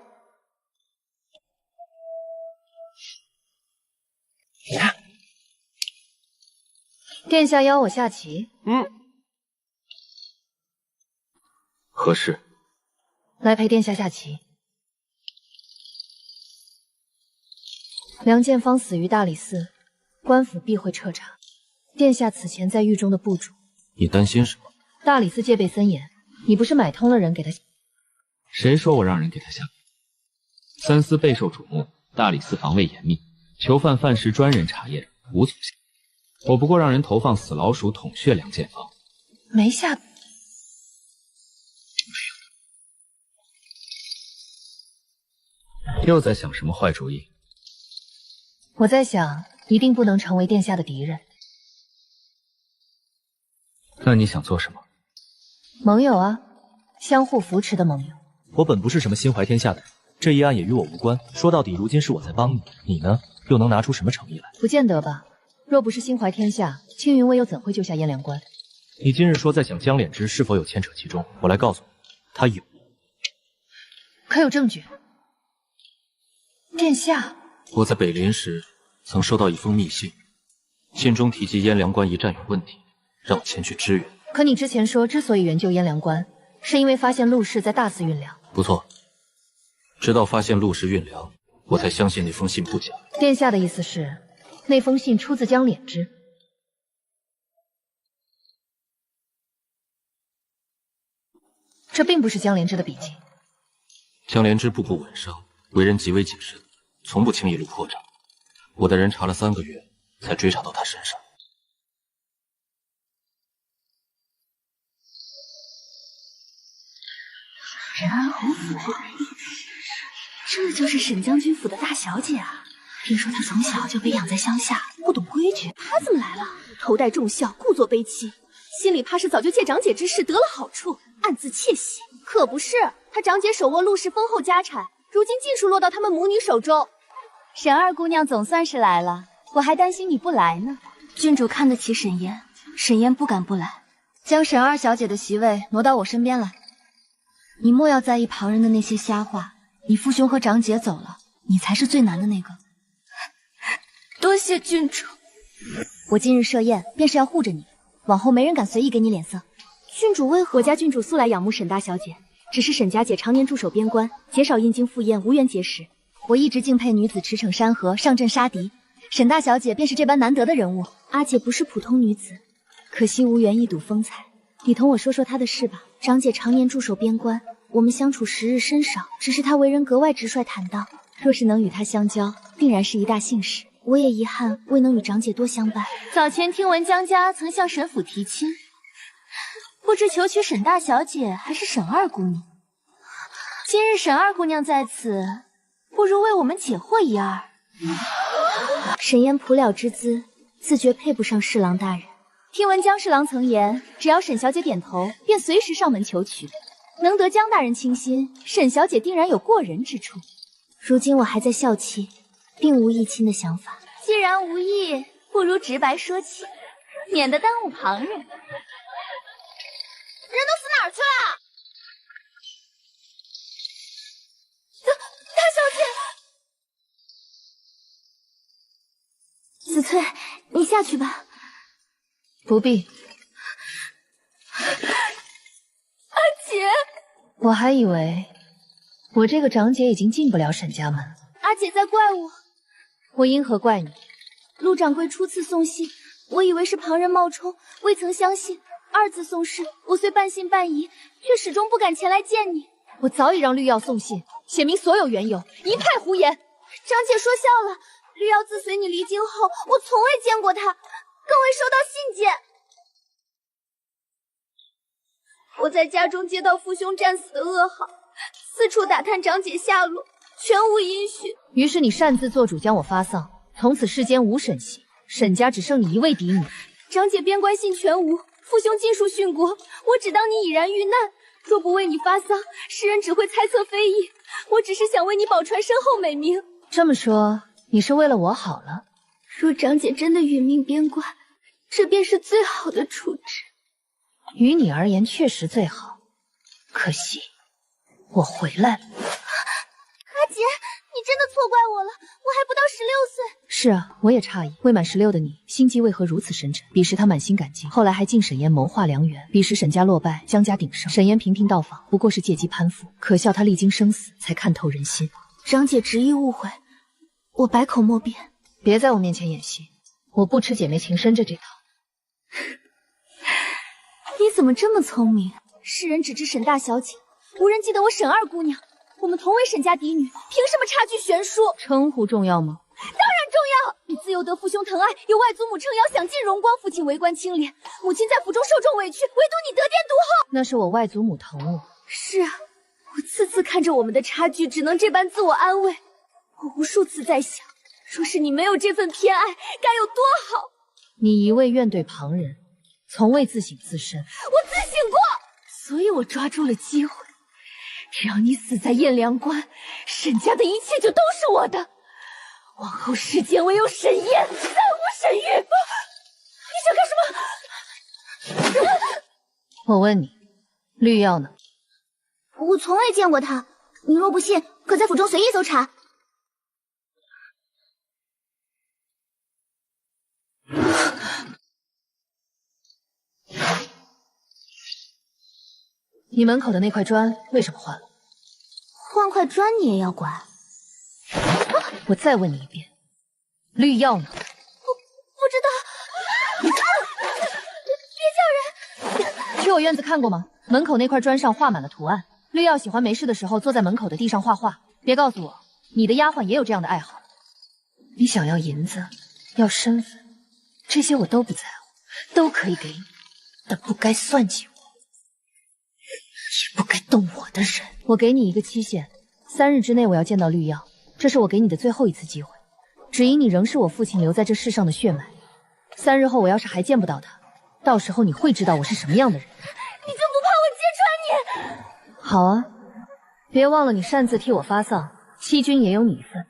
殿下邀我下棋，何事？来陪殿下下棋。梁建芳死于大理寺，官府必会彻查。殿下此前在狱中的部署，你担心什么？大理寺戒备森严，你不是买通了人给他？谁说我让人给他下？三司备受瞩目，大理寺防卫严密，囚犯犯事专人查验，无从下。我不过让人投放死老鼠捅血梁建芳，没下。又在想什么坏主意？我在想，一定不能成为殿下的敌人。那你想做什么？盟友啊，相互扶持的盟友。我本不是什么心怀天下的人，这一案也与我无关。说到底，如今是我在帮你，你呢，又能拿出什么诚意来？不见得吧。若不是心怀天下，青云卫又怎会救下燕良官？你今日说在想江脸之是否有牵扯其中，我来告诉你，他有。可有证据？殿下，我在北林时曾收到一封密信，信中提及燕良关一战有问题，让我前去支援。可你之前说，之所以援救燕良关，是因为发现陆氏在大肆运粮。不错，直到发现陆氏运粮，我才相信那封信不假。殿下的意思是，那封信出自江脸之？这并不是江莲之的笔迹。江莲之步步稳生，为人极为谨慎，从不轻易露破绽。我的人查了3个月，才追查到他身上。仁安侯府，这就是沈将军府的大小姐啊！听说她从小就被养在乡下，不懂规矩。她怎么来了？头戴重孝，故作悲戚，心里怕是早就借长姐之事得了好处，暗自窃喜。可不是，她长姐手握陆氏丰厚家产，如今尽数落到他们母女手中。沈二姑娘总算是来了，我还担心你不来呢。郡主看得起沈嫣，沈嫣不敢不来，将沈二小姐的席位挪到我身边来。你莫要在意旁人的那些瞎话，你父兄和长姐走了，你才是最难的那个。多谢郡主。我今日设宴，便是要护着你，往后没人敢随意给你脸色。郡主为何？我家郡主素来仰慕沈大小姐，只是沈家姐常年驻守边关，减少应京赴宴，无缘结识。我一直敬佩女子驰骋山河，上阵杀敌，沈大小姐便是这般难得的人物。阿姐不是普通女子，可惜无缘一睹风采。你同我说说她的事吧。长姐常年驻守边关，我们相处时日甚少，只是她为人格外直率坦荡，若是能与她相交，定然是一大幸事。我也遗憾未能与长姐多相伴。早前听闻江家曾向沈府提亲，不知求娶沈大小姐还是沈二姑娘。今日沈二姑娘在此，不如为我们解惑一二。沈嫣朴了之姿，自觉配不上侍郎大人。听闻江侍郎曾言，只要沈小姐点头，便随时上门求娶。能得江大人倾心，沈小姐定然有过人之处。如今我还在校期，并无议亲的想法。既然无意，不如直白说起，免得耽误旁人。人都死哪儿去了？大小姐，子翠，你下去吧。不必。阿姐，我还以为我这个长姐已经进不了沈家门。阿姐在怪我。我因何怪你？陆掌柜初次送信，我以为是旁人冒充，未曾相信。二次送事，我虽半信半疑，却始终不敢前来见你。我早已让绿药送信，写明所有缘由，一派胡言。张姐说笑了，绿妖自随你离京后，我从未见过她，更未收到信件。我在家中接到父兄战死的噩耗，四处打探长姐下落，全无音讯。于是你擅自做主将我发丧，从此世间无沈系，沈家只剩你一位嫡女。长姐边关信全无，父兄尽数殉国，我只当你已然遇难。若不为你发丧，世人只会猜测非议。我只是想为你保传身后美名。这么说，你是为了我好了？若长姐真的殒命边关，这便是最好的处置。于你而言确实最好，可惜我回来了。阿姐，你真的错怪我了，我还不到16岁。是啊，我也诧异，未满16的你，心机为何如此深沉？彼时他满心感激，后来还敬沈岩谋划良缘。彼时沈家落败，江家鼎盛，沈岩频频到访，不过是借机攀附。可笑他历经生死，才看透人心。长姐执意误会，我百口莫辩。别在我面前演戏，我不吃姐妹情深这套。你怎么这么聪明？世人只知沈大小姐，无人记得我沈二姑娘。我们同为沈家嫡女，凭什么差距悬殊？称呼重要吗？当然重要。你自幼得父兄疼爱，有外祖母撑腰，享尽荣光；父亲为官清廉，母亲在府中受众委屈，唯独你得天独厚。那是我外祖母疼我。是啊，我次次看着我们的差距，只能这般自我安慰。我无数次在想，若是你没有这份偏爱，该有多好。你一味怨怼旁人，从未自省自身。我自省过，所以我抓住了机会。只要你死在燕良关，沈家的一切就都是我的。往后世间唯有沈燕，再无沈玉。你想干什么？我问你，绿药呢？我从未见过他。你若不信，可在府中随意搜查。你门口的那块砖为什么换了？换块砖你也要管？我再问你一遍，绿药呢？不知道。别叫人！去我院子看过吗？门口那块砖上画满了图案。绿药喜欢没事的时候坐在门口的地上画画。别告诉我，你的丫鬟也有这样的爱好。你想要银子，要身份，这些我都不在乎，都可以给你，但不该算计我。也不该动我的人。我给你一个期限，3日之内我要见到绿药，这是我给你的最后一次机会。只因你仍是我父亲留在这世上的血脉，3日后我要是还见不到他，到时候你会知道我是什么样的人。你就不怕我揭穿你？好啊，别忘了你擅自替我发丧，欺君也有你份。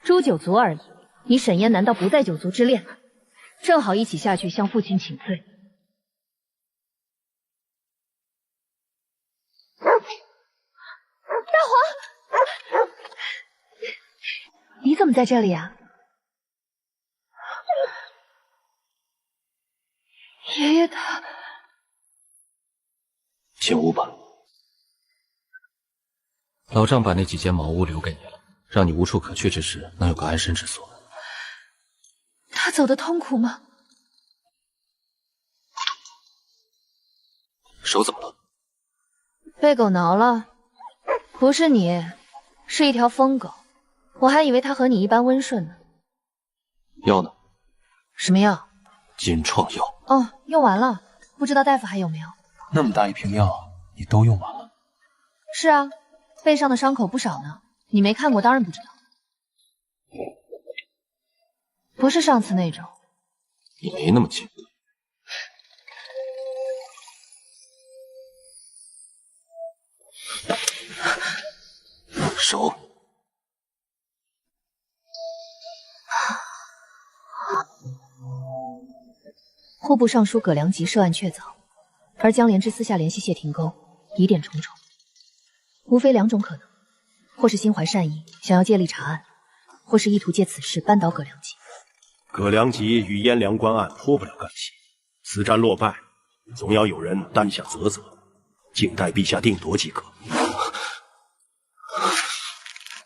诛九族而已，你沈嫣难道不在九族之列？正好一起下去向父亲请罪。大皇，你怎么在这里啊？爷爷他……进屋吧。老丈把那几间茅屋留给你了，让你无处可去之时能有个安身之所。他走得痛苦吗？手怎么了？被狗挠了。不是你，是一条疯狗。我还以为它和你一般温顺呢。药呢？什么药？金创药。哦，用完了，不知道大夫还有没有。那么大一瓶药，你都用完了？是啊，背上的伤口不少呢。你没看过，当然不知道。不是上次那种。你没那么轻。手。户部尚书葛良吉涉案确凿，而江莲之私下联系谢廷沟，疑点重重。无非2种可能，或是心怀善意，想要借力查案，或是意图借此事扳倒葛良吉。葛良吉与燕良关案脱不了干系，此战落败，总要有人担下责责，静待陛下定夺即可。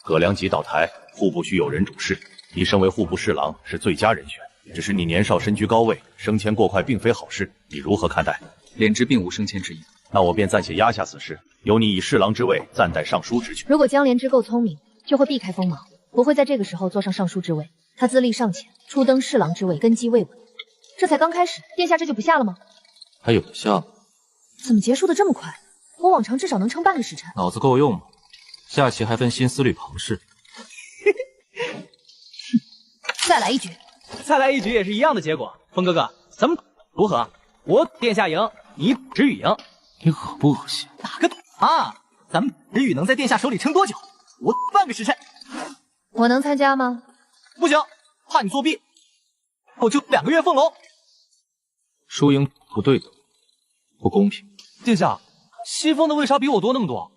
葛良吉倒台，户部需有人主事，你身为户部侍郎是最佳人选。只是你年少身居高位，升迁过快并非好事，你如何看待？莲芝并无升迁之意，那我便暂且压下此事，由你以侍郎之位暂代尚书之权。如果江莲之够聪明，就会避开锋芒，不会在这个时候坐上尚书之位。他资历尚浅，初登侍郎之位，根基未稳。这才刚开始，殿下这就不下了吗？还有的下？怎么结束的这么快？我往常至少能撑半个时辰。脑子够用吗？下棋还分新思虑旁氏。再来一局。再来一局也是一样的结果。风哥哥，咱们如何？我殿下赢，你止语赢。你恶不恶心？哪个啊？咱们止语能在殿下手里撑多久？我半个时辰。我能参加吗？不行，怕你作弊。我就2个月俸禄。输赢不对等，不公平。殿下，西风的为啥比我多那么多？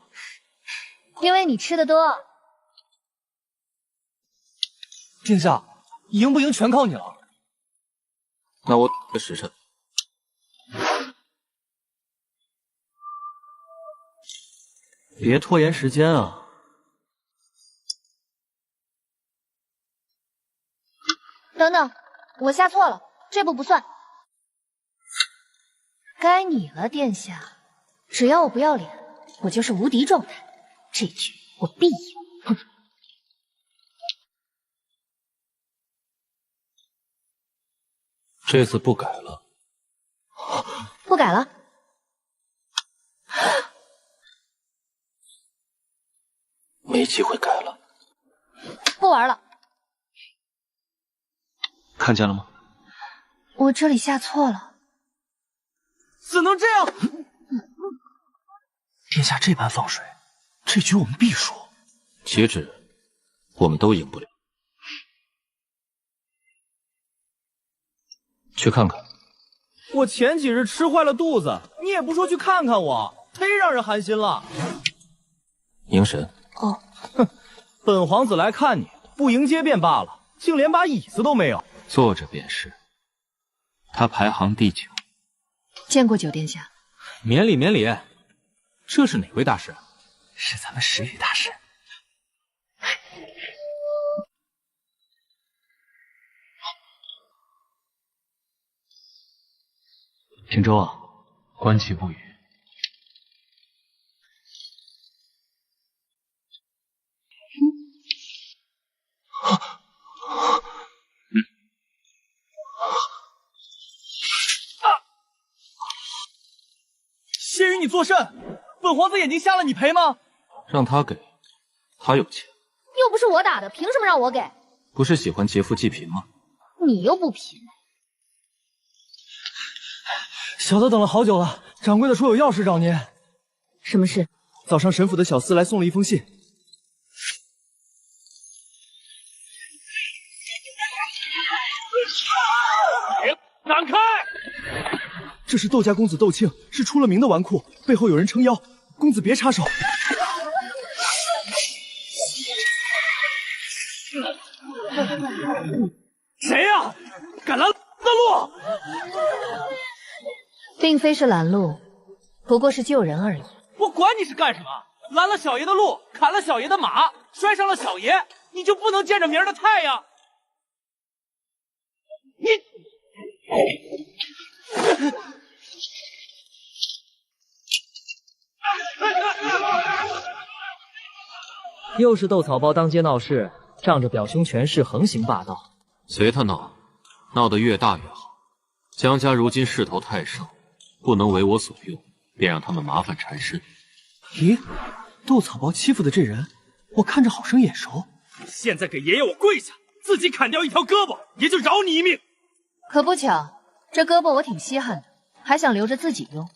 因为你吃的多。殿下，赢不赢全靠你了。那我个时辰。别拖延时间啊！等等，我下错了，这步不算。该你了，殿下。只要我不要脸，我就是无敌状态。这局我必赢。这次不改了。不改了。没机会改了。不玩了。看见了吗？我这里下错了。怎能这样？殿下这般放水，这局我们必输。岂止，我们都赢不了。去看看。我前几日吃坏了肚子，你也不说去看看我，忒让人寒心了。迎神。哦，哼，本皇子来看你，不迎接便罢了，竟连把椅子都没有。坐着便是。他排行第9。见过九殿下。免礼免礼。这是哪位大师？是咱们石宇大师。平州啊，观其不语。谢与你作甚？本皇子眼睛瞎了，你赔吗？让他给，他有钱。又不是我打的，凭什么让我给？不是喜欢劫富济贫吗？你又不贫。小的等了好久了，掌柜的说有要事找您。什么事？早上神府的小厮来送了一封信。闪开！这是窦家公子窦庆，是出了名的纨绔，背后有人撑腰，公子别插手。谁呀？敢拦路？并非是拦路，不过是救人而已。我管你是干什么，拦了小爷的路，砍了小爷的马，摔伤了小爷，你就不能见着明儿的太阳？你。又是斗草包当街闹事，仗着表兄权势横行霸道。随他闹，闹得越大越好。江家如今势头太盛，不能为我所用，便让他们麻烦缠身。咦，斗草包欺负的这人，我看着好生眼熟。现在给爷爷我跪下，自己砍掉一条胳膊，也就饶你一命。可不巧，这胳膊我挺稀罕的，还想留着自己用。